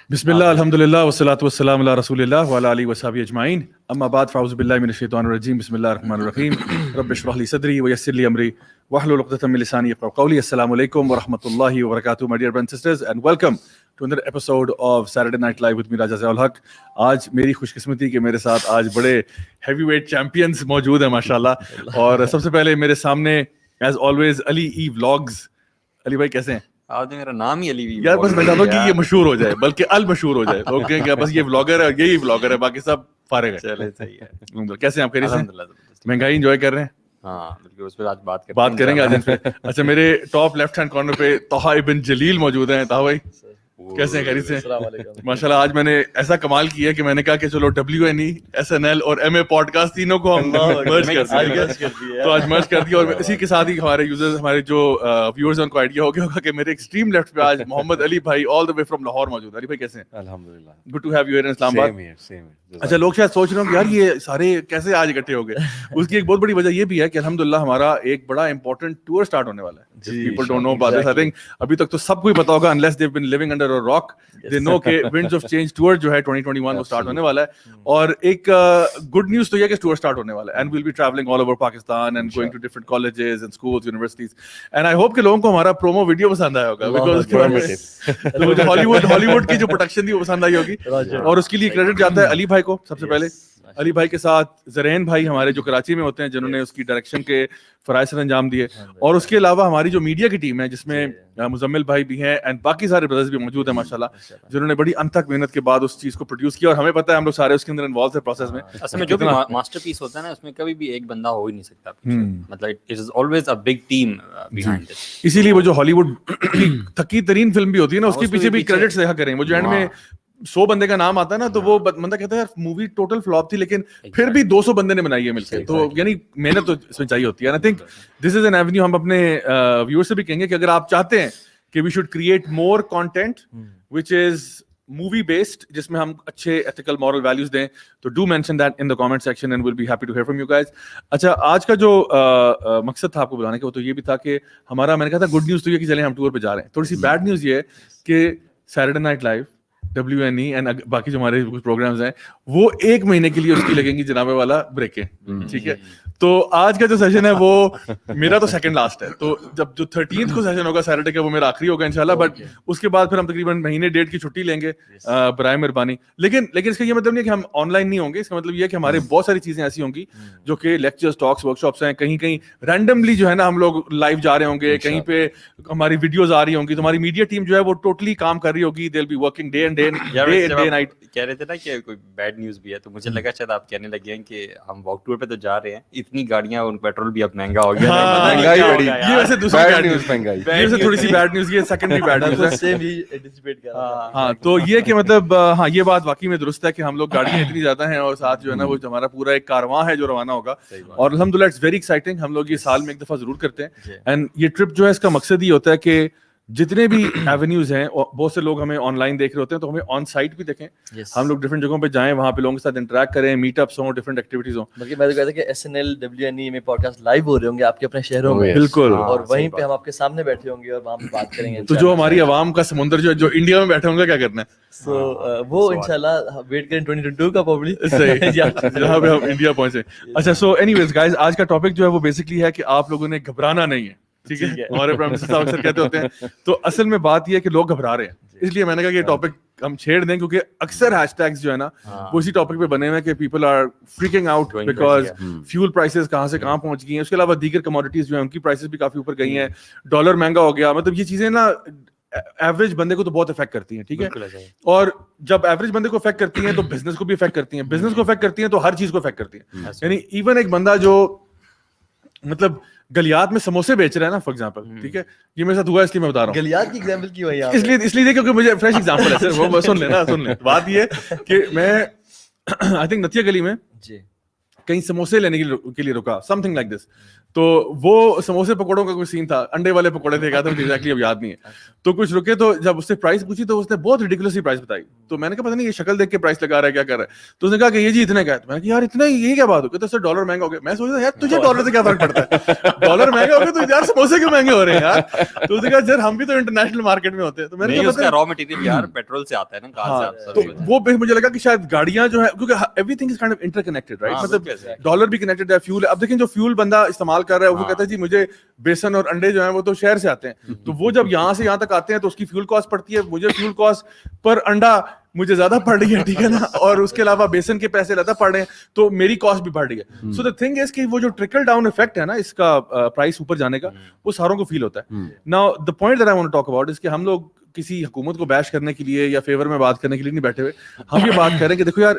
بسم اللہ الحمدللہ والصلاۃ والسلام علی رسول اللہ وعلی آلہ وصحبہ اجمعین اما بعد فاعوذ باللہ من الشیطان الرجیم بسم اللہ الرحمن الرحیم رب اشرح لی صدری ویسر لی امری واحلل عقدۃ من لسانی یفقهوا قولی. السلام علیکم ورحمۃ اللہ وبرکاتہ my dear brothers and sisters and welcome to another episode of Saturday Night Live with me راجہ ضیاء الحق. آج میری خوش قسمتی کہ میرے ساتھ آج بڑے ہیوی ویٹ چیمپئنز موجود ہیں ماشاءاللہ. اور سب سے پہلے میرے سامنے ایز آلویز علی ای ولاگز. علی بھائی کیسے ہیں؟ آپ نے میرا نام ہی علی وی یار بس میں چاہتا ہوں کہ یہ مشہور ہو جائے بلکہ المشہور ہو جائے. لوگ کہیں کہ بس یہ ولاگر ہے یہی ولاگر ہے باقی سب فارغ ہے. چلے صحیح ہے. کیسے ہیں آپ؟ خیریت سے؟ مہنگائی انجوائے کر رہے ہیں؟ ہاں بالکل اس پہ آج بات کریں گے آج ان پہ. اچھا میرے ٹاپ لیفٹ ہینڈ کارنر پہ طہا ابن جلیل موجود ہیں. طہا بھائی کیسے ہیں؟ خیریت سے؟ ماشاءاللہ آج میں نے ایسا کمال کیا کہ میں نے کہا کہ چلو WNE SNL اور MA پوڈ کاسٹ تینوں کو ہم مرج کر دیا. تو آج مرج کر دیا. اور اسی کے ساتھ ہی ہمارے یوزرز ہمارے جو ویورز ہیں ان کو آئیڈیا ہو گیا ہوگا کہ میرے ایکسٹریم لیفٹ پہ آج محمد علی بھائی آل دا وے فرام لاہور موجود. علی بھائی کیسے ہیں؟ الحمدللہ good to have you in Islamabad. اچھا لوگ شاید سوچ رہے ہوں کہ یار یہ سارے کیسے آج اکٹھے ہو گئے. اس کی ایک بہت بڑی وجہ یہ بھی ہے کہ الحمدللہ ہمارا ایک بڑا امپورٹنٹ ٹور اسٹارٹ ہونے والا ہے. People don't know about this. I think ابھی تک تو سب کو ہی پتا ہوگا unless they've been living under a rock they know کہ winds of change tour جو ہے 2021 وہ اسٹارٹ ہونے والا ہے. اور ایک گڈ نیوز تو یہ کہ ٹور اسٹارٹ ہونے والا ہے and we'll be traveling all over Pakistan and going to different colleges and schools universities and I hope کہ لوگوں کو ہمارا پرومو ویڈیو پسند آیا ہوگا because ہالی ووڈ کی جو پروڈکشن تھی وہ پسند آئی ہوگی. اور اس کے لیے کریڈٹ جاتا ہے علی بھائی کو سب سے پہلے. علی بھائی کے ساتھ زرین بھائی ہمارے جو کراچی میں ہوتے ہیں جنہوں نے اس کی ڈائریکشن کے فرائض سر انجام دیے. اور اس کے علاوہ ہماری جو میڈیا کی ٹیم ہے جس میں مزمل بھائی بھی ہیں اینڈ باقی سارے بردرز بھی موجود ہیں ماشاءاللہ جنہوں نے بڑی انتھک محنت کے بعد اس چیز کو پروڈیوس کیا. اور ہمیں پتہ ہے ہم لوگ سارے اس کے اندر انوالو تھے پروسیس میں. اصل میں جو بھی ماسٹر پیس ہوتا ہے نا اس میں کبھی بھی ایک بندہ ہو ہی نہیں سکتا. مطلب it is always a big team behind it. اسی لیے وہ جو ہالی ووڈ تھکی ترین فلم بھی ہوتی ہے نا اس کے پیچھے بھی کریڈٹس دیکھا کریں. وہ جو اینڈ میں 100 بندے کا نام آتا ہے نا تو وہ بندہ کہتا ہے مووی ٹوٹل فلاپ تھی لیکن پھر بھی 200 بندے نے بنائی ہے مل کے. تو یعنی محنت تو اس میں چاہیے ہوتی ہے. I think this is an avenue. ہم اپنے ویور سے بھی کہیں گے کہ اگر آپ چاہتے ہیں کہ we should create more content which is movie based جس میں ہم اچھے ایتھیکل مورل ویلیوز دیں تو do mention that in the comment section and will be happy to hear from you guys. اچھا آج کا جو مقصد تھا آپ کو بلانے کا وہ تو یہ بھی تھا کہ ہمارا میں نے کہا تھا گڈ نیوز تو یہ کہ چلیں ہم ٹور پہ جا رہے ہیں. تھوڑی سی بیڈ نیوز یہ ہے کہ Saturday night live WNE and باقی جو ہمارے کچھ پروگرامز ہیں وہ 1 مہینے کے لیے اس کی لگیں گی جناب والا بریکیں. ٹھیک ہے تو آج کا جو سیشن ہے وہ میرا تو سیکنڈ لاسٹ ہے. تو جب جو 13th کو سیشن ہوگا سیٹرڈے کا وہ میرا آخری ہوگا انشاءاللہ. بٹ اس کے بعد پھر ہم تقریباً مہینے ڈیڑھ کی چھٹی لیں گے برائے مہربانی. لیکن اس کا یہ مطلب نہیں ہے کہ ہم آن لائن نہیں ہوں گے. اس کا مطلب یہ ہے کہ ہمارے بہت ساری چیزیں ایسی ہوں گی جو کہ لیکچرز ٹاکس ورک شاپس ہیں. کہیں رینڈملی جو ہے نا ہم لوگ لائیو جا رہے ہوں گے. کہیں پہ ہماری ویڈیوز آ رہی ہوں گی تو ہماری میڈیا ٹیم جو ہے وہ ٹوٹلی کام کر رہی ہوگی. They will be working day and day night. کہہ رہے تھے نا کہ کوئی بیڈ نیوز بھی ہے تو مجھے لگا شاید آپ کہنے لگے ہیں کہ ہم واک ٹور پہ تو جا رہے ہیں اتنی گاڑیاں ان پیٹرول بھی اب مہنگا ہو گیا. مہنگائی بڑی. یہ ویسے دوسری بیڈ نیوز مہنگائی. یہ ویسے تھوڑی سی بیڈ نیوز یہ سیکنڈری بیڈ نیوز ہے. ہاں تو یہ کہ مطلب ہاں یہ بات واقعی میں درست ہے کہ ہم لوگ گاڑیاں اتنی زیادہ ہیں اور ساتھ جو ہے نا وہ ہمارا پورا ایک کارواں ہے جو روانہ ہوگا. اور الحمدللہ اٹس ویری ایکسائٹنگ. ہم لوگ یہ سال میں ایک دفعہ ضرور کرتے ہیں اینڈ یہ ٹرپ جو ہے اس کا مقصد یہ ہوتا ہے کہ جتنے بھی ایونیوز ہیں بہت سے لوگ ہمیں آن لائن دیکھ رہے ہوتے ہیں تو ہمیں آن سائٹ بھی دیکھیں. ہم لوگ ڈفرینٹ جگہوں پہ جائیں وہاں پہ لوگوں کے ساتھ انٹریکٹ کریں میٹ اپس ہوں ڈفرینٹ ایکٹیویٹیز ہوں. بلکہ میں تو کہتا کہ SNL WNE میں پوڈ کاسٹ لائیو ہو رہے ہوں گے آپ کے اپنے شہروں میں. بالکل. اور وہیں پہ ہم آپ کے سامنے بیٹھے ہوں گے اور وہاں پہ بات کریں گے. تو جو ہماری عوام کا سمندر جو انڈیا میں بیٹھے ہوں گے کیا کرنا ہے سو وہ انشاءاللہ ویٹ کریں 2022 کا پبلی جہاں پہ ہم انڈیا پہنچے. اچھا سو اینی ویز گائز آج کا ٹاپک جو ہے وہ بیسکلی ہے کہ آپ لوگوں نے گھبرانا نہیں ہے. ٹھیک ہے ہمارے پرائم منسٹر صاحب اکثر کہتے ہوتے ہیں تو اصل میں بات یہ ہے کہ لوگ گھبرا رہے ہیں. اس لیے میں نے کہا کہ یہ ٹاپک ہم چھیڑ دیں کیونکہ اکثر ہیش ٹیگز جو ہے نا وہ اسی ٹاپک پہ بنے ہوئے ہیں کہ people are freaking out because fuel prices کہاں سے کہاں پہنچ گئی ہیں. اس کے علاوہ دیگر کموڈیٹیز جو ہیں ان کی پرائسز بھی کافی اوپر گئی ہیں. ڈالر مہنگا ہو گیا. مطلب یہ چیزیں نا ایوریج بندے کو تو بہت افیکٹ کرتی ہیں. ٹھیک ہے اور جب ایوریج بندے کو افیکٹ کرتی ہیں تو بزنس کو بھی افیکٹ کرتی ہیں. بزنس کو افیکٹ کرتی ہیں تو ہر چیز کو افیکٹ کرتی ہیں. یعنی ایون ایک بندہ جو مطلب گلیات میں سموسے بیچ رہا ہے نا فار ایگزامپل. ٹھیک ہے یہ میرے ساتھ ہوا اس لیے میں بتا رہا ہوں. گلیات کی ایگزامپل کی ہوئی اس لیے کیونکہ مجھے فریش ایگزامپل ہے سر. وہ سن لیں. بات یہ ہے کہ میں آئی تھنک نتیا گلی میں کہیں سموسے لینے کے لیے رکا سم تھنگ لائک دس. تو وہ سموسے پکوڑوں کا کوئی سین تھا, انڈے والے پکوڑے تھے, کہا تھا مجھے ایگزیکٹلی اب یاد نہیں ہے. تو کچھ رکے, تو جب اس سے پرائس پوچھی تو اس نے بہت ریڈیکولسلی پرائس بتائی. تو میں نے کہا پتہ نہیں یہ شکل دیکھ کے پرائس لگا رہا ہے کیا کر رہا ہے. تو اس نے کہا کہ یہ جی اتنے کا ہے. میں نے کہا یار اتنا یہ کیا بات ہو گئی, تو سر ڈالر مہنگا ہو گیا. میں سوچ رہا یار تجھے ڈالر سے کیا فرق پڑتا ہے, ڈالر مہنگا ہو گیا تو یار سموسے کیوں مہنگے ہو رہے ہیں یار. تو اس نے کہا سر ہم بھی تو انٹرنیشنل مارکیٹ میں ہوتے ہیں. تو میں نے کہا اس کا را مٹیریل یار پیٹرول سے آتا ہے نا, کہاں سے تو وہ مجھے لگا کہ شاید گاڑیاں جو ہے, کیونکہ everything is kind of interconnected right, مطلب ڈالر بھی کنیکٹڈ ہے, فیول. اب دیکھیں جو فیول بندہ استعمال کر رہا ہے وہ کہتا ہے جی مجھے بیسن اور انڈے جو ہیں وہ تو شہر سے آتے ہیں, تو وہ جب یہاں سے یہاں تک آتے ہیں تو اس کی فیول کاسٹ پڑتی ہے, مجھے فیول کاسٹ پر انڈا مجھے زیادہ پڑ رہی ہے, ٹھیک ہے نا, اور اس کے علاوہ بیسن کے پیسے زیادہ پڑ رہے ہیں, تو میری کاسٹ بھی بڑھ رہی ہے. سو دا تھنگ از کہ وہ جو ٹرکل ڈاؤن افیکٹ ہے نا اس کا پرائس اوپر جانے کا, وہ ساروں کو فیل ہوتا ہے. Now the point that I want to talk about اس کہ ہم لوگ کسی حکومت کو بیش کرنے کے لیے یا فیور میں بات کرنے کے لیے نہیں بیٹھے ہوئے. ہم یہ بات کر رہے ہیں کہ دیکھو یار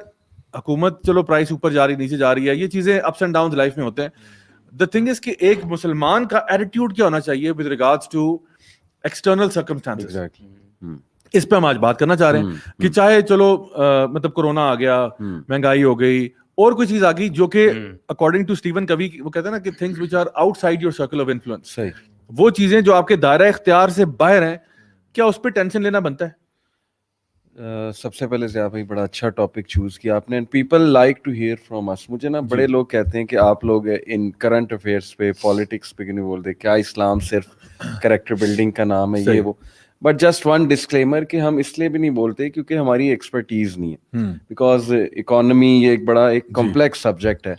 حکومت چلو پرائس اوپر جا رہی نیچے جا رہی ہے, یہ چیزیں اپس اینڈ ڈاؤنز لائف میں ہوتے ہیں. دا تھنگ از کہ ایک مسلمان کا ایٹیٹیوڈ کیا ہونا چاہیے with regards to external circumstances. اس پہ ہم آج بات کرنا چاہ رہے ہیں کہ چاہے چلو مطلب کورونا آ گیا, مہنگائی ہو گئی, اور کوئی چیز آ گئی جو کہ اکارڈنگ ٹو اسٹیون کوی وہ کہتے ہیں نا کہ things which are outside your circle of influence, وہ چیزیں جو آپ کے دائرہ اختیار سے باہر ہیں, کیا اس پہ ٹینشن لینا بنتا ہے؟ سب سے پہلے سے آپ ہی بڑا اچھا ٹاپک چوز کیا آپ نے. People like to hear from us. مجھے نا بڑے لوگ کہتے ہیں کہ آپ لوگ ان کرنٹ افیئرس پہ پالیٹکس پہ کیوں نہیں بولتے, کیا اسلام صرف کریکٹر بلڈنگ کا نام ہے یہ وہ. بٹ جسٹ ون ڈسکلیمر کہ ہم اس لیے بھی نہیں بولتے کیونکہ ہماری ایکسپرٹیز نہیں ہے, بیکاز اکانومی یہ ایک بڑا ایک کمپلیکس سبجیکٹ ہے,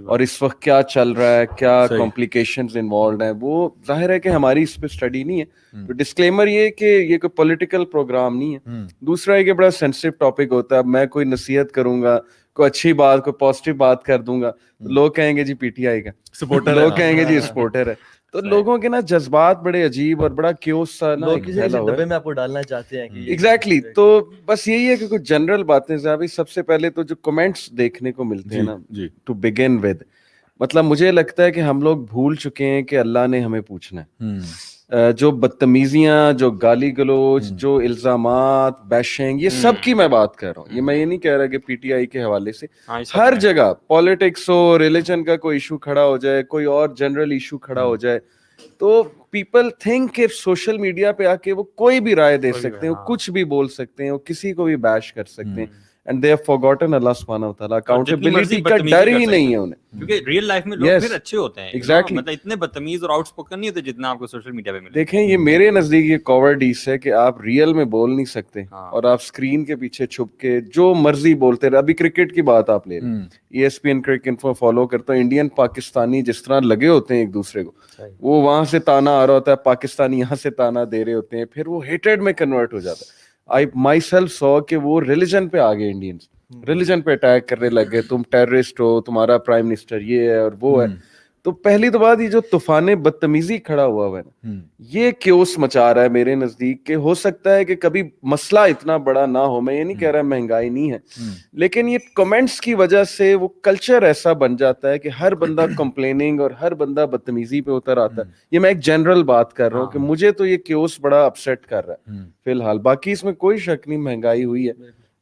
اور اس وقت کیا چل رہا ہے, کیا کمپلیکیشنز انوالوڈ ہیں, وہ ظاہر ہے کہ ہماری اس پہ اسٹڈی نہیں ہے. تو ڈسکلیمر یہ کہ یہ کوئی پولیٹیکل پروگرام نہیں ہے. دوسرا ہے کہ بڑا سینسٹیو ٹاپک ہوتا ہے. اب میں کوئی نصیحت کروں گا, کوئی اچھی بات, کوئی پازیٹیو بات کر دوں گا, لوگ کہیں گے جی پی ٹی آئی کا سپورٹر, لوگ کہیں گے جی سپورٹر ہے. تو لوگوں کے نا جذبات بڑے عجیب اور بڑا کیوس سا نا ڈبے میں آپ کو ڈالنا چاہتے ہیں کہ ایگزیکٹلی. تو بس یہی ہے کہ کچھ جنرل باتیں صاحب. سب سے پہلے تو جو کمنٹس دیکھنے کو ملتے ہیں نا ٹو بگن ود, مطلب مجھے لگتا ہے کہ ہم لوگ بھول چکے ہیں کہ اللہ نے ہمیں پوچھنا ہے. جو بدتمیزیاں, جو گالی گلوچ, جو الزامات, بیشنگ, یہ سب کی میں بات کر رہا ہوں. یہ میں یہ نہیں کہہ رہا کہ پی ٹی آئی کے حوالے سے ہر جگہ پالیٹکس ہو, ریلیجن کا کوئی ایشو کھڑا ہو جائے, کوئی اور جنرل ایشو کھڑا ہو جائے, تو پیپل تھنک کہ سوشل میڈیا پہ آ کے وہ کوئی بھی رائے دے سکتے ہیں, وہ کچھ بھی بول سکتے ہیں, وہ کسی کو بھی بیش کر سکتے ہیں. And they have forgotten Allah subhanahu wa ta'ala. Accountability کا ڈر ہی نہیں ہے انہیں, کیونکہ ریئل لائف میں لوگ پھر اچھے ہوتے ہیں. Exactly. مطلب اتنے بدتمیز اور آؤٹ اسپوکن نہیں ہوتے جتنا آپ کو سوشل میڈیا پہ ملے. دیکھیں یہ میرے نزدیک یہ کوورڈیس ہے کہ آپ ریئل میں بول نہیں سکتے اور آپ اسکرین کے پیچھے چھپ کے جو مرضی بولتے رہے. ابھی کرکٹ کی بات آپ لے لیں, ESPN کرکٹ انفو فالو کرتا ہوں, انڈین پاکستانی جس طرح لگے ہوتے ہیں ایک دوسرے کو, وہ وہاں سے تانا آ رہا ہوتا ہے, پاکستانی یہاں سے تانا دے رہے ہوتے ہیں, پھر وہ ہیٹریڈ میں کنورٹ ہو جاتا ہے. I myself saw کہ وہ ریلیجن پہ آ گئے, انڈینس ریلیجن پہ اٹیک کرنے لگے, تم ٹیررسٹ ہو, تمہارا پرائم منسٹر یہ ہے اور وہ ہے. تو پہلی تو بات یہ جو طوفان بدتمیزی کھڑا ہوا ہے نا, یہ کیوس مچا رہا ہے میرے نزدیک. کہ ہو سکتا ہے کہ کبھی مسئلہ اتنا بڑا نہ ہو, میں یہ نہیں کہہ رہا مہنگائی نہیں ہے, لیکن یہ کمنٹس کی وجہ سے وہ کلچر ایسا بن جاتا ہے کہ ہر بندہ کمپلیننگ اور ہر بندہ بدتمیزی پہ اتر آتا ہے. یہ میں ایک جنرل بات کر رہا ہوں کہ مجھے تو یہ کیوس بڑا اپسیٹ کر رہا ہے فی الحال. باقی اس میں کوئی شک نہیں مہنگائی ہوئی ہے.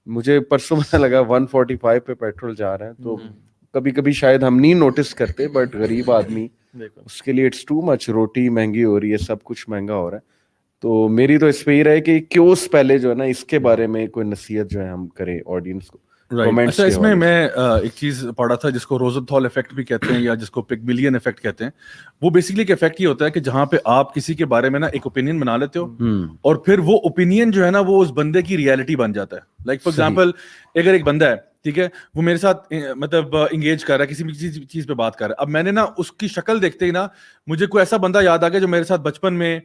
مجھے پرسوں میں لگا 145 پہ پیٹرول جا رہا ہے, تو کبھی کبھی شاید ہم نہیں نوٹس کرتے, بٹ غریب آدمی اس کے لیے اٹس ٹو مچ. روٹی مہنگی ہو رہی ہے, سب کچھ مہنگا ہو رہا ہے. تو میری تو اس پہ یہ رہے کہ کیوس پہلے جو ہے نا اس کے بارے میں کوئی نصیحت جو ہے ہم کریں آڈینس کو. اچھا, اس میں ایک چیز پڑھا تھا جس کو روزنتھال افیکٹ بھی کہتے ہیں یا جس کو پگملین افیکٹ کہتے ہیں. وہ بیسکلی ایک افیکٹ یہ ہوتا ہے کہ جہاں پہ آپ کسی کے بارے میں نا ایک اوپینین بنا لیتے ہو, اور پھر وہ اوپینین جو ہے نا وہ اس بندے کی ریئلٹی بن جاتا ہے. لائک فار ایگزامپل, اگر ایک بندہ ہے, ٹھیک ہے, وہ میرے ساتھ مطلب انگیج کر رہا ہے, کسی بھی چیز پہ بات کر رہا ہے. اب میں نے نا اس کی شکل دیکھتے ہی نا مجھے کوئی ایسا بندہ یاد آ گیا جو میرے ساتھ بچپن میں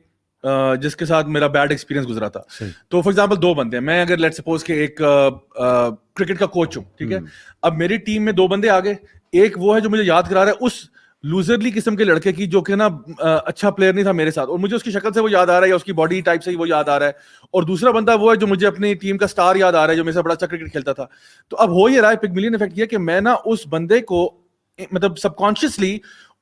جس کے ساتھ میرا بیڈ ایکسپیرینس گزرا تھا. تو فار ایگزامپل 2 بندے ہیں, میں اگر لیٹ سپوز کہ ایک کرکٹ کا کوچ ہوں, ٹھیک ہے. اب میری ٹیم میں 2 بندے آ گئے, ایک وہ ہے جو مجھے یاد کرا رہا ہے اس لوزرلی قسم کے لڑکے کی جو کہ نا اچھا پلیئر نہیں تھا میرے ساتھ, اور مجھے اس کی شکل سے وہ یاد آ رہا ہے یا اس کی باڈی ٹائپ سے وہ یاد آ رہا ہے. اور دوسرا بندہ وہ ہے جو مجھے اپنی ٹیم کا سٹار یاد آ رہا ہے جو میرے سے بڑا اچھا کرکٹ کھیلتا تھا. تو اب ہو یہ رہا ہے پگملین افیکٹ یہ کہ میں نا اس بندے کو مطلب سب consciously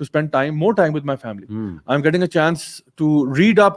to spend more time with my family. I'm getting a chance to read up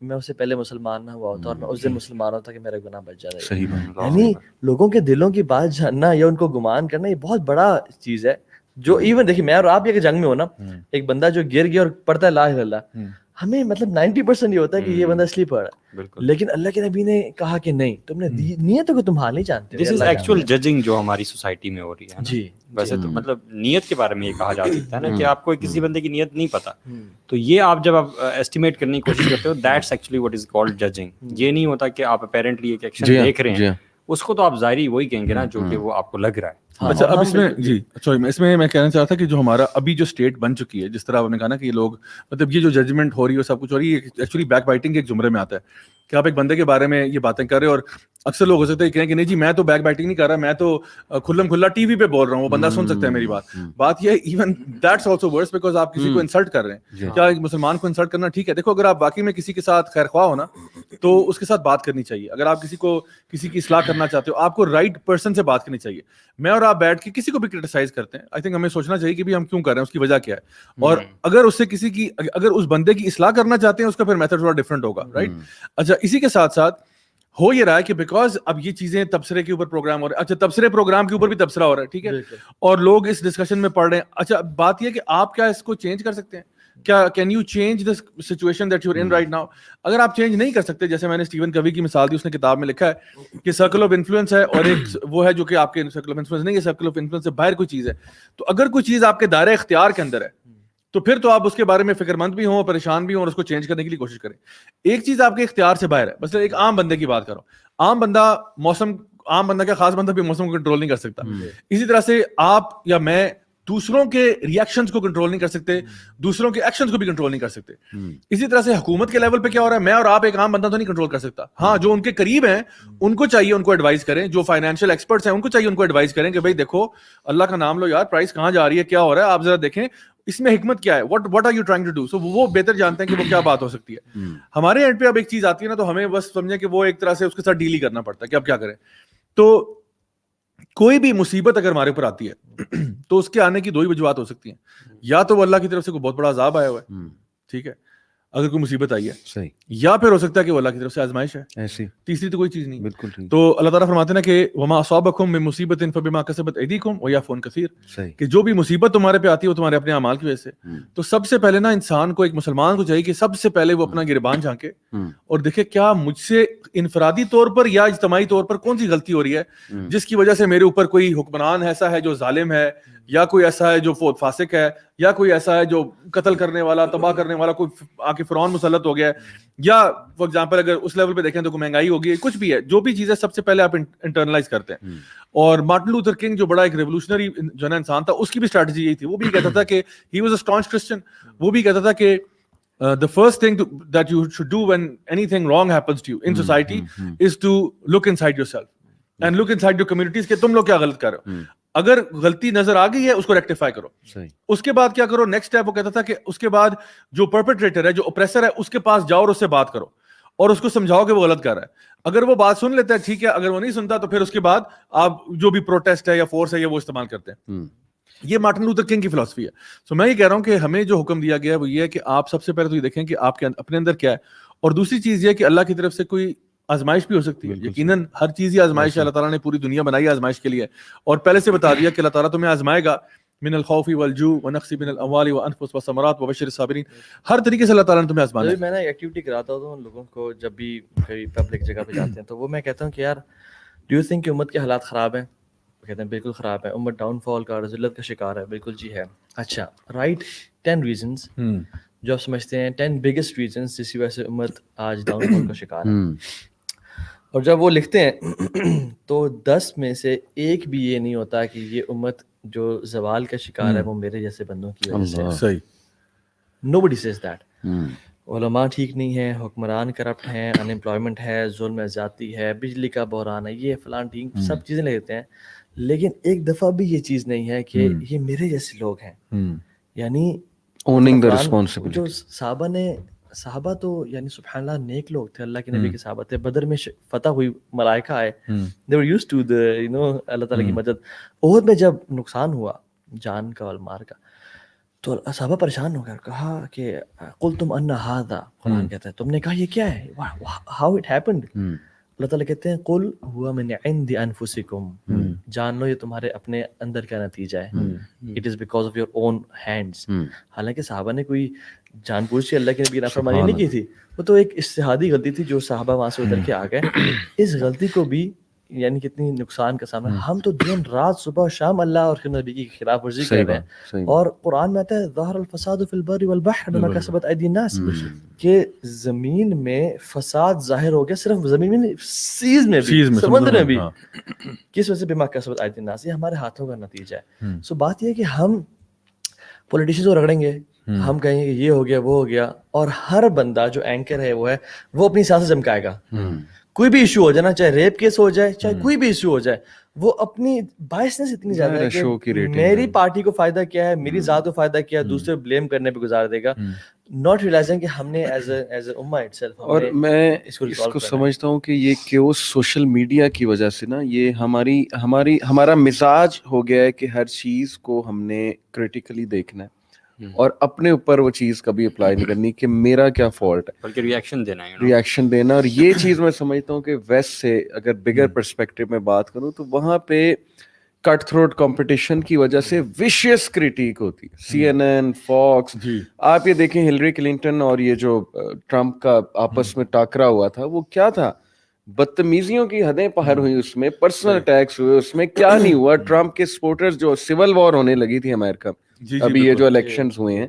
میں اس سے پہلے مسلمان نہ ہوا ہوتا اور میں اس دن مسلمان ہوتا کہ میرا گناہ بچ جاتا. صحیح بات. یعنی لوگوں کے دلوں کی بات جاننا یا ان کو گمان کرنا یہ بہت بڑا چیز ہے. جو ایون دیکھیے میں اور آپ یہ کہ جنگ میں ہو نا, ایک بندہ جو گر گیا اور پڑھتا ہے لا الہ الا اللہ, ہمیں مطلب 90% یہ ہوتا ہے کہ یہ بندہ اس لیے پڑھ رہا ہے, لیکن اللہ کے نبی نے کہا کہ نہیں, تم نے نیت کو تم حال نہیں جانتے. دس از ایکچوئل ججنگ جو ہماری سوسائٹی میں ہو رہی ہے. جی ویسے تو مطلب نیت کے بارے میں یہ کہا جا سکتا ہے نا کہ آپ کو کسی بندے کی نیت نہیں پتا, تو یہ آپ جب آپ ایسٹیمیٹ کرنے کی کوشش کرتے ہو, that's actually what is called judging. یہ نہیں ہوتا کہ آپ اپیرنٹلی ایک ایکشن دیکھ رہے ہیں, اس کو تو آپ ظاہری وہی کہیں گے نا جو کہ وہ آپ کو لگ رہا ہے. اچھا اب اس میں جی سوری اس میں کہنا چاہتا کہ جو ہمارا ابھی جو اسٹیٹ بن چکی ہے, جس طرح آپ نے کہا نا کہ یہ لوگ مطلب یہ جو ججمنٹ ہو رہی ہے سب کچھ ہو رہی ہے, ایکچولی بیک بائٹنگ کے ایک زمرے میں آتا ہے کہ آپ ایک بندے کے بارے میں یہ باتیں کر رہے ہیں, اور اکثر لوگ ہو سکتے ہیں کہیں کہ نہیں جی میں تو بیک بائٹنگ نہیں کر رہا, میں تو کھلم کھلا ٹی وی پہ بول رہا ہوں, وہ بندہ سن سکتا ہے میری بات یہ even that's also worse because آپ کسی کو انسلٹ کر رہے ہیں. کیا ایک مسلمان کو انسلٹ کرنا ٹھیک ہے؟ دیکھو اگر آپ واقعی میں کسی کے ساتھ خیر خواہ ہو نا تو اس کے ساتھ بات کرنی چاہیے. اگر آپ کسی کی اصلاح کرنا چاہتے ہو آپ کو رائٹ پرسن سے بات کرنی چاہیے. میں اور آپ بیٹھ کے کسی کو بھی کرٹیسائز کرتے ہیں, آئی تھنک ہمیں سوچنا چاہیے کہ ہم کیوں کر رہے ہیں, اس کی وجہ کیا ہے, اور اگر اس سے اگر اس بندے کی اصلاح کرنا چاہتے ہیں اس کا پھر میتھڈ تھوڑا ڈفرنٹ ہوگا, رائٹ. اچھا اسی کے ساتھ ساتھ ہو یہ رہا ہے کہ بیکاز اب یہ چیزیں تبصرے کے اوپر پروگرام ہو رہے ہیں, اچھا تبصرے پروگرام کے اوپر بھی تبصرہ ہو رہا ہے, ٹھیک ہے, اور لوگ اس ڈسکشن میں پڑھ رہے ہیں. اچھا بات یہ ہے کہ آپ کیا اس کو چینج کر سکتے ہیں؟ کیا can you change the situation that you are in right now? اگر آپ چینج نہیں کر سکتے, جیسے میں نے اسٹیون کوی کی مثال دی, اس نے کتاب میں لکھا ہے کہ سرکل آف انفلوئنس ہے اور ایک وہ ہے جو کہ آپ کے سرکل آف انفلوئنس نہیں ہے, سرکل آف انفلوئنس سے باہر کوئی چیز ہے. تو اگر کوئی چیز آپ کے دائرۂ اختیار کے اندر ہے تو پھر تو آپ اس کے بارے میں فکر مند بھی ہوں, پریشان بھی ہوں, اور اس کو چینج کرنے کے لیے کوشش کریں. ایک چیز آپ کے اختیار سے باہر ہے, بس ایک عام بندے کی بات کرو, عام بندہ کیا خاص بندہ بھی موسم کو کنٹرول نہیں کر سکتا. اسی طرح سے آپ یا میں دوسروں کے ریئیکشنز کو کنٹرول نہیں کر سکتے, دوسروں کے ایکشنز کو بھی کنٹرول نہیں کر سکتے. اسی طرح سے حکومت کے لیول پہ کیا ہو رہا ہے, میں اور آپ ایک عام بندہ تو نہیں کنٹرول کر سکتا. ہاں جو ان کے قریب ہیں ان کو چاہیے ان کو ایڈوائز کریں, جو فائنینشیل ایکسپرٹس ہیں ان کو چاہیے ان کو ایڈوائز کریں کہ بھائی دیکھو اللہ کا نام لو یار, پرائس کہاں جا رہی ہے, کیا ہو رہا ہے, آپ ذرا دیکھیں اس میں حکمت کیا ہے, what are you trying to do. So وہ بہتر جانتے ہیں کہ وہ کیا بات ہو سکتی ہے. ہمارے اینڈ پہ اب ایک چیز آتی ہے نا تو ہمیں بس سمجھیں کہ وہ ایک طرح سے اس کے ساتھ ڈیل ہی کرنا پڑتا ہے کہ اب کیا کریں. تو کوئی بھی مصیبت اگر ہمارے اوپر آتی ہے تو اس کے آنے کی دو ہی وجوہات ہو سکتی ہیں, یا تو وہ اللہ کی طرف سے کوئی بہت بڑا عذاب آیا ہوا ہے, ٹھیک ہے, اگر کوئی مصیبت آئی ہے صحیح, یا پھر ہو سکتا ہے کہ وہ اللہ کی طرف سے آزمائش ہے, ایسی تیسری تو کوئی چیز نہیں. بالکل. تو اللہ تعالیٰ فرماتے ہیں کہ وما اصابکم من مصیبت فبما کسبت ایدیکم ویعفو عن کثیر, کہ جو بھی مصیبت تمہارے پہ آتی ہے وہ تمہارے اپنے اعمال کی وجہ سے. تو سب سے پہلے نا انسان کو, ایک مسلمان کو چاہیے کہ سب سے پہلے وہ اپنا گریبان جھانکے اور دیکھے کیا مجھ سے انفرادی طور پر یا اجتماعی طور پر کون سی غلطی ہو رہی ہے جس کی وجہ سے میرے اوپر کوئی حکمران ایسا ہے جو ظالم ہے, یا کوئی ایسا ہے جو فاسق ہے, یا کوئی ایسا ہے جو قتل کرنے والا, تباہ کرنے والا, کوئی آ کے فرعون مسلط ہو گیا ہے, یا فار ایگزامپل اگر اس لیول پہ دیکھیں تو کوئی مہنگائی ہوگی, کچھ بھی ہے, جو بھی چیزیں سب سے پہلے آپ انٹرنلائز کرتے ہیں. اور مارٹن لوتھر کنگ جو بڑا ایک ریولوشنری جو ہے نا انسان تھا, اس کی بھی اسٹریٹجی یہی تھی. وہ بھی کہتا تھا کہ he was a staunch Christian, وہ بھی کہتا تھا کہ the first thing that you should do when anything wrong happens to you in society is to look inside yourself and look inside your communities کہ تم لوگ کیا غلط کر رہے ہو. اگر غلطی نظر آ گئی ہے اس کو ریکٹیفائی کرو. اس کے بعد کیا کرو, نیکسٹ اسٹیپ وہ کہتا تھا کہ اس کے بعد جو پرپیٹریٹر ہے, جو اوپریسر ہے, اس کے پاس جاؤ اور اس سے بات کرو اور اس کو سمجھاؤ کہ وہ غلط کر رہا ہے. اگر وہ بات سن لیتا ہے ٹھیک ہے, اگر وہ نہیں سنتا تو پھر اس کے بعد آپ جو بھی پروٹیسٹ ہے یا فورس ہے وہ استعمال کرتے ہیں. یہ مارٹن لوتھر کنگ کی فلسفی ہے. سو میں یہ کہہ رہا ہوں کہ ہمیں جو حکم دیا گیا ہے وہ یہ ہے کہ آپ سب سے پہلے تو یہ دیکھیں کہ آپ کے اپنے اندر کیا ہے, اور دوسری چیز یہ ہے کہ اللہ کی طرف سے کوئی آزمائش بھی ہو سکتی ہے. یقیناً ہر چیز ہی آزمائش ہے, اللہ تعالیٰ نے پوری دنیا بنائی ہے آزمائش کے لیے, اور پہلے سے بتا دیا کہ اللہ تعالیٰ تمہیں آزمائے گا من الخوف والجوع ونقص من الاموال والانفس والثمرات وبشر الصابرین. ہر طریقے سے اللہ تعالیٰ نے تمہیں آزمانا ہے. میں نے ایکٹیویٹی کراتا ہوں ان لوگوں کو جب بھی کہیں پبلک جگہ پہ جاتے ہیں تو وہ میں کہتا ہوں کہ یار ڈو یو تھنک کہ امت کے حالات خراب ہیں؟ کہتے ہیں بالکل خراب ہے, امت ڈاؤن فال کا, ذلت کا شکار ہے. بالکل جی ہے. اچھا رائٹ 10 ریزنس جو آپ سمجھتے ہیں 10 بگیسٹ ریزنس جس کی وجہ سے امت آج ڈاؤن فال کا شکار ہے. اور جب وہ لکھتے ہیں تو 10 میں سے ایک بھی یہ نہیں ہوتا کہ یہ امت جو زوال کا شکار ہے وہ میرے جیسے بندوں کی وجہ سے. صحیح. Nobody says that. علماء ٹھیک نہیں ہیں, حکمران کرپٹ ہیں, ان امپلائمنٹ ہے, ظلم زیادتی ہے, بجلی کا بحران ہے, یہ فلان ٹھیک سب چیزیں لیتے ہیں, لیکن ایک دفعہ بھی یہ چیز نہیں ہے کہ یہ میرے جیسے لوگ ہیں. یعنی اوننگ دی ریسپانسبلٹی. جو صحابہ تو یعنی سبحان اللہ نیک لوگ تھے, اللہ کے نبی کے صحابہ تھے. بدر میں فتح ہوئی, ملائکہ آئے, they were used to the اللہ تعالیٰ کی مدد. احد میں جب نقصان ہوا جان کا اور مال کا, تو صحابہ پریشان ہو گئے, کہا کہ قل تم ان ھذا, قرآن کہتا ہے تم نے کہا یہ کیا ہے, ہاؤ اٹ ہیپنڈ. اللہ تعالیٰ کہتے ہیں قل ھو من عند انفسکم, جان لو یہ تمہارے اپنے اندر کا نتیجہ ہے, it is because of your own hands. حالانکہ صحابہ نے کوئی جان بوجھ کے اللہ کے نبی کی نافرمانی نہیں کی تھی, وہ تو ایک اجتہادی غلطی تھی جو صحابہ وہاں سے اتر کے آ گئے. اس غلطی کو بھی یعنی کتنی نقصان کا سامنا, ہم تو دن رات صبح شام اللہ اور نبی کی خلاف ورزی کر رہے ہیں. اور قرآن میں آتا ہے ظہر الفساد فی البر والبحر بما کسبت ایدی الناس, کہ زمین میں فساد ظاہر ہو گیا, صرف زمین میں نہیں, سیز میں بھی, سمندر میں بھی, کس وجہ سے بما کسبت ایدی الناس, یہ ہمارے ہاتھوں کا نتیجہ ہے. سو بات یہ ہے کہ ہم پولیٹیشنز کو رگڑیں گے, ہم کہیں گے یہ ہو گیا وہ ہو گیا, اور ہر بندہ جو اینکر ہے وہ ہے وہ اپنی سیاست چمکائے گا. کوئی بھی ایشو ہو جائے نا, چاہے ریپ کیس ہو جائے, چاہے کوئی بھی ایشو ہو جائے, وہ اپنی باعثنس اتنی زیادہ ہے کہ میری پارٹی کو فائدہ کیا ہے, میری ذات کو فائدہ کیا ہے, دوسرے بلیم کرنے پہ گزار دے گا, ناٹ ریئلائزنگ کہ ہم نے ایز اے امہ اٹسیلف. اور میں اس کو سمجھتا ہوں کہ یہ کیوں سوشل میڈیا کی وجہ سے نا, یہ ہمارا مزاج ہو گیا ہے کہ ہر چیز کو ہم نے کریٹیکلی دیکھنا ہے اور اپنے اوپر وہ چیز کبھی اپلائی نہیں کرنی کہ میرا کیا فالٹ ہے, بلکہ ریئیکشن دینا. اور یہ چیز میں سمجھتا ہوں کہ ویسٹ سے اگر بگر پرسپیکٹو میں بات کروں تو وہاں پہ کٹ تھروٹ کمپٹیشن کی وجہ سے ویشیس کریٹیک ہوتی ہے. سی این این, فاکس, آپ یہ دیکھیں ہلری کلنٹن اور یہ جو ٹرمپ کا آپس میں ٹاکرا ہوا تھا, وہ کیا تھا, بدتمیزیوں کی حدیں پار ہوئی اس میں, پرسنل اٹیکس ہوئے اس میں, کیا نہیں ہوا. ٹرمپ کے سپورٹرز جو سول وار ہونے لگی تھی امریکہ ابھی یہ جو الیکشنز ہوئے ہیں,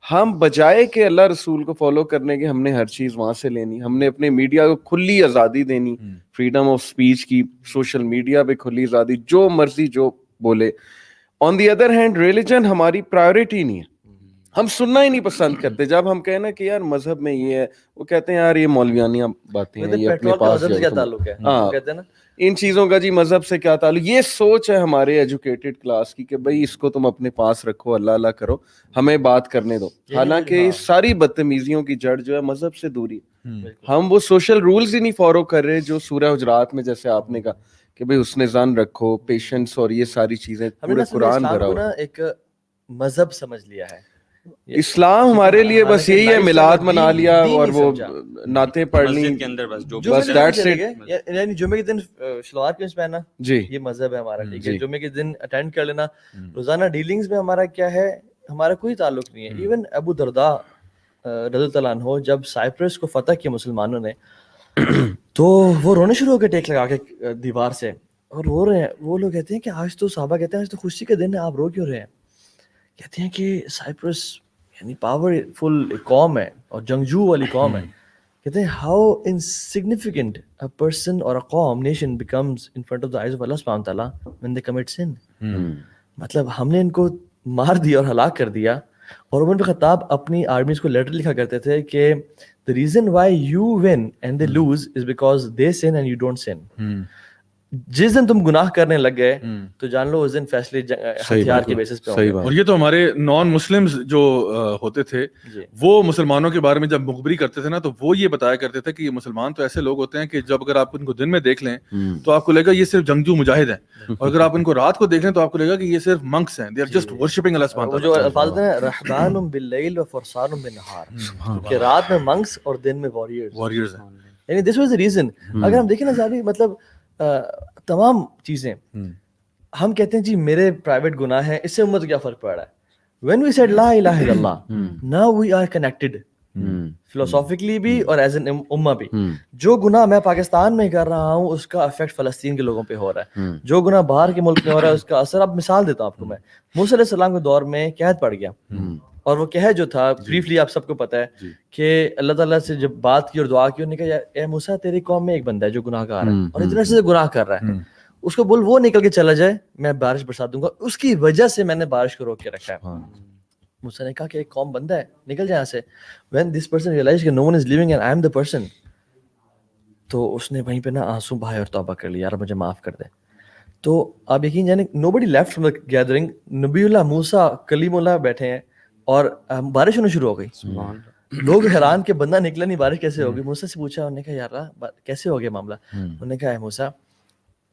ہم بجائے کہ اللہ رسول کو فالو کرنے کے ہم نے ہر چیز وہاں سے لینی, ہم نے اپنے میڈیا کو کھلی آزادی دینی, فریڈم آف سپیچ کی, سوشل میڈیا پہ کھلی آزادی, جو مرضی جو بولے. آن دی ادر ہینڈ ریلیجن ہماری پرائیورٹی نہیں ہے, ہم سننا ہی نہیں پسند کرتے. جب ہم کہیں نا کہ یار مذہب میں یہ ہے, وہ کہتے ہیں یار یہ مولویانیاں باتیں ہیں, یہ اپنے پاس ہاں ان چیزوں کا جی مذہب سے کیا تعلق. یہ سوچ ہے ہمارے ایجوکیٹڈ کلاس کی کہ بھائی اس کو تم اپنے پاس رکھو, اللہ اللہ کرو, ہمیں بات کرنے دو. حالانکہ ساری بدتمیزیوں کی جڑ جو ہے مذہب سے دوری. ہم وہ سوشل رولز ہی نہیں فالو کر رہے جو سورہ حجرات میں جیسے آپ نے کہا کہ بھئی حسن ظن رکھو, پیشنس, اور یہ ساری چیزیں پورے قرآن بھرا ہوا. ایک مذہب سمجھ لیا ہے اسلام ہمارے لیے بس یہی ہے, میلاد منا لیا اور وہ نعتیں پڑھ لی, بس دیٹس اٹ. یعنی جمعے کے دن شلوار قمیص پہننا جی یہ مذہب ہے ہمارا, ٹھیک ہے, جمعے کے دن اٹینڈ کر لینا. روزانہ ڈیلنگز میں ہمارا کیا ہے, ہمارا کوئی تعلق نہیں ہے. ایون ابو درداء رضی اللہ عنہ جب سائپرس کو فتح کیا مسلمانوں نے, تو وہ رونے شروع ہو گئے ٹیک لگا کے دیوار سے, اور رو رہے ہیں. وہ لوگ کہتے ہیں کہ آج تو صحابہ کہتے ہیں آج تو خوشی کا دن ہے, آپ رو کیوں رہے ہیں؟ کہتے ہیں کہ سائپرس یعنی پاورفل قوم ہے اور جنگجو والی قوم ہے. کہتے ہیں ہاؤ انسگنیفیکنٹ اے پرسن اور اے قوم nation becomes in front of the eyes of اللہ سبحانہ تعالیٰ when they commit sin. مطلب ہم نے ان کو مار دیا اور ہلاک کر دیا. اور عمر بن خطاب اپنی آرمیز کو لیٹر لکھا کرتے تھے کہ the reason why you win and they lose is because they sin and you don't sin. جس دن تم گناہ کرنے لگ گئے تو جان لو اس دن فیصلے ہتھیار کے بیسس پہ ہوں گے. اور یہ تو ہمارے نان مسلمز جو ہوتے تھے وہ مسلمانوں کے بارے میں جب مخبری کرتے تھے نا, تو وہ یہ بتایا کرتے تھے کہ یہ مسلمان تو ایسے لوگ ہوتے ہیں کہ جب اگر آپ ان کو دن میں دیکھ لیں تو آپ کو لگے گا یہ صرف جنگجو مجاہد ہیں, اور اگر آپ ان کو رات کو دیکھ لیں تو آپ کو لگے گا کہ یہ صرف منکس ہیں, دے آر جسٹ ورشپنگ اللہ سبحانہ تعالیٰ. جو الفاظ ہیں رہبان باللیل و فرسان بالنہار, کہ رات میں منکس اور دن میں وارئرز ہیں. یعنی دس واز دی ریزن. اگر ہم دیکھیں نا صاحب, مطلب تمام چیزیں ہم کہتے ہیں جی میرے پرائیویٹ گناہ ہیں, اس سے امت کو کیا فرق پڑ رہا ہے. when we said لا الہ الا اللہ, now we are connected philosophically بھی اور ایز این امہ بھی. جو گناہ میں پاکستان میں کر رہا ہوں اس کا افیکٹ فلسطین کے لوگوں پہ ہو رہا ہے, جو گناہ باہر کے ملک میں ہو رہا ہے اس کا اثر. اب مثال دیتا ہوں آپ کو میں, موسیٰ علیہ السلام کے دور میں قحط پڑ گیا, اور وہ قحط جو تھا بریفلی آپ سب کو پتہ ہے کہ اللہ تعالیٰ سے جب بات کی اور دعا کی, انہوں نے کہا اے موسیٰ تیری قوم میں ایک بندہ ہے جو گناہ گار ہے اور اتنے سے گناہ کر رہا ہے, اس کو بول وہ نکل کے چلا جائے, میں بارش برسا دوں گا, اس کی وجہ سے میں نے بارش کو روک کے رکھا ہے. موسیٰ نے کہا کہ ایک قوم بندہ ہے, نکل جائے یہاں سے. when this person realized کہ no one is living and I am the person, تو اس نے وہیں پہ نا آنسو بہائے اور توبہ کر لی, یار مجھے معاف کر دے. تو آپ یقین جانے nobody left from the gathering, نبی اللہ موسیٰ کلیم اللہ بیٹھے ہیں اور بارش ہونا شروع ہو گئی. لوگ حیران کہ بندہ نکلا نہیں, بارش کیسے ہوگی. موسیٰ سے پوچھا, انہوں نے کہا یار کیسے ہو گیا معاملہ. انہوں نے کہا اے موسیٰ,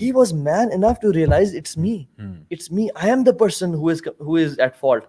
He was man enough to realize it's me, it's me, I am the person who is at fault.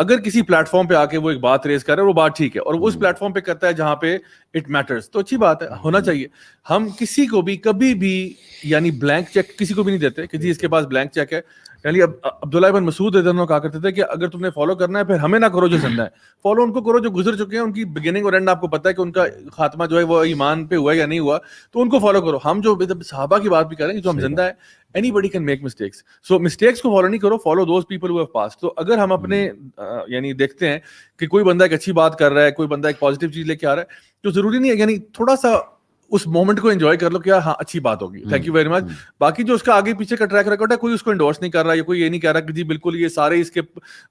اگر کسی پلیٹ فارم پہ آ کے وہ ایک بات ریز کر رہا ہے وہ بات ٹھیک ہے, اور وہ اس پلیٹ فارم پہ کرتا ہے جہاں پہ اٹ میٹرز, تو اچھی بات ہے, ہونا چاہیے. ہم کسی کو بھی کبھی بھی یعنی بلینک چیک کسی کو بھی نہیں دیتے کہ جی اس کے پاس بلینک چیک ہے. یعنی اب عبداللہ بن مسعود رضی اللہ عنہ کہا کرتے تھے کہ اگر تم نے فالو کرنا ہے پھر ہمیں نہ کرو جو زندہ ہے, فالو ان کو کرو جو گزر چکے ہیں, ان کی بگننگ اور اینڈ آپ کو پتہ ہے کہ ان کا خاتمہ جو ہے وہ ایمان پہ ہوا یا نہیں ہوا, تو ان کو فالو کرو. ہم جو صحابہ کی بات بھی کریں گے جو ہم زندہ ہے, anybody can make mistakes, so mistakes کو فالو نہیں کرو, follow those people who have passed. تو اگر ہم اپنے یعنی دیکھتے ہیں کہ کوئی بندہ ایک اچھی بات کر رہا ہے, کوئی بندہ ایک پازیٹیو چیز لے کے آ رہا ہے, تو ضروری نہیں ہے یعنی تھوڑا سا اس مومنٹ کو انجوائے کر لو کہ ہاں اچھی بات ہوگی, تھینک یو ویری مچ. باقی جو اس کا آگے پیچھے کا ٹریک ریکارڈ ہے کوئی اس کو انڈورس نہیں کر رہا, یا کوئی یہ نہیں کہہ رہا کہ جی بالکل یہ سارے اس کے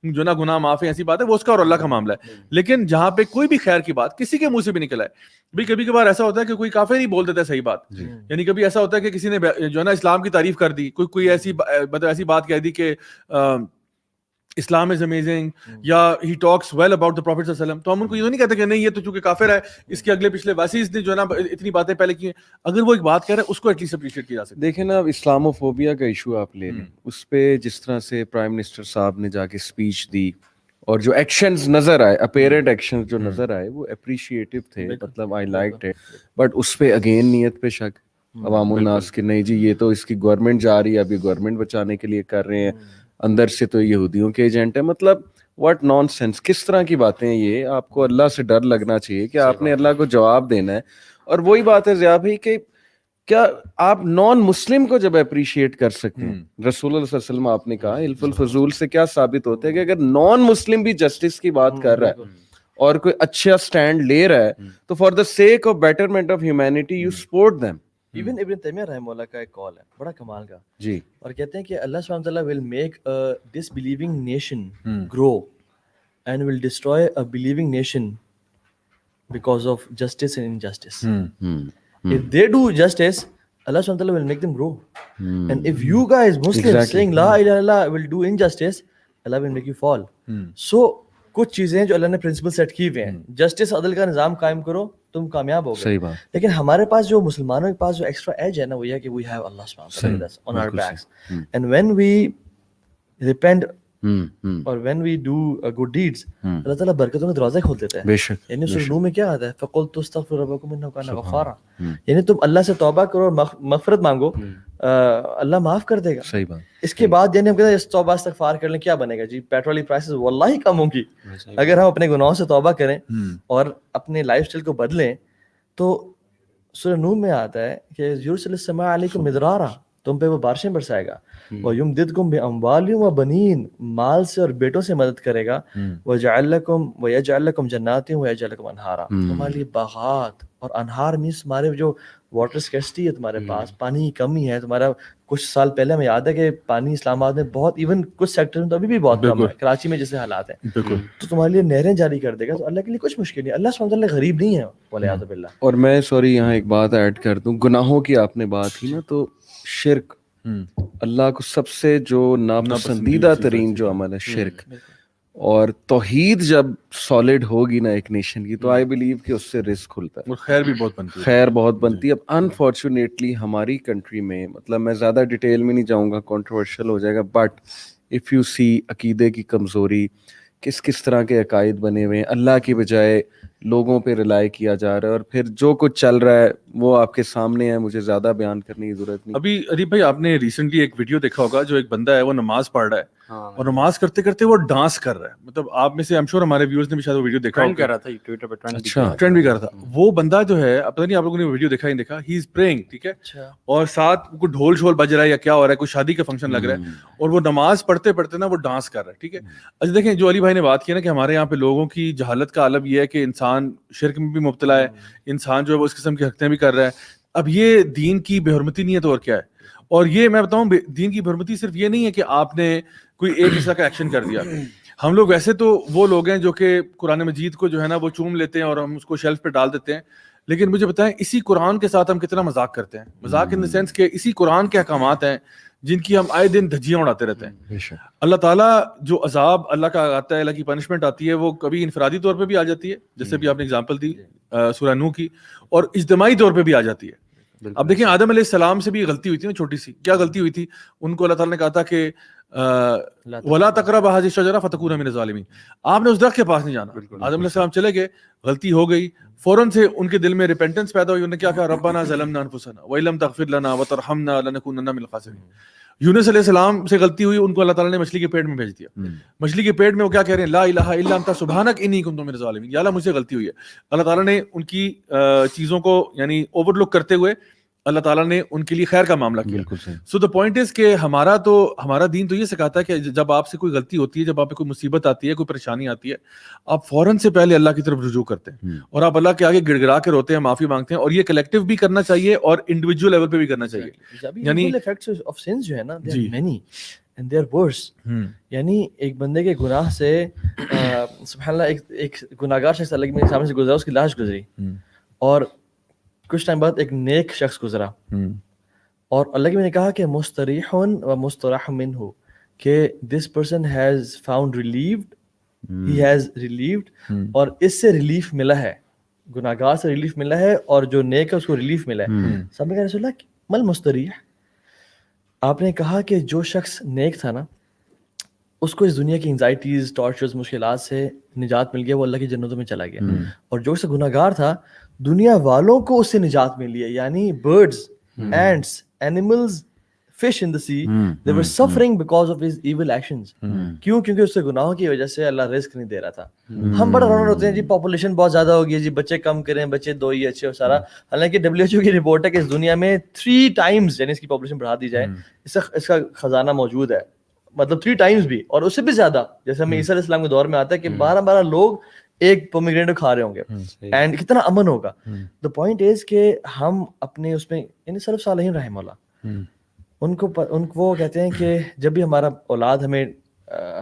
جو نا گناہ معاف ہیں, ایسی بات ہے, وہ اس کا اور اللہ کا معاملہ ہے. لیکن جہاں پہ کوئی بھی خیر کی بات کسی کے منہ سے بھی نکل آئے, بھی کبھی کبھار ایسا ہوتا ہے کہ کوئی کافر نہیں بول دیتا ہے صحیح بات, یعنی کبھی ایسا ہوتا ہے کہ کسی نے جو ہے نا اسلام کی تعریف کر دی, کوئی ایسی مطلب ایسی بات کہہ دی کہ اسلام از امیزنگ, یا ہی ٹاکس ویل اباؤٹ دا پروفٹ صلی اللہ علیہ وسلم, تو ہم ان کو یہ نہیں کہتے کہ نہیں یہ تو چونکہ کافر ہے, اس کے اگلے پچھلے ویسے اس نے جو ہے نا اتنی باتیں پہلے کی ہیں. اگر وہ ایک بات کہہ رہا ہے اس کو ایٹ لیسٹ اپریشیٹ کیا جا سکتا ہے. دیکھیں نا اب اسلاموفوبیا کا ایشو آپ لے لیں, اس پہ جس طرح سے پرائم منسٹر صاحب نے جا کے اسپیچ دی اور جو ایکشنز نظر آئے, اپیرنٹ ایکشنز جو نظر آئے وہ اپریشیٹیو تھے, مطلب آئی لائکڈ اٹ. بٹ اس پہ اگین نیت پہ شک, عوام الناس کہ نہیں جی یہ تو اس کی گورنمنٹ جا رہی ہے, ابھی گورنمنٹ بچانے کے لیے کر رہے ہیں, اندر سے تو یہودیوں کے ایجنٹ ہے. مطلب واٹ نان سینس, کس طرح کی باتیں ہیں یہ. آپ کو اللہ سے ڈر لگنا چاہیے کہ آپ نے اللہ کو جواب دینا ہے. اور وہی بات ہے ضیاء بھائی کہ کیا آپ نان مسلم کو جب اپریشیٹ کر سکتے ہیں, رسول اللہ صلی اللہ علیہ وسلم آپ نے کہا الف الفضول سے کیا ثابت ہوتا ہے کہ اگر نان مسلم بھی جسٹس کی بات کر رہا ہے اور کوئی اچھا سٹینڈ لے رہا ہے تو for the sake of betterment of humanity you support them. Even ابن تیمیہ رحمہ اللہ کا ایک کال ہے بڑا کمال کا جی, اور کہتے ہیں کہ اللہ سبحانہ وتعالی will make a disbelieving nation grow and will destroy a believing nation because of justice and injustice. If they do justice, Allah subhanahu wa ta'ala will make them grow. And if you guys Muslims saying la ilaha illallah will do injustice, Allah will make you fall. So کچھ چیزیں جو اللہ نے principal set کی ہوئے ہیں, justice عدل کا نظام قائم کرو تم کامیاب ہو گئے. صحیح بات. لیکن ہمارے پاس جو مسلمانوں کے پاس جو ایکسٹرا ایج ہے نا وہ یہ ہے کہ we have Allah subhanahu wa ta'ala on our backs. And when we repent اور when we do good deeds, اللہ تعالیٰ برکتوں کے دروازے کھول دیتا ہے. بے شک. یعنی سورہ نور میں کیا آتا ہے, فَقُلْتُ اسْتَغْفِرُوا رَبَّكُمْ إِنَّهُ كَانَ غَفَّارًا, یعنی تم اللہ سے توبہ کرو اور مغفرت مانگو, اللہ معاف کر دے گا. صحیح بات. اس کے بعد یعنی ہم کہتے ہیں اس توبہ استغفار کر لیں کیا بنے گا جی, پیٹرول کی پرائسز واللہ کم ہوں گی. اگر ہم اپنے گناہوں سے توبہ کریں اور اپنے لائف اسٹائل کو بدلیں تو سورہ نور میں آتا ہے کہ یرسل السماء علیکم مدرارا, تم پہ وہ بارشیں برسائے گا, وَيُمْدِدْكُمْ بِأَمْوَالٍ وَبَنِينَ, مال سے اور بیٹوں سے مدد کرے گا, وَيَجْعَلْ لَكُمْ جَنَّاتٍ وَيَجْعَلْ لَكُمْ أَنْهَارًا, تمہارے لیے باغات اور انہار مینس تمہارے جو واٹر اسکیرسٹی ہے, تمہارے پاس پانی کی کمی ہے, تمہارا کچھ سال پہلے ہمیں یاد ہے کہ پانی اسلام آباد میں بہت, ایون کچھ سیکٹر میں تو ابھی بھی بہت کم ہے, کراچی میں جیسے حالات ہیں, تو تمہارے لیے نہریں جاری کر دے گا. تو اللہ کے لیے کچھ مشکل نہیں, اللہ سبحانہ وتعالی غریب نہیں ہے والعیاذ باللہ. اور میں سوری یہاں ایک بات ایڈ کر دوں, گناہوں کی آپ نے بات کی نا, تو شرک اللہ کو سب سے جو ناپسندیدہ ترین جو عمل ہے شرک, اور توحید جب سالڈ ہوگی نا ایک نیشن کی تو آئی بلیو کہ اس سے رزق کھلتا ہے, اور خیر بھی بہت بنتی ہے. خیر بہت بنتی ہے. اب انفارچونیٹلی ہماری کنٹری میں, مطلب میں زیادہ ڈیٹیل میں نہیں جاؤں گا, کنٹروورشل ہو جائے گا, بٹ اف یو سی عقیدے کی کمزوری, کس طرح کے عقائد بنے ہوئے ہیں, اللہ کی بجائے لوگوں پہ ریلائی کیا جا رہا ہے, اور پھر جو کچھ چل رہا ہے وہ آپ کے سامنے ہے, مجھے زیادہ بیان کرنے کی ضرورت نہیں. ابھی ادیب بھائی آپ نے ریسنٹلی ایک ویڈیو دیکھا ہوگا, جو ایک بندہ ہے وہ نماز پڑھ رہا ہے اور نماز کرتے کرتے وہ ڈانس کر رہا ہے. مطلب آپ میں سے I'm sure ہمارے ویورز نے بھی شاید وہ ویڈیو دیکھا ہوگا, ٹویٹر پہ ٹرینڈ بھی کر رہا تھا. وہ بندہ جو ہے, پتہ نہیں آپ لوگوں نے ویڈیو دیکھا ہی نہیں دیکھا, ہی از پریئنگ, ٹھیک ہے, اور ساتھ کوئی ڈھول شول بج رہا ہے یا کیا ہو رہا ہے, کوئی شادی کا فنکشن لگ رہا ہے, اور وہ نماز پڑھتے پڑھتے نا وہ ڈانس کر رہا ہے, ٹھیک ہے. اچھا دیکھیں, جو علی بھائی نے بات کی نا کہ ہمارے یہاں پہ لوگوں کی جہالت کا عالم یہ ہے کہ انسان شرک میں بھی مبتلا ہے, انسان جو ہے وہ اس قسم کی حرکتیں بھی کر رہا ہے. اب یہ دین کی بے حرمتی نہیں ہے تو اور کیا ہے. اور یہ میں بتاؤں, دین کی بے حرمتی صرف یہ نہیں ہے کہ آپ نے کوئی ایک حصہ کا ایکشن کر دیا. ہم لوگ ویسے تو وہ لوگ ہیں جو کہ قرآن مجید کو جو ہے نا وہ چوم لیتے ہیں اور ہم اس کو شیلف پہ ڈال دیتے ہیں, لیکن مجھے بتائیں اسی قرآن کے ساتھ ہم کتنا مذاق کرتے ہیں. مذاق ان دا سینس کہ اسی قرآن کے احکامات ہیں جن کی ہم آئے دن دھجیاں اڑاتے رہتے ہیں. اللہ تعالیٰ جو عذاب اللہ کا آتا ہے, اللہ کی پنشمنٹ آتی ہے, وہ کبھی انفرادی طور پہ بھی آ جاتی ہے, جیسے بھی آپ نے اگزامپل دی سورہ نوح کی, اور اجتماعی طور پہ بھی آ جاتی ہے. اب دیکھیں آدم علیہ السلام سے بھی غلطی ہوئی تھی نا چھوٹی سی. کیا غلطی ہوئی تھی؟ ان کو اللہ تعالیٰ نے کہا تھا کہ وَلَا تَقْرَبَا هَٰذِهِ الشَّجَرَةَ فَتَكُونَا مِنَ الظَّالِمِينَ. آپ نے اس درخت کے پاس نہیں جانا. آدم علیہ السلام چلے گئے, غلطی ہو گئی, فوراً سے ان کے دل میں ریپینٹنس پیدا ہوئی. انہوں نے کیا کہا؟ رَبَّنَا ظَلَمْنَا أَنفُسَنَا وَإِن لَّمْ تَغْفِرْ لَنَا وَتَرْحَمْنَا لَنَكُونَنَّ مِنَ الْخَاسِرِينَ. یونس علیہ السلام سے غلطی ہوئی, ان کو اللہ تعالیٰ نے مچھلی کے پیٹ میں بھیج دیا. مچھلی کے پیٹ میں وہ کیا کہہ رہے ہیں؟ لا الہ الا انت سبحانک انی کنت من الظالمین. یا اللہ مجھ سے غلطی ہوئی ہے. اللہ تعالیٰ نے ان کی چیزوں کو یعنی اوور لک کرتے ہوئے اللہ تعالیٰ نے ان کے لیے خیر کا معاملہ کیا. سو دا پوائنٹ از کہ ہمارا دین تو یہ سکھاتا ہے کہ جب آپ سے کوئی غلطی ہوتی ہے, جب آپ پہ کوئی مصیبت آتی ہے, کوئی پریشانی آتی ہے, آپ فوراً سے پہلے اللہ کی طرف رجوع کرتے ہیں اور آپ اللہ کے آگے گڑ گڑا کے روتے ہیں, معافی مانگتے ہیں. اور یہ کلیکٹیو بھی کرنا چاہیے اور انڈیویجول لیول پہ بھی کرنا چاہیے. یعنی ایفیکٹس آف سنز جو ہے نا, they are many and they are worse. یعنی ایک بندے کے گناہ سے سبحان اللہ ایک گناہگار شخص اللہ کے سامنے سے گزرا, اس کی لاش گزری, اور کچھ ٹائم بعد ایک نیک شخص گزرا, اور اللہ کے میں نے کہا کہ مستریح و مستراح منہ, کہ this person has found ریلیوڈ, he has ریلیوڈ, اور اس سے ریلیف ملا ہے, گناہگار سے ریلیف ملا ہے, اور جو نیک ہے اس کو ریلیف ملا ہے. سب نے کہا رسول اللہ مل مستریح. آپ نے کہا کہ جو شخص نیک تھا نا, اس کو اس دنیا کی انزائٹیز, ٹارچرز, مشکلات سے نجات مل گیا, وہ اللہ کی جنتوں میں چلا گیا. اور جو شخص گناہگار تھا, دنیا والوں کو اس سے نجات ملی ہے. یعنی birds, ants, animals, fish in the sea, they were suffering because of his evil actions. کیوں؟ کیونکہ اس سے گناہوں کی وجہ سے اللہ رزق نہیں دے رہا تھا. ہم بڑا رونر ہوتے ہیں جی, پاپولیشن بہت زیادہ ہو گئی جی, بچے کم کریں, بچے 2 ہی اچھے, اور سارا. حالانکہ WHO کی رپورٹ ہے کہ اس دنیا میں 3 times یعنی اس کی پاپولیشن بڑھا دی جائے, اس کا خزانہ موجود ہے, مطلب 3 times بھی, اور اس سے بھی زیادہ. جیسے ہمیں عیسیٰ علیہ السلام کے دور میں آتا ہے کہ 12 لوگ ایک پومیگرینیٹ کھا رہے ہوں گے, اینڈ کتنا امن ہوگا. دا پوائنٹ از کہ ہم اپنے اس میں یعنی سلف صالحین رحمہ اللہ, ان کو وہ کہتے ہیں کہ جب بھی ہمارا اولاد ہمیں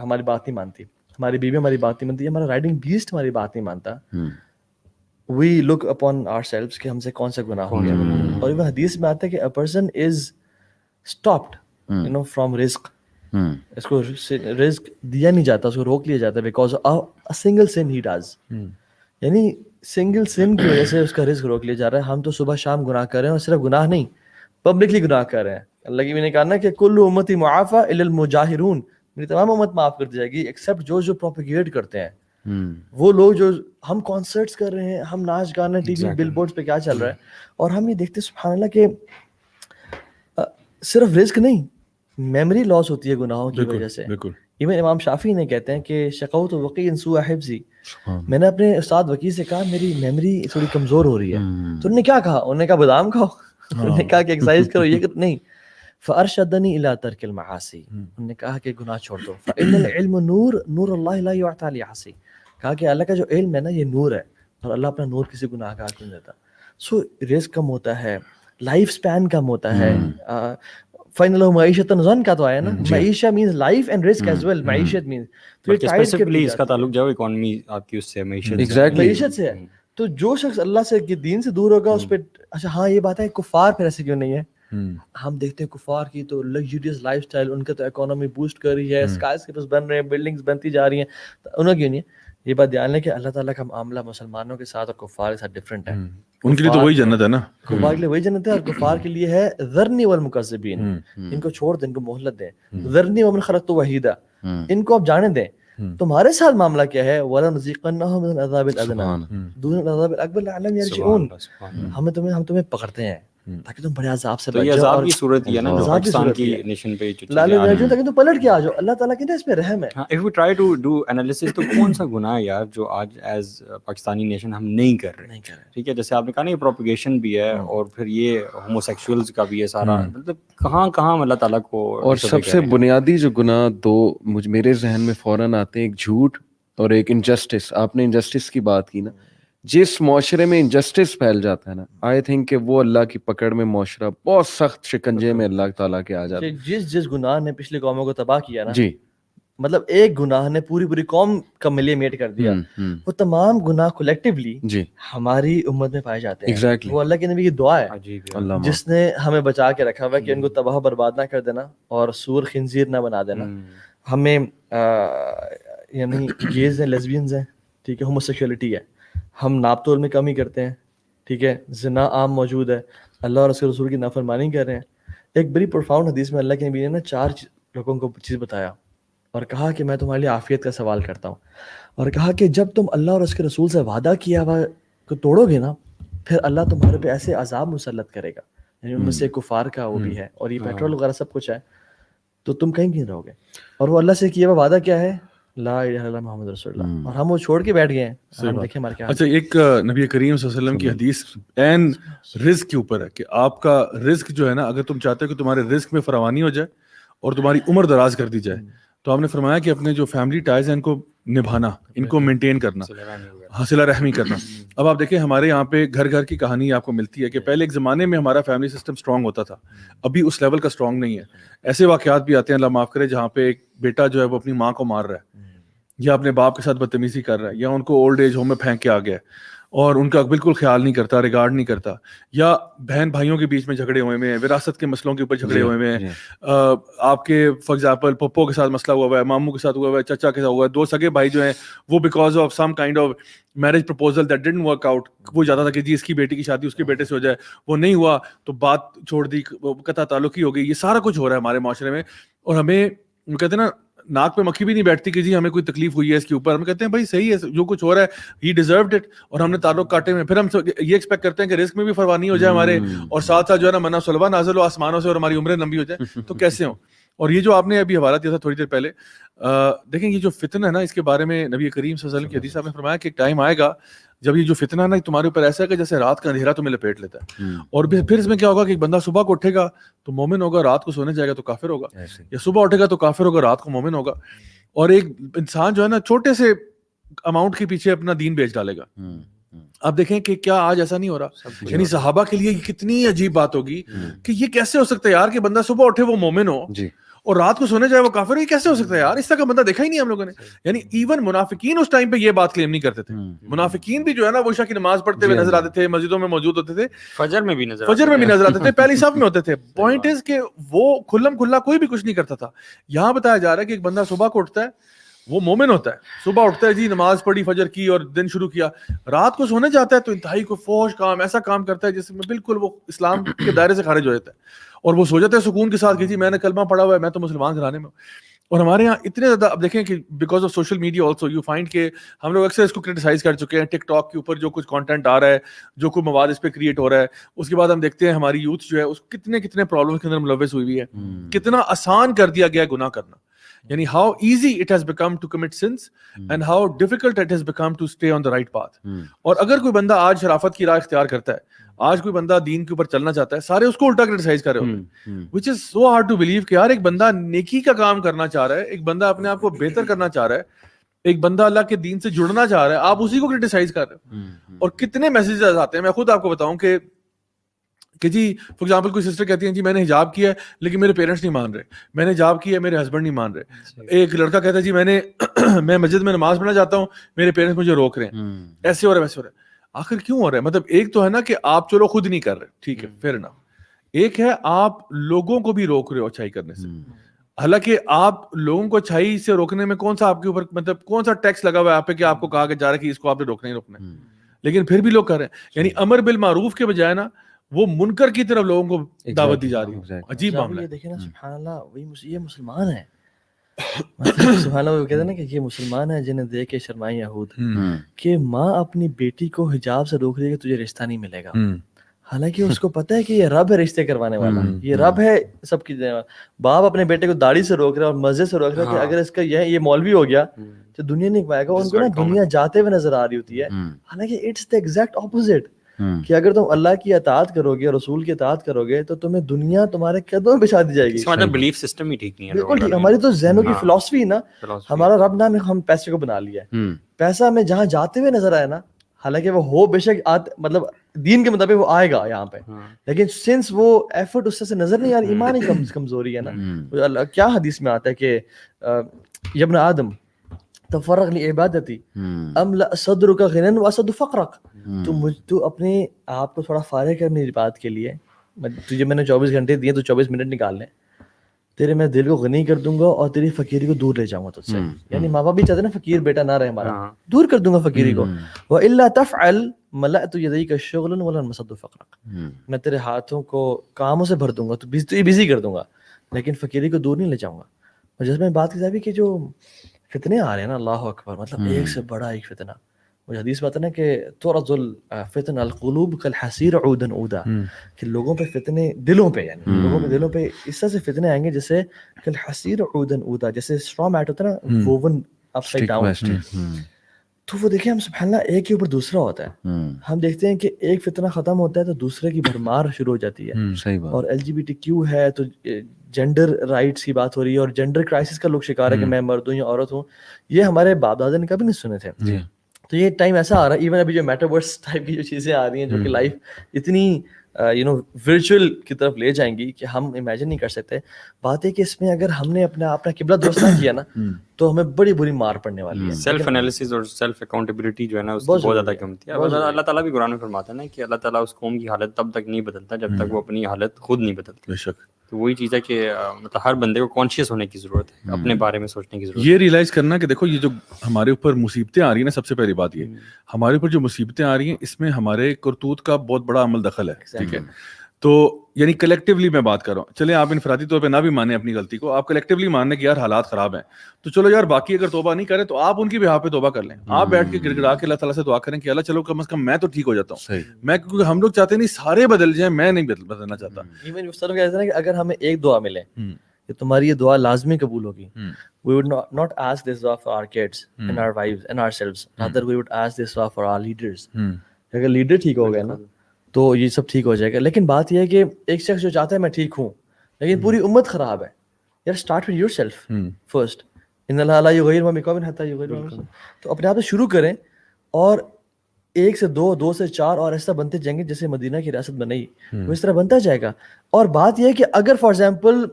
ہماری بات نہیں مانتی, ہماری بیوی ہماری بات نہیں مانتی, ہمارا رائڈنگ بیسٹ ہماری بات نہیں مانتا, وی لک اپون آور سیلفس کہ ہم سے کون سا گناہ ہو گیا. اور ایون حدیث میں آتا ہے کہ a person is stopped you know from رزق, اس کو رزق دیا نہیں جاتا, اس کو روک لیا جاتا ہے because of single sin he does. یعنی سنگل سن کی وجہ سے اس کا رزق روک لیا جا رہا ہے. ہم تو صبح شام گناہ کر رہے ہیں, اور صرف گناہ نہیں, پبلکلی گناہ کر رہے ہیں. اللہ کی بھی نے کہا نا کہ کل امتی معافی الا المجاہرون, میری تمام امت معاف کر دی جائے گی ایکسیپٹ جو پروپیگیٹ کرتے ہیں. وہ لوگ جو ہم کانسرٹس کر رہے ہیں, ہم ناچ گانا, ٹی وی بل بورڈز پہ کیا چل رہا ہے, اور ہم یہ دیکھتے سبحان اللہ کہ صرف رزق نہیں, میموری لاس ہوتی ہے گناہوں کی وجہ سے. ایون امام شافعی نے کہتے ہیں کہ شقوت وقی سوء حفظی, میں نے اپنے استاد وقی سے کہا میری میموری تھوڑی کمزور ہو رہی ہے. تو انہوں نے کیا کہا؟ انہوں نے کہا بادام کھاؤ, انہوں نے کہا کہ ایکسرسائز کرو, یہ نہیں. فارشدنی الی ترک المعاصی, انہوں نے کہا کہ گناہ چھوڑ دو. فان العلم نور, نور اللہ لا یعطی لعاصی, کہا کہ اللہ کا جو علم ہے نا یہ نور ہے, اور اللہ اپنا نور کسی گناہ گار کو نہیں دیتا. سو رزق کم ہوتا ہے, لائف سپین کم ہوتا ہے. فائنل معیشت ضن کا تو آیا نا, معیشت مینز لائف اینڈ رزق ایز ویل. معیشت مینز تو یہ اسپیسیفکلی اس کا تعلق جو اکنامی آپ کی اس سے معیشت سے ہے. تو جو شخص اللہ سے دین سے دور ہوگا اس پہ, اچھا ہاں یہ بات ہے, کفار پھر ایسے کیوں نہیں ہے؟ ہم دیکھتے ہیں کفار کی تو لگژریس لائف سٹائل, ان کا تو اکانومی بوسٹ کر رہی ہے, اسکائی اسکریپرز بن رہے ہیں, بلڈنگز بنتی جا رہی ہیں, انہوں کیوں نہیں ہے؟ یہ بات دھیان لیں کہ اللہ تعالیٰ کا معاملہ مسلمانوں کے ساتھ اور کفار کے ساتھ ڈفرینٹ ہے. ان کے لیے تو وہی جنت ہے نا, کفار کے لیے وہی جنت ہے, اور کفار کے لیے ہے ذرنی والمکذبین, ان کو چھوڑ دیں, ان کو مہلت دیں. ذرنی ومن خلقت وحیدا, ان کو آپ جانے دیں. تمہارے ساتھ معاملہ کیا ہے؟ وَلَنُذِيقَنَّهُم مِّنَ الْعَذَابِ الْأَدْنَىٰ دُونَ الْعَذَابِ الْأَكْبَرِ لَعَلَّهُمْ يَرْجِعُونَ. ہم تمہیں پکڑتے ہیں تاکہ تم بڑے عذاب سے بچ جاؤ. عذاب کی صورت یہ ہے نا جو پاکستان کی نیشن پہ تاکہ تم پلٹ کے آ جاؤ. اللہ تعالیٰ کہتے ہیں اس پہ رحم ہے. If we try to do analysis, تو کون سا گناہ ہے یار جو آج ایز پاکستانی نیشن ہم نہیں کر رہے؟ ٹھیک ہے, جیسے آپ نے کہا نا یہ پروپیگیشن بھی ہے, اور پھر یہ ہوموسیکسولز کا بھی ہے سارا, مطلب کہاں کہاں اللہ تعالیٰ کو. اور سب سے بنیادی جو گناہ دو میرے ذہن میں فوراً آتے ہیں, ایک جھوٹ اور ایک انجسٹس. آپ نے انجسٹس کی بات کی نا, جس معاشرے میں انجسٹس پھیل جاتا ہے نا, آئی تھنک کہ وہ اللہ کی پکڑ میں معاشرہ بہت سخت شکنجے میں اللہ تعالیٰ کے آ جاتا ہے. جس گناہ نے پچھلی قوموں کو تباہ کیا نا, جی مطلب ایک گناہ نے پوری قوم کا ملیمیٹ کر دیا, وہ تمام گناہ کولیکٹیولی جی ہماری امت میں پائے جاتے ہیں. ایگزیکٹلی وہ اللہ کے نبی کی دعا ہے جس نے ہمیں بچا کے رکھا ہوا ہے کہ ان کو تباہ برباد نہ کر دینا اور سور خنزیر نہ بنا دینا. ہمیں یعنی گیز ہیں, لیزبینز ہیں, ٹھیک ہے, ہوموسیکشولیٹی ہے, ہم ناپ تول میں کمی کرتے ہیں, ٹھیک ہے, زنا عام موجود ہے. اللہ اور اس کے رسول کی نافرمانی کر رہے ہیں. ایک بڑی پروفاؤنڈ حدیث میں اللہ کے نبی نے نا 4 لوگوں کو چیز بتایا اور کہا کہ میں تمہارے لیے عافیت کا سوال کرتا ہوں, اور کہا کہ جب تم اللہ اور اس کے رسول سے وعدہ کیا ہوا کو توڑو گے نا, پھر اللہ تمہارے پہ ایسے عذاب مسلط کرے گا, یعنی ان میں سے کفار کا وہ بھی ہے اور یہ پیٹرول وغیرہ سب کچھ ہے, تو تم کہیں نہیں رہو گے. اور وہ اللہ سے کیا ہوا وعدہ کیا ہے, لا الہ الا اللہ محمد رسول اللہ, اور ہم وہ چھوڑ کے بیٹھ گئے ہیں. ہم دیکھیں ہمارے کیا. اچھا, ایک نبی کریم صلی اللہ علیہ وسلم کی حدیث این رزق کے اوپر ہے کہ آپ کا رزق جو ہے نا, اگر تم چاہتے ہو کہ تمہارے رزق میں فراوانی ہو جائے اور تمہاری عمر دراز کر دی جائے, تو آپ نے فرمایا کہ اپنے جو فیملی ٹائز ہیں ان کو نبھانا, ان کو مینٹین کرنا, صلہ رحمی کرنا. اب آپ دیکھیں ہمارے یہاں پہ گھر گھر کی کہانی آپ کو ملتی ہے کہ پہلے ایک زمانے میں ہمارا فیملی سسٹم اسٹرانگ ہوتا تھا, ابھی اس لیول کا اسٹرانگ نہیں ہے. ایسے واقعات بھی آتے ہیں, اللہ معاف کرے, جہاں پہ ایک بیٹا جو ہے وہ اپنی ماں کو مار رہا ہے, یا اپنے باپ کے ساتھ بدتمیزی کر رہا ہے, یا ان کو اولڈ ایج ہوم میں پھینک کے آ گیا ہے اور ان کا بالکل خیال نہیں کرتا, ریگارڈ نہیں کرتا, یا بہن بھائیوں کے بیچ میں جھگڑے ہوئے ہیں, وراثت کے مسئلوں کے اوپر جھگڑے ہوئے ہیں, آپ کے فار ایگزامپل پپو کے ساتھ مسئلہ ہوا ہے, ماموں کے ساتھ ہوا ہے, چچا کے ساتھ ہوا ہے, 2 سگے بھائی جو ہیں وہ because of some kind of marriage proposal that didn't work out, وہ چاہتا تھا کہ جی اس کی بیٹی کی شادی اس کے بیٹے سے ہو جائے, وہ نہیں ہوا تو بات چھوڑ دی, قطع تعلق ہی ہو گئی. یہ سارا کچھ ہو رہا ہے ہمارے معاشرے میں, اور ہمیں کہتے ہیں نا ناک پہ مکھی بھی نہیں بیٹھتی کہ جی ہمیں کوئی تکلیف ہوئی ہے اس کے اوپر. ہم کہتے ہیں بھائی صحیح ہے, جو کچھ ہو رہا ہے ہی ڈیزروڈ اٹ, اور ہم نے تعلق کاٹے میں. پھر ہم یہ ایکسپیکٹ کرتے ہیں کہ رزق میں بھی فروانی ہو جائے ہمارے, اور ساتھ ساتھ جو ہے نا منع سلوا نازل ہو آسمانوں سے اور ہماری عمریں لمبی ہو جائیں, تو کیسے ہوں. اور یہ جو آپ نے ابھی حوالہ دیا تھا تھوڑی دیر پہلے, دیکھیں یہ جو فتنہ ہے نا, اس کے بارے میں نبی کریم صلی اللہ علیہ وسلم کی حدیث آپ نے فرمایا کہ ایک ٹائم آئے گا جب یہ جو فتنہ ہے نا تمہارے اوپر ایسا ہے کہ جیسے رات کا اندھیرا تمہیں لپیٹ لیتا ہے. اور پھر اس میں کیا ہوگا کہ ایک بندہ صبح کو اٹھے گا تو مومن ہوگا, رات کو سونے جائے گا تو کافر ہوگا, یا صبح اٹھے گا تو کافر ہوگا, رات کو مومن ہوگا. اور ایک انسان جو ہے نا چھوٹے سے اماؤنٹ کے پیچھے اپنا دین بیچ ڈالے گا. آپ دیکھیں کہ کیا آج ایسا نہیں ہو رہا, یعنی صحابہ کے لیے کتنی عجیب بات ہوگی کہ یہ کیسے ہو سکتا ہے یار کہ بندہ صبح اٹھے وہ مومن ہو اور رات کو سونے جائے وہ کافر ہو, یہ کیسے ہو سکتا ہے یار, اس طرح کا بندہ دیکھا ہی نہیں ہم لوگوں نے. یعنی ایون منافقین اس ٹائم پہ یہ بات کلیم نہیں کرتے تھے. منافقین بھی جو ہے نا وہ عشاء کی نماز پڑھتے ہوئے نظر آتے تھے, مسجدوں میں موجود ہوتے تھے, فجر میں بھی نظر آتے تھے, پہلی صف میں ہوتے تھے. پوائنٹ از کہ وہ کھلم کھلا کوئی بھی کچھ نہیں کرتا تھا. یہاں بتایا جا رہا ہے کہ ایک بندہ صبح کو اٹھتا ہے وہ مومن ہوتا ہے, صبح اٹھتا ہے جی نماز پڑھی فجر کی اور دن شروع کیا, رات کو سونے جاتا ہے تو انتہائی کو فوش کام, ایسا کام کرتا ہے جس میں بالکل وہ اسلام کے دائرے سے خارج ہو جاتا ہے, اور وہ سو جاتا ہے سکون کے ساتھ کہ جی میں نے کلمہ پڑھا ہوا ہے, میں تو مسلمان گھرانے میں ہوں. اور ہمارے یہاں اتنے زیادہ, اب دیکھیں کہ because of social media also you find کہ ہم لوگ اکثر اس کو کرٹیسائز کر چکے ہیں. ٹک ٹاک کے اوپر جو کچھ کانٹینٹ آ رہا ہے, جو کوئی مواد اس پہ کریٹ ہو رہا ہے, اس کے بعد ہم دیکھتے ہیں ہماری یوتھ جو ہے اس کتنے پرابلمس کے اندر ملوث ہوئی ہوئی ہے. کتنا آسان کر دیا گیا ہے گناہ کرنا, یعنی how easy it has become to commit sins and how difficult it has become to stay on the right path. اور اگر کوئی بندہ آج شرافت کی راہ اختیار کرتا ہے, آج کوئی بندہ دین کے اوپر چلنا چاہتا ہے, سارے اس کو الٹا کرٹیسائز کر رہے ہوتے ہیں, which is so hard to believe کہ یار ایک بندہ نیکی کا کام کرنا چاہ رہا ہے, ایک بندہ اپنے آپ کو بہتر کرنا چاہ رہا ہے, ایک بندہ اللہ کے دین سے جڑنا چاہ رہا ہے, آپ اسی کو کرٹیسائز کر رہے ہو. اور کتنے میسیجز آتے ہیں, میں خود آپ کو بتاؤں کہ جی فار ایگزامپل کوئی سسٹر کہتی ہیں جی میں نے حجاب کیا ہے لیکن میرے پیرنٹس نہیں مان رہے, میں نے حجاب کیا ہے میرے ہسبینڈ نہیں مان رہے. ایک لڑکا کہتا ہے جی میں مسجد میں نماز پڑھنا چاہتا ہوں, میرے پیرنٹس مجھے روک رہے ہیں, ایسے ہو رہا ہے ویسے ہو رہا ہے. آخر کیوں ہو رہا ہے؟ مطلب ایک تو ہے نا کہ آپ چلو خود نہیں کر رہے, ٹھیک ہے فیئر انف, ایک ہے آپ لوگوں کو بھی روک رہے ہو اچھائی کرنے سے. حالانکہ آپ لوگوں کو اچھائی سے روکنے میں کون سا آپ کے اوپر مطلب کون سا ٹیکس لگا ہوا ہے آپ پہ کہ آپ کو کہا کہ جا رہا ہے کہ اس کو آپ نے روکنا ہی روکنا ہے, لیکن پھر بھی لوگ کر رہے ہیں. یعنی امر بالمعروف کے بجائے نا وہ منکر کی طرف لوگوں کو دعوت دی جا رہی ہے. عجیب معاملہ ہے. دیکھیں نا سبحان اللہ, وہی یہ مسلمان ہے. سبحان اللہ, وہ کہتے ہیں نا کہ یہ مسلمان ہے جنہیں دیکھ کے شرمائیں یہود, کہ ماں اپنی بیٹی کو حجاب سے روک رہی ہے کہ تجھے رشتہ نہیں ملے گا, حالانکہ اس کو پتہ ہے کہ یہ رب ہے رشتے کروانے والا, یہ رب ہے سب کی. باپ اپنے بیٹے کو داڑھی سے روک رہا ہے اور مسجد سے روک رہا ہے کہ اگر اس کا یہ مولوی ہو گیا تو دنیا نہیں پائے گا. ان کو نا دنیا جاتے ہوئے نظر آ رہی ہوتی ہے, حالانکہ اٹس دا ایگزیکٹ اپوزٹ, کہ اگر تم اللہ کی اطاعت کرو گے, رسول کی اطاعت کرو گے, تو تمہیں دنیا تمہارے قدموں میں بچھا دی جائے گی. اس کا مطلب بلیف سسٹم ہی ٹھیک نہیں ہے. بالکل ٹھیک, ہماری تو ذہنوں کی فلسفی نا, ہمارا رب نام ہم پیسے کو بنا لیا ہے. پیسہ ہمیں جہاں جاتے ہوئے نظر آئے نا, حالانکہ وہ ہو بے شک مطلب دین کے مطابق وہ آئے گا یہاں پہ, لیکن سنس وہ ایفرٹ اس سے نظر نہیں آ رہی, ایمان ہی کمزوری ہے نا. کیا حدیث میں آتا ہے کہ یا ابن آدم تفرغ لعبادتی املأ صدرک غنى واسد فقرک, تو اپنے آپ کو تھوڑا فارغ کر میری بات کے لیے, تجھے میں نے 24 گھنٹے دیے تو 24 منٹ نکال لیں, تیرے میں دل کو غنی کر دوں گا اور تیری فقیری کو دور لے جاؤں گا تجھ سے. یعنی ماں باپ بھی چاہتے ہیں نا فقیر بیٹا نہ رہے ہمارا, دور کر دوں گا فقیری کو. وَإِلَّا تَفْعَلْ ملأت یدیک شغلا ولا مسد فقرک، میں تیرے ہاتھوں کو کاموں سے بھر دوں گا، تو بزی کر دوں گا، لیکن فقیری کو دور نہیں لے جاؤں گا. اور جیسے میں بات کی تھی کہ جو فتنے آ رہے ہیں نا، اللہ اکبر، مطلب ایک سے بڑا ایک فتنہ. مجھے حدیث بات ہے نا کہ تورد الفتن القلوب کالحصیر عودا عودا، کہ لوگوں پہ فتنے دلوں پہ، یعنی لوگوں پہ دلوں پہ اس طرح سے فتنے آئیں گے جیسے کالحصیر عودا عودا، جیسے اسٹرا میٹ ہوتا ہے نا ووون اپ سائڈ ڈاؤن. تو وہ دیکھیں ہم سبحان اللہ ایک کے اوپر دوسرا ہوتا ہے. ہم دیکھتے ہیں کہ ایک فتنہ ختم ہوتا ہے تو دوسرے کی بھرمار شروع ہو جاتی ہے. اور LGBTQ ہے تو جینڈر رائٹس کی بات ہو رہی ہے، اور جینڈر کرائسس کا لوگ شکار ہے کہ میں مرد ہوں یا عورت ہوں. یہ ہمارے باپ دادا نے کبھی نہیں سنے تھے. تو یہ ٹائم ایسا آ رہا ہے، ایون ابھی جو میٹاورس ٹائپ کی جو چیزیں آ رہی ہیں جو کہ لائف اتنی ورچوئل کی طرف لے جائیں گی کہ ہم امیجن نہیں کر سکتے. بات ہے کہ اس میں اگر ہم نے اپنا قبلہ درست نہ کیا نا تو ہمیں بڑی بری مار پڑنے والی ہے. سیلف انالیسس اور سیلف اکاؤنٹیبلٹی جو ہے نا اس کی بہت زیادہ کم ہوتی ہے. اللہ تعالیٰ بھی قرآن میں فرماتا ہے نا کہ اللہ تعالیٰ اس قوم کی حالت تب تک نہیں بدلتا جب تک وہ اپنی حالت خود نہیں بدلتا. بے شک. تو وہی چیز ہے کہ مطلب ہر بندے کو کانشیس ہونے کی ضرورت ہے، اپنے بارے میں سوچنے کی ضرورت ہے. یہ ریئلائز کرنا کہ دیکھو یہ جو ہمارے اوپر مصیبتیں آ رہی ہیں نا، سب سے پہلی بات یہ ہمارے اوپر جو مصیبتیں آ رہی ہیں اس میں ہمارے کرتوت کا بہت بڑا عمل دخل ہے. ٹھیک ہے، تو یعنی کلیکٹیولی میں بات کر رہا ہوں. چلے آپ انفرادی طور پہ نہ بھی مانیں اپنی غلطی کو، آپ کلیکٹیولی ماننے کہ یار حالات خراب ہیں، تو چلو یار باقی اگر توبہ نہیں کرے تو آپ ان کی بہا پہ توبہ کر لیں. آپ بیٹھ کے گڑ گڑا کے اللہ تعالیٰ سے دعا کریں کہ اللہ چلو کم از کم میں تو ٹھیک ہو جاتا ہوں. میں کیونکہ ہم لوگ چاہتے نہیں سارے بدل جائیں، میں نہیں بدلنا چاہتا. ایون اس طرح کہتے ہیں کہ اگر ہمیں ایک دعا ملے کہ تمہاری یہ دعا لازمی قبول ہوگی، we would not ask this dua for our kids and our wives and ourselves, rather we would ask this dua for our leaders. اگر لیڈر ٹھیک ہو گئے نا تو یہ سب ٹھیک ہو جائے گا. لیکن بات یہ ہے کہ ایک شخص جو چاہتا ہے میں ٹھیک ہوں لیکن پوری امت خراب ہے، یار start with yourself first. ان اللہ لا یغیر ما بقوم حتی یغیروا ما بانفسہم. تو اپنے آپ سے شروع کریں اور ایک سے دو سے چار اور ایسا بنتے جائیں گے جیسے مدینہ کی ریاست بنائی وہ اس طرح بنتا جائے گا. اور بات یہ ہے کہ اگر فار ایگزامپل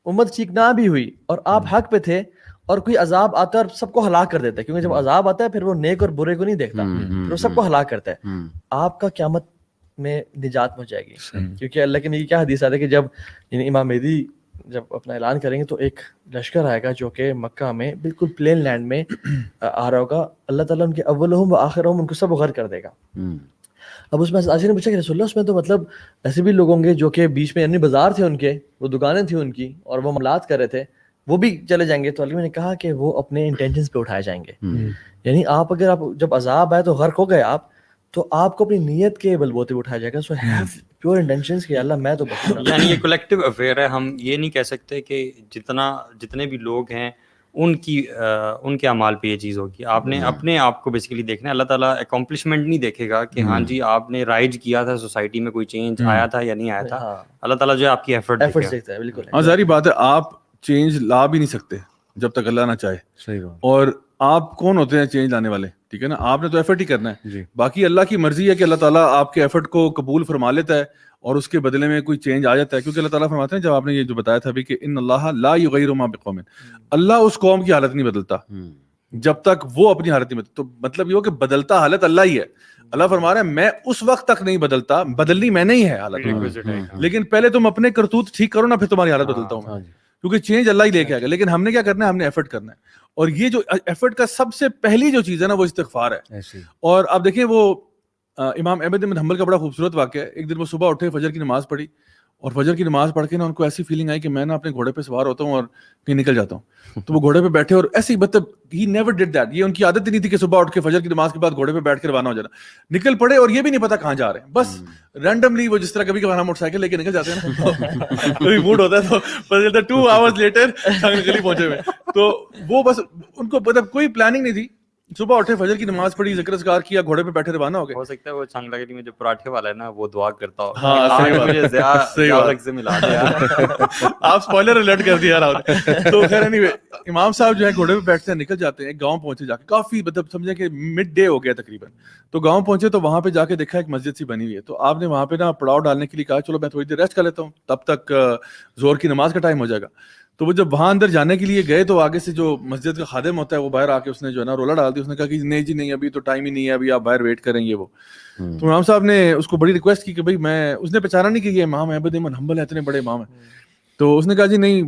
امت ٹھیک نہ بھی ہوئی اور آپ حق پہ تھے اور کوئی عذاب آتا ہے اور سب کو ہلاک کر دیتا ہے، کیونکہ جب عذاب آتا ہے پھر وہ نیک اور برے کو نہیں دیکھتا، پھر وہ سب کو ہلاک کرتا ہے، آپ کا قیامت میں نجات ہو جائے گی. کیونکہ اللہ کے نبی کیا حدیث آتا ہے کہ جب یعنی امام مہدی جب اپنا اعلان کریں گے تو ایک لشکر آئے گا جو کہ مکہ میں بالکل پلین لینڈ میں آ رہا ہوگا. اللہ تعالیٰ ان کے اولہم و آخرہم ان کو سب غرق کر دے گا. اب اس میں عاشق نے پوچھا کہ رسول اللہ اس میں تو مطلب ایسے بھی لوگ ہوں گے جو کہ بیچ میں یعنی بازار تھے ان کے، وہ دکانیں تھیں ان کی اور وہ معاملات کر رہے تھے، وہ بھی چلے جائیں گے. تو علی نے کہا کہ وہ اپنے انٹینشنز پہ اٹھائے جائیں گے. یعنی آپ اگر آپ جب عذاب آئے تو غرق ہو گئے آپ، تو آپ کو اپنی نیت کے بلبوتے پہ اٹھایا جائے گا. سو ہیو پیور انٹینشنز کہ اللہ میں تو بچوں. یعنی یہ کولیکٹیو افیئر ہے. ہم یہ نہیں کہہ سکتے کہ جتنے بھی لوگ ہیں ان کے اعمال پہ یہ چیز ہوگی. آپ نے اپنے آپ کو بیسیکلی دیکھنا ہے. اللہ تعالیٰ اکمپلشمنٹ نہیں دیکھے گا کہ ہاں جی آپ نے رائج کیا تھا، سوسائٹی میں کوئی چینج آیا تھا یا نہیں آیا تھا. اللہ تعالیٰ جو ہے آپ کی ایفرٹ دیکھتا ہے. بالکل ہاں ظاہری بات ہے آپ چینج لا بھی نہیں سکتے جب تک اللہ نہ چاہے. صحیح بات. اور آپ کون ہوتے ہیں چینج لانے والے؟ ٹھیک ہے نا، آپ نے تو ایفرٹ ہی کرنا ہے. باقی اللہ کی مرضی ہے کہ اللہ تعالیٰ آپ کے ایفرٹ کو قبول فرما لیتا ہے اور اس کے بدلے میں کوئی چینج آ جاتا ہے. کیونکہ اللہ تعالیٰ فرماتے ہیں جب آپ نے یہ جو بتایا تھا ابھی کہ ان اللہ لا یغیر ما بقوم، اللہ اس قوم کی حالت نہیں بدلتا جب تک وہ اپنی حالت نہیں بدلتا. تو مطلب یہ ہو کہ بدلتا حالت اللہ ہی ہے. اللہ فرما رہا ہے میں اس وقت تک نہیں بدلتا، بدلنی میں نہیں ہے حالت، لیکن پہلے تم اپنے کرتوت ٹھیک کرو نا، پھر تمہاری حالت بدلتا ہوں میں. کیونکہ چینج اللہ ہی لے کے آئے گا. لیکن ہم نے کیا کرنا ہے؟ ہم نے ایفرٹ کرنا ہے. اور یہ جو ایفرٹ کا سب سے پہلی جو چیز ہے نا وہ استغفار ہے. اور آپ دیکھیں وہ امام احمد بن حنبل کا بڑا خوبصورت واقعہ ہے. ایک دن وہ صبح اٹھے، فجر کی نماز پڑھی، اور فجر کی نماز پڑھ کے نا ان کو ایسی فیلنگ آئی کہ میں نا اپنے گھوڑے پہ سوار ہوتا ہوں اور کہیں نکل جاتا ہوں. تو وہ گھوڑے پہ بیٹھے اور ایسی مطلب ہی نیور ڈیڈ دیٹ. یہ ان کی عادت ہی نہیں تھی کہ صبح اٹھ کے فجر کی نماز کے بعد گھوڑے پہ بیٹھ کے روانہ ہو جانا. نکل پڑے اور یہ بھی نہیں پتا کہاں جا رہے ہیں، بس رینڈملی وہ جس طرح کبھی کبھار موٹر سائیکل لے کے نکل جاتے ہیں نا، کبھی موڈ ہوتا ہے تو پتہ چلتا ہے 2 hours لیٹر گلی پہنچے ہوئے. تو وہ بس ان کو مطلب کوئی پلاننگ نہیں تھی. صبح اٹھے، فجر کی نماز پڑھی، ذکر اذکار کیا، گھوڑے پہ بیٹھے روانہ ہو گئے. ہو سکتا ہے وہ چھانگلا گلی میں جو پراٹھے والا ہے نا وہ دعا کرتا ہو. ہاں صحیح بات سے ملا دیا آپ سپوائلر الرٹ کر دیا یار. تو خیر اینی وے امام صاحب جو ہے گھوڑے پہ بیٹھتے ہیں، نکل جاتے ہیں. ایک گاؤں پہنچے جا کے، کافی مطلب سمجھیں کہ مڈ ڈے ہو گیا تقریباً. تو گاؤں پہنچے تو وہاں پہ جا کے دیکھا ایک مسجد سی بنی ہوئی ہے. تو آپ نے وہاں پہ نا پڑاؤ ڈالنے کے لیے کہا چلو میں تھوڑی دیر ریسٹ کر لیتا ہوں، تب تک زور کی نماز کا ٹائم ہو جائے گا. تو وہ جب وہاں اندر جانے کے لیے گئے تو آگے سے جو مسجد کا خادم ہوتا ہے وہ باہر آ کے اس نے جو ہے نا رولا ڈال دی. اس نے کہا کہ نہیں جی نہیں، ابھی تو ٹائم ہی نہیں ہے، ابھی آپ باہر ویٹ کریں گے. وہ تو امام صاحب نے اس کو بڑی ریکویسٹ کی کہ بھائی میں، اس نے پہچانا نہیں کہ یہ امام احمد بن حنبل ہے، اتنے بڑے امام ہیں. تو اس نے کہا جی نہیں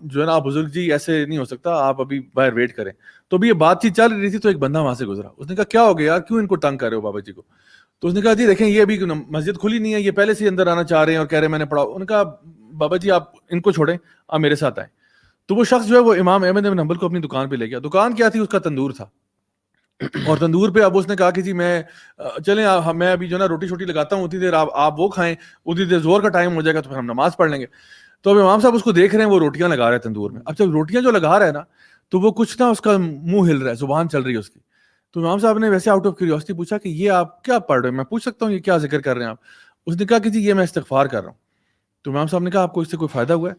جو ہے نا آپ بزرگ جی ایسے نہیں ہو سکتا، آپ ابھی باہر ویٹ کریں. تو ابھی یہ بات چیت چل رہی تھی تو ایک بندہ وہاں سے گزرا. اس نے کہا کیا ہو گیا یار، کیوں ان کو تنگ کر رہے ہو بابا جی کو؟ تو اس نے کہا جی دیکھیں یہ ابھی مسجد کھلی نہیں ہے, یہ پہلے سے اندر آنا چاہ رہے ہیں اور کہہ رہے ہیں میں نے پڑھا. انہوں نے کہا بابا جی آپ ان کو چھوڑیں, آپ میرے ساتھ آئیں. تو وہ شخص جو ہے وہ امام احمد بن حنبل کو اپنی دکان پہ لے گیا. دکان کیا تھی, اس کا تندور تھا, اور تندور پہ اب اس نے کہا کہ جی میں چلیں میں ابھی جو ہے نا روٹی شوٹی لگاتا ہوں, اتنی دیر آپ وہ کھائیں, اتنی دیر زور کا ٹائم ہو جائے گا تو پھر ہم نماز پڑھ لیں گے. تو اب امام صاحب اس کو دیکھ رہے ہیں, وہ روٹیاں لگا رہے ہیں تندور میں. اب جب روٹیاں جو لگا رہا ہے نا تو وہ کچھ نا اس کا منہ ہل رہا ہے, زبان چل رہی ہے اس کی. تو امام صاحب نے ویسے آؤٹ آف کیوریوسٹی پوچھا کہ یہ آپ کیا پڑھ رہے ہیں, میں پوچھ سکتا ہوں یہ کیا ذکر کر رہے ہیں آپ؟ اس نے کہا کہ جی یہ میں استغفار کر رہا ہوں. تو امام صاحب نے کہا آپ کو اس سے کوئی فائدہ ہوا ہے؟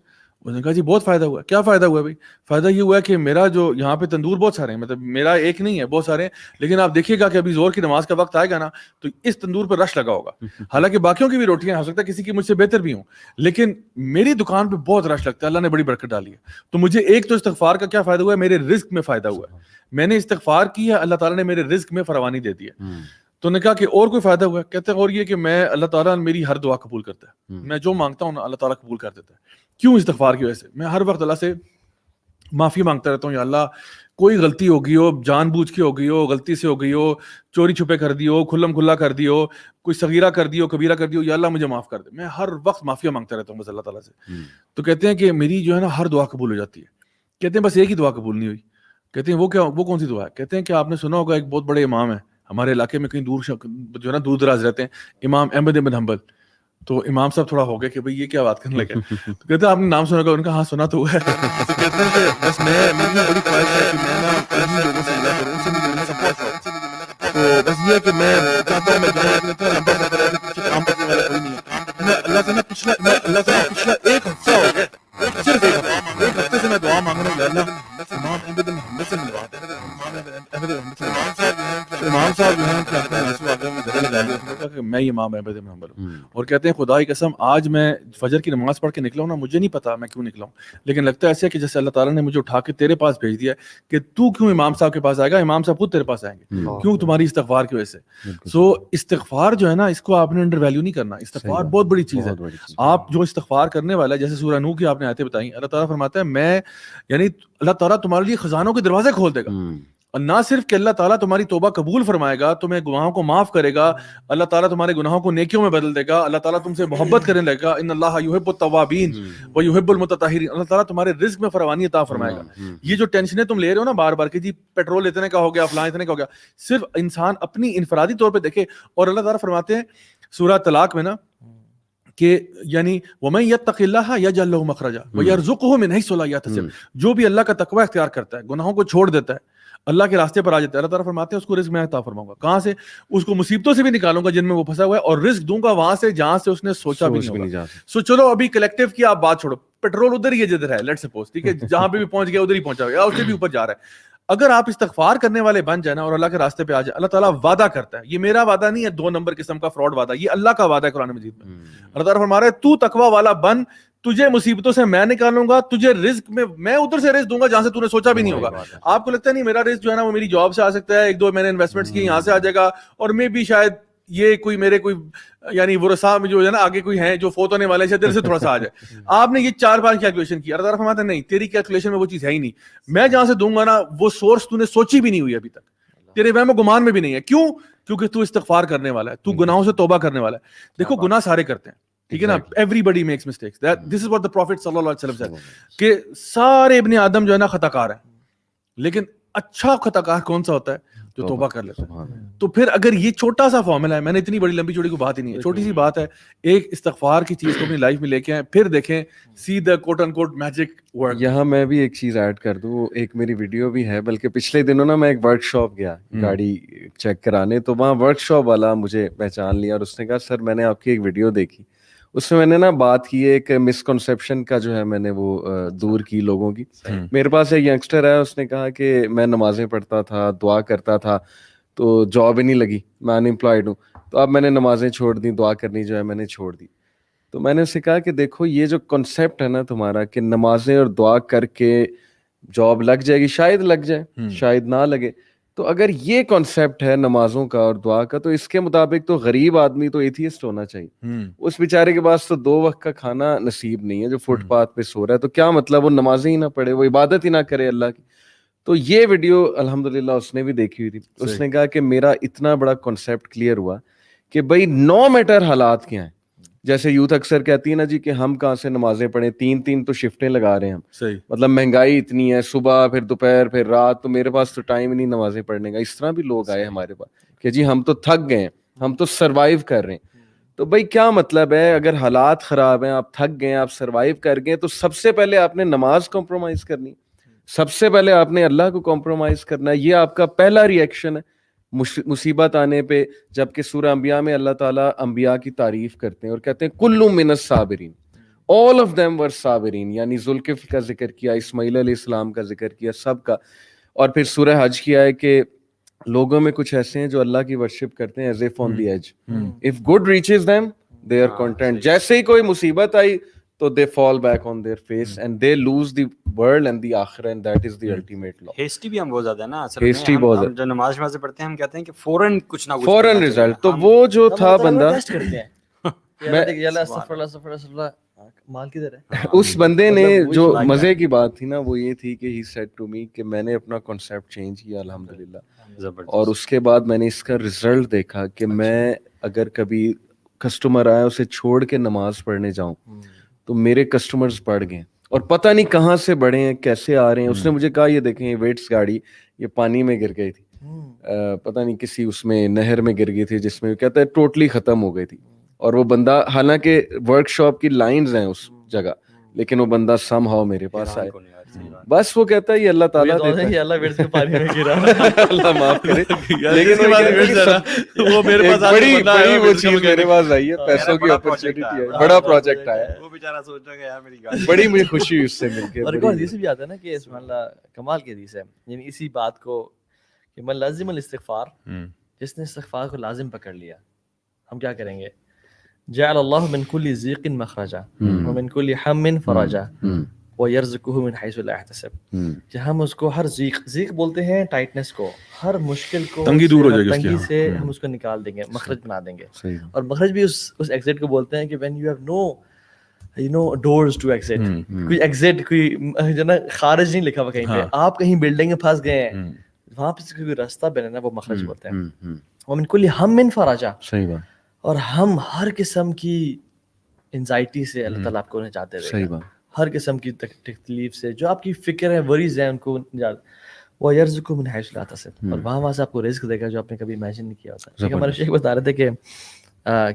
اس نے کہا جی بہت فائدہ ہوا ہے. کیا فائدہ ہوا ہے بھائی؟ فائدہ یہ ہوا ہے کہ میرا جو یہاں پہ تندور بہت سارے ہیں, مطلب میرا ایک نہیں ہے, بہت سارے ہیں, لیکن آپ دیکھیے گا کہ ابھی زور کی نماز کا وقت آئے گا نا تو اس تندور پہ رش لگا ہوگا. حالانکہ باقیوں کی بھی روٹیاں ہو سکتا ہے کسی کی مجھ سے بہتر بھی ہوں, لیکن میری دکان پہ بہت رش لگتا ہے, اللہ نے بڑی برکت ڈالی ہے. تو مجھے ایک تو استغفار کا کیا فائدہ ہوا ہے, میرے رزق میں فائدہ ہوا ہے, میں نے استغفار کی ہے, اللہ تعالیٰ نے میرے رزق میں فراوانی دے دی ہے. تو نے کہا کہ اور کوئی فائدہ ہوا ہے؟ کہتے ہیں اور یہ کہ میں اللہ تعالیٰ میری ہر دعا قبول کرتا ہے, میں جو مانگتا ہوں نا اللہ تعالیٰ قبول کر دیتا ہے. کیوں؟ استغفار کی وجہ سے. میں ہر وقت اللہ سے معافی مانگتا رہتا ہوں, یا اللہ کوئی غلطی ہوگی ہو, جان بوجھ کے ہوگی ہو, غلطی سے ہو گئی ہو, چوری چھپے کر دی ہو, کھلم کھلا کر دی ہو, کوئی صغیرہ کر دی ہو, کبیرہ کر دی ہو, یا اللہ مجھے معاف کر دے. میں ہر وقت معافی مانگتا رہتا ہوں بس اللہ تعالیٰ سے. تو کہتے ہیں کہ میری جو ہے نا ہر دعا قبول ہو جاتی ہے. کہتے ہیں بس ایک ہی دعا قبول نہیں ہوئی. کہتے ہیں وہ کیا, وہ کون سی دعا ہے؟ کہتے ہیں کہ آپ نے سنا ہوگا ایک بہت بڑے امام ہیں ہمارے علاقے میں, کہیں دور جو ہے نا دور دراز رہتے ہیں, امام احمد بن حنبل. تو امام صاحب تھوڑا ہو گئے کہ بھئی یہ کیا بات کرنے لگے. تو کہتے ہیں آپ نے نام سنا ہوگا. ان کا ہاں سنا تو ہے. تو کہتے ہیں کہ بس میری بڑی خواہش ہے کہ میں نا انہی لوگوں سے ملا کروں, ان سے ملنے کا بہت شوق ہے. تو بس یہ ہے کہ میں چاہتا ہوں میں جو ہے اتنا لمبا سفر ہے کہ کام کرنے والا کوئی نہیں ہے. میں اللہ سے نا پچھلا ایک ہفتہ ہو گیا, صرف ایک ہفتے سے میں دعا مانگ رہا ہوں, اللہ امام احمد بن حنبل سے ملوا دے. امام صاحب جو ہیں کہ اپنے آنسو آگے میں گلے لگا لیا کہ میں ہی امام احمد بن حنبل ہوں. اور کہتے ہیں خدا کی قسم آج میں فجر کی نماز پڑھ کے نکلا ہوں نا, مجھے نہیں پتا میں کیوں نکلا ہوں, لیکن لگتا ہے ایسے کہ جیسے اللہ تعالیٰ نے مجھے اٹھا کے تیرے پاس بھیج دیا ہے کہ تو کیوں امام صاحب کے پاس آئے گا, امام صاحب خود تیرے پاس آئیں گے. کیوں؟ تمہاری استغفار کی وجہ سے. سو استغفار جو ہے نا اس کو آپ نے انڈر ویلیو نہیں کرنا. استغفار بہت بڑی چیز ہے. آپ جو استغفار کرنے والا ہے, جیسے سورہ نوح کی آپ نے آیتیں بتائیں, اللہ تعالیٰ فرماتا ہے میں یعنی اللہ تعالیٰ تمہارے لیے خزانوں کے دروازے کھول دے گا. اور نہ صرف کہ اللہ تعالیٰ تمہاری توبہ قبول فرمائے گا, تمہیں گناہوں کو معاف کرے گا, اللہ تعالیٰ تمہارے گناہوں کو نیکیوں میں بدل دے گا, اللہ تعالیٰ تم سے محبت کرنے لگے گا. ان اللہ یحب التوابین و یحب المتطہرین. اللہ تعالیٰ تمہارے رزق میں فراوانی عطا فرمائے گا. یہ جو ٹینشنیں تم لے رہے ہو نا بار بار کہ جی پیٹرول اتنے کا ہو گیا, فلاں اتنے کا ہو گیا, صرف انسان اپنی انفرادی طور پہ دیکھے. اور اللہ تعالیٰ فرماتے ہیں سورہ طلاق میں نا کہ یعنی وَمَن يَتَّقِ اللَّهَ يَجْعَل لَّهُ مَخْرَجًا وَيَرْزُقْهُ مِنْ حَيْثُ لَا يَحْتَسِبُ. جو بھی اللہ کا تقوی اختیار کرتا ہے, گناہوں کو چھوڑ دیتا ہے, اللہ کے راستے پر آ جاتا ہے, اللہ تعالیٰ فرماتے ہیں اس کو رزق میں عطا فرماؤں گا. کہاں سے؟ اس کو مصیبتوں سے بھی نکالوں گا جن میں وہ پھنسا ہوا ہے, اور رزق دوں گا وہاں سے جہاں سے اس نے سوچا بھی نہیں ہوگا. سو چلو ابھی کلیکٹیو کی آپ بات چھوڑو, پیٹرول ادھر ہی جدھر ہے, لیٹ سپوز, ٹھیک ہے, جہاں پہ بھی پہنچ گیا ادھر ہی پہنچا گیا, اس سے بھی اوپر جا رہا ہے. اگر آپ استغفار کرنے والے بن جائیں نا اور اللہ کے راستے پہ آ جائیں, اللہ تعالیٰ وعدہ کرتا ہے, یہ میرا وعدہ نہیں ہے 2 نمبر قسم کا فراڈ وعدہ, یہ اللہ کا وعدہ ہے قرآن مجید میں. اللہ تعالیٰ فرما رہا ہے تو تقوی والا بن, تجھے مصیبتوں سے میں نکالوں گا, تجھے رزق میں ادھر سے رزق دوں گا جہاں سے تو نے سوچا بھی نہیں ہوگا. آپ کو لگتا ہے نہیں میرا رزق جو ہے نا وہ میری جاب سے آ سکتا ہے, 1-2 میں نے انویسٹمنٹس کی یہاں سے آ جائے گا, اور میں بھی شاید یہ کوئی میرے کوئی یعنی ورثاء میں جو ہے نا آگے کوئی ہیں جو فوت ہونے والے ہیں دل سے تھوڑا سا آ جائے. آپ نے یہ 4 بار کیلکولیشن کی, اللہ تعالیٰ فرماتا ہے نہیں, تیری کیلکولیشن میں وہ چیز ہے ہی نہیں, میں جہاں سے دوں گا نا وہ سورس تو نے سوچی بھی نہیں ہوئی ابھی تک, تیرے وہم و گمان میں بھی نہیں ہے. کیوں؟ کیونکہ تو استغفار کرنے والا ہے, تو گناہوں سے توبہ کرنے والا ہے. دیکھو گناہ سارے کرتے ہیں, ٹھیک ہے نا, everybody makes mistakes. This is what the Prophet صلی اللہ علیہ وسلم said کہ سارے ابن آدم جو ہے نا خطا کار ہیں, لیکن اچھا خطا کار کون سا ہوتا ہے؟ جو توبہ کر لیتا ہے. تو پھر اگر یہ چھوٹا سا فارمولا ہے, میں نے اتنی بڑی لمبی چوڑی کو بات ہی نہیں ہے, چھوٹی سی بات ہے, ایک استغفار کی چیز کو اپنی لائف میں لے کے آئیں, پھر دیکھیں سی دا کوٹ ان کوٹ میجک ورک. یہاں میں بھی ایک چیز ایڈ کر دوں, ایک میری ویڈیو بھی ہے, بلکہ پچھلے دنوں نا میں ایک ورک شاپ گیا گاڑی چیک کرانے, تو وہاں ورک شاپ والا مجھے پہچان لیا اور اس نے کہا سر میں نے آپ کی ایک ویڈیو دیکھی, اس میں نے نا بات کی ایک مسکنسیپشن کا جو ہے میں نے وہ دور کی لوگوں کی. میرے پاس ایک ینگسٹر ہے, اس نے کہا کہ میں نمازیں پڑھتا تھا, دعا کرتا تھا, تو جاب ہی نہیں لگی, میں ان امپلائڈ ہوں, تو اب میں نے نمازیں چھوڑ دی, دعا کرنی جو ہے میں نے چھوڑ دی. تو میں نے اسے کہا کہ دیکھو یہ جو کنسیپٹ ہے نا تمہارا کہ نمازیں اور دعا کر کے جاب لگ جائے گی, شاید لگ جائے شاید نہ لگے, تو اگر یہ کانسیپٹ ہے نمازوں کا اور دعا کا, تو اس کے مطابق تو غریب آدمی تو ایتھیسٹ ہونا چاہیے. اس بیچارے کے پاس تو 2 وقت کا کھانا نصیب نہیں ہے, جو فٹ پاتھ پہ سو رہا ہے, تو کیا مطلب وہ نمازیں ہی نہ پڑھے, وہ عبادت ہی نہ کرے اللہ کی. تو یہ ویڈیو الحمدللہ اس نے بھی دیکھی ہوئی تھی, اس نے کہا کہ میرا اتنا بڑا کانسیپٹ کلیئر ہوا کہ بھائی نو میٹر حالات کیا ہیں. جیسے یوتھ اکثر کہتی ہے نا جی کہ ہم کہاں سے نمازیں پڑھیں, 3 تو شفٹیں لگا رہے ہیں ہم, صحیح, مطلب مہنگائی اتنی ہے, صبح پھر دوپہر پھر رات, تو میرے پاس تو ٹائم ہی نہیں نمازیں پڑھنے کا. اس طرح بھی لوگ آئے ہمارے پاس کہ جی ہم تو تھک گئے ہیں, ہم تو سروائیو کر رہے ہیں. تو بھائی کیا مطلب ہے, اگر حالات خراب ہیں, آپ تھک گئے, آپ سروائیو کر گئے, تو سب سے پہلے آپ نے نماز کمپرومائز کرنی, سب سے پہلے آپ نے اللہ کو کمپرومائز کرنا ہے. یہ آپ کا پہلا ریئیکشن ہے مصیبت آنے پہ. جبکہ سورہ انبیاء میں اللہ تعالیٰ انبیاء کی تعریف کرتے ہیں اور کہتے ہیں کل من الصابرین, all of them were صابرین, یعنی ذوالکفل کا ذکر کیا, اسماعیل علیہ السلام کا ذکر کیا, سب کا. اور پھر سورہ حج کیا ہے کہ لوگوں میں کچھ ایسے ہیں جو اللہ کی ورشپ کرتے ہیں as if on the edge. If good reaches them, they are content. جیسے ہی کوئی مصیبت آئی تو they fall back on their face and they lose the world and the آخرہ, and that is the ultimate law. Hasty بھی ہم بہت زیادہ ہے نا اصل Hasty میں. بہت ہم جو نماز پڑھتے ہیں ہم کہتے ہیں کہ فوراً کچھ نہ کچھ فوراً رزلٹ. تو وہ جو تھا بندہ, ٹیسٹ کرتے ہیں مال کدھر ہے. اس بندے نے جو مزے کی بات تھی نا وہ یہ تھی کہ ہی سیڈ ٹو می کہ میں نے اپنا کانسیپٹ چینج کیا الحمدللہ, اور اس کے بعد میں نے اس کا رزلٹ دیکھا کہ میں اگر کبھی کسٹمر آیا اسے چھوڑ کے نماز پڑھنے جاؤں تو میرے کسٹمرز بڑھ گئے, اور پتہ نہیں کہاں سے بڑھے ہیں, کیسے آ رہے ہیں. اس نے مجھے کہا یہ دیکھیں یہ ویٹس گاڑی یہ پانی میں گر گئی تھی, پتہ نہیں کسی اس میں نہر میں گر گئی تھی جس میں کہتا ہے ٹوٹلی ختم ہو گئی تھی. اور وہ بندہ حالانکہ ورک شاپ کی لائنز ہیں اس جگہ, لیکن وہ بندہ سم ہاؤ میرے پاس آئے. بس وہ کہتا ہے یہ اللہ تعالیٰ دیتا ہے, اللہ ورث کے پانی میں گرا, اللہ معاف کرے. لیکن وہ میرے پاس بڑی وہ چیز میرے پاس آئی ہے, پیسوں کی اپرچونٹی ہے, بڑا پروجیکٹ آیا ہے, وہ بیچارہ سوچ رہا ہے یار میری گاڑی. بڑی مجھے خوشی ہوئی اس سے مل کے. اور ایک اور حدیث بھی آتا ہے نا کہ سبحان اللہ کمال کی حدیث ہے, یعنی اسی بات کو کہ من لازم الاستغفار, جس نے استغفار کو لازم پکڑ لیا, ہم کیا کریں گے, جعل اللہ من کل ضیق مخرجا ومن کل ہم فرجا ویرزقہ من حیث لا یحتسب. کہ ہم اس کو ہر ضیق بولتے ہیں ٹائٹنس کو, ہر مشکل کو, تنگی دور ہو جائے گی, تنگی سے ہم اس کو نکال دیں گے, مخرج بنا دیں گے. اور مخرج بھی اس ایگزٹ کو بولتے ہیں کہ when you have no doors to exit, کوئی ایگزٹ کوئی جو نا خارج نہیں لکھا ہوا کہیں پہ, آپ کہیں بلڈنگ میں پھنس گئے ہیں وہاں پہ کوئی راستہ بنے نا, وہ مخرج بولتے ہیں. ومن کل ہم فرجا, صحیح بات, اور ہم ہر قسم کی انزائٹی سے اللہ تعالیٰ آپ کو نجات دے دے گا, ہر قسم کی تکلیف سے, جو آپ کی فکر ہے وریز ہیں ان کو نجات. وہ یرزقکم من حیث لا یحتسب, اور وہاں سے آپ کو رزق دے گا جو آپ نے کبھی امیجن نہیں کیا ہوتا. ہمارے شیخ بتا رہے تھے کہ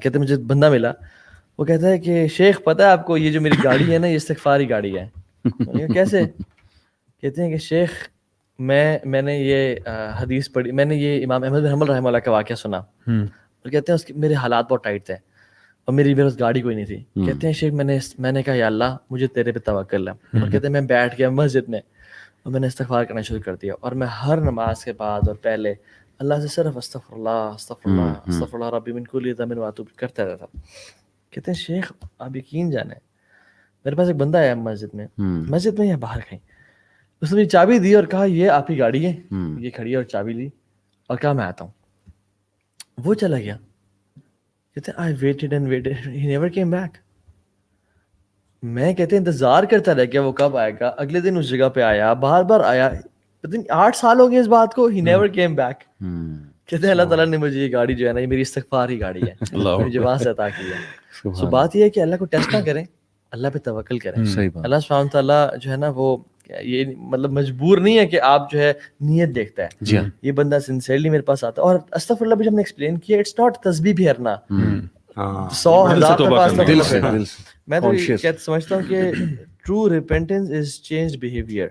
کہتے مجھے بندہ ملا, وہ کہتا ہے کہ شیخ پتہ ہے آپ کو یہ جو میری گاڑی ہے نا یہ استغفاری گاڑی ہے. کیسے؟ کہتے ہیں کہ شیخ میں نے یہ حدیث پڑھی, میں نے یہ امام احمد بن حنبل رحمہ اللہ کا واقعہ سنا, اور کہتے ہیں اس کے میرے حالات بہت ٹائٹ تھے اور میرے پاس گاڑی کوئی نہیں تھی. کہتے ہیں شیخ میں نے کہا یا اللہ مجھے تیرے پہ توکل ہے, اور کہتے ہیں میں بیٹھ گیا مسجد میں اور میں نے استغفار کرنا شروع کر دیا, اور میں ہر نماز کے بعد اور پہلے اللہ سے صرف استغفر اللہ استغفر اللہ استغفر اللہ ربی من کل ذنب واتوب کرتا رہتا. کہتے ہیں شیخ آپ یقین جانیں میرے پاس ایک بندہ آیا مسجد میں یا باہر کہیں, اس نے مجھے چابی دی اور کہا یہ آپ کی گاڑی ہے, یہ کھڑی ہے, اور چابی لی اور کہا میں آتا ہوں. وہ چلا گیا. کہتے ہیں I waited and waited, he never came back. میں کہتے ہیں انتظار کرتا رہ گیا وہ کب آئے گا. اگلے دن اس جگہ پہ آیا, بار بار آیا, پتہ نہیں 8 سال ہو گئے اس بات کو, he never came back. کہتے ہیں اللہ تعالیٰ نے مجھے یہ گاڑی جو ہے نا یہ میری استغفار ہی گاڑی ہے, مجھے وہاں سے عطا کی ہے. سو بات یہ ہے کہ اللہ کو ٹیسٹ نہ کریں, اللہ پہ توکل کریں. اللہ سبحانہ تعالیٰ جو ہے نا وہ یہ مطلب مجبور نہیں ہے کہ آپ جو ہے نیت دیکھتا ہے. یہ بندہ سنسیئرلی میرے پاس آتا ہے, اور استغفر اللہ بھی ہم نے ایکسپلین کیا, اٹس ناٹ تسبیح پھیرنا 100,000 دفعہ. میں تو سمجھتا ہوں کہ true repentance is change behaviour.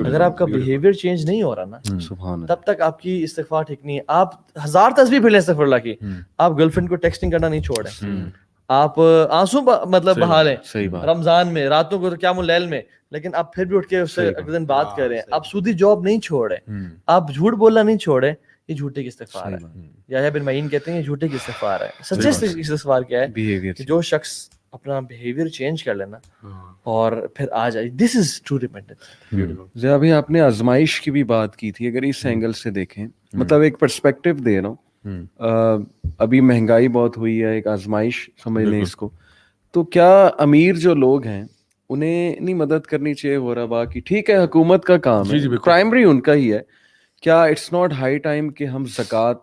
اگر آپ کا بیہیویئر چینج نہیں ہو رہا نا تب تک آپ کی استغفار ٹھیک نہیں ہے. آپ 1000 تسبیح پھر لیں استغفر اللہ کی, آپ گرل فرینڈ کو ٹیکسٹنگ کرنا نہیں چھوڑیں, آپ آنسو مطلب بہا لیں رمضان میں راتوں کو قیام اللیل میں, لیکن آپ پھر بھی اٹھ کے اس سے اگلے دن بات کر رہے ہیں. آپ سودی جاب نہیں چھوڑیں, آپ جھوٹ بولنا نہیں چھوڑیں, یہ جھوٹے کی استغفار ہے. یحییٰ بن معین کہتے ہیں یہ جھوٹے کی استغفار ہے. سچے استغفار کیا ہے کہ جو شخص اپنا بیہیویئر چینج کر لینا اور پھر آ جائے, دس از ٹرو ریپینٹنس. ابھی آپ نے آزمائش کی بھی بات کی تھی, اگر اس اینگل سے دیکھیں, مطلب ایک پرسپیکٹو دے رہا ہوں, ابھی مہنگائی بہت ہوئی ہے, ایک آزمائش سمجھ لیں اس کو, تو کیا امیر جو لوگ ہیں انہیں نہیں مدد کرنی چاہیے غربا کی؟ ٹھیک ہے حکومت کا کام ہے, پرائمری ان کا ہی ہے, کیا اٹس ناٹ ہائی ٹائم کہ ہم زکوٰۃ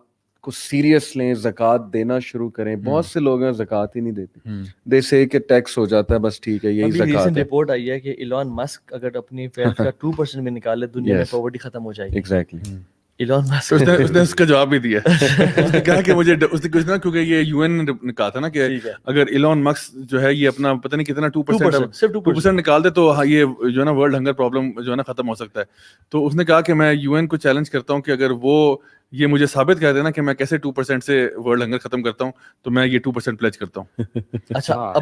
کو سیریس لیں, زکوٰۃ دینا شروع کریں. بہت سے لوگ ہیں زکوٰۃ ہی نہیں دیتے, دے سے کہ ٹیکس ہو جاتا ہے بس ٹھیک ہے یہی زکوٰۃ ہے. رپورٹ آئی ہے کہ ایلون مسک اگر اپنی ویلتھ کا 2% بھی نکالے دنیا میں پاورٹی ختم ہو جائے گی. ایگزیکٹلی. ایلون مسک اس نے اس کا جواب بھی دیا. اس نے کہا کہ مجھے اس نے کچھ نا, کیونکہ یہ یو این نے کہا تھا نا کہ اگر ایلون مسک جو ہے یہ اپنا پتہ نہیں کتنا 2% نکال دے تو یہ جو ہے نا ورلڈ ہنگر پرابلم جو ہے نا ختم ہو سکتا ہے. تو اس نے کہا کہ میں یو این کو چیلنج کرتا ہوں کہ اگر وہ یہ مجھے ثابت کر دینا کہ میں کیسے 2% سے ورلڈ ہنگر ختم کرتا ہوں تو میں یہ 2% پلیج کرتا ہوں. اچھا, اور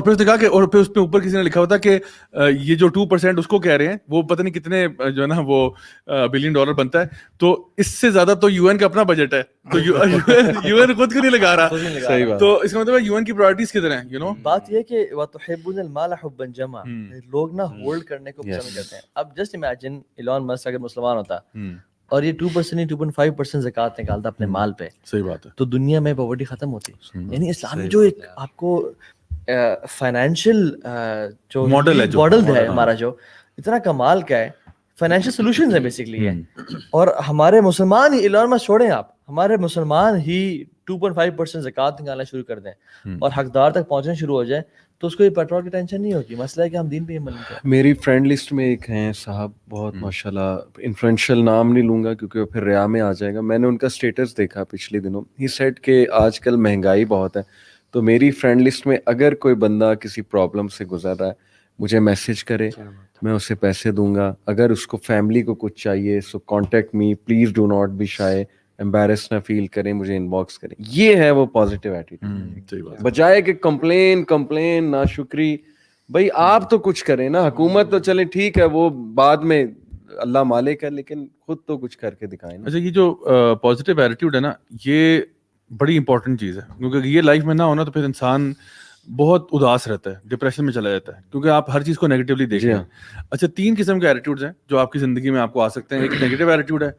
پھر اس نے کہا کہ اور پھر اس پہ اوپر کسی نے لکھا ہوتا کہ یہ جو 2% اس کو کہہ رہے ہیں وہ پتہ نہیں کتنے جو ہے نا وہ $1 بلین بنتا ہے, تو اس سے زیادہ تو یو این کا اپنا بجٹ ہے, تو یو این خود کو نہیں لگا رہا. صحیح بات. تو اس کا مطلب ہے یو این کی پرائرٹیز کدھر ہیں, یو نو. بات یہ کہ وَتُحِبُّونَ الْمَالَ حُبًّا جَمًّا, لوگ نا ہولڈ کرنے کو پسند کرتے ہیں. اب جسٹ امیجن ایلون مسک اگر مسلمان ہوتا اور یہ 2% نہیں 2.5% زکوٰۃ نکالتا اپنے مال پہ, صحیح بات ہے, تو دنیا میں پاورٹی ختم ہوتی. یعنی اسلام میں جو ایک آپ کو فائنینشیل جو ماڈل ہے ہمارا, جو اتنا کمال کا ہے, فائنینشیل سولوشنز ہیں بیسکلی ہے. اور ہمارے مسلمان ہی, ایلون مسک چھوڑیں آپ, ہمارے مسلمان ہی 2.5% زکوٰۃ نکالنا شروع کر دیں اور حقدار تک پہنچنا شروع ہو جائے تو اس کو یہ پیٹرول کی ٹینشن نہیں ہوگی. مسئلہ ہے کہ ہم دین پہ عمل نہیں کریں. میری فرینڈ لسٹ میں ایک ہیں صاحب, بہت ماشاءاللہ, انفلوئنشل نام نہیں لوں گا کیونکہ وہ پھر ریا میں آ جائے گا. میں نے ان کا اسٹیٹس دیکھا پچھلے دنوں, ہی سیڈ کہ آج کل مہنگائی بہت ہے, تو میری فرینڈ لسٹ میں اگر کوئی بندہ کسی پرابلم سے گزر رہا ہے مجھے میسج کرے, میں اسے پیسے دوں گا. اگر اس کو فیملی کو کچھ چاہیے so contact me, please do not be shy, embarrass نہ فیل کریں, مجھے انباکس کریں. یہ ہے وہ پازیٹیو ایٹیٹیوڈ, بجائے کہ کمپلین نا شکری. بھائی آپ تو کچھ کریں نا, حکومت تو چلے ٹھیک ہے وہ بعد میں اللہ مالک ہے, لیکن خود تو کچھ کر کے دکھائیں. اچھا, یہ جو پازیٹیو ایٹیٹیوڈ ہے نا, یہ بڑی امپورٹنٹ چیز ہے, کیونکہ یہ لائف میں نہ ہونا تو پھر انسان بہت اداس رہتا ہے, ڈپریشن میں چلا جاتا ہے, کیونکہ آپ ہر چیز کو نیگیٹیولی دیکھ رہے ہیں. اچھا, 3 قسم کے ایٹیٹیوڈز ہیں جو آپ کی زندگی میں آپ کو آ سکتے ہیں. ایک نیگیٹو ایٹیٹیوڈ ہے,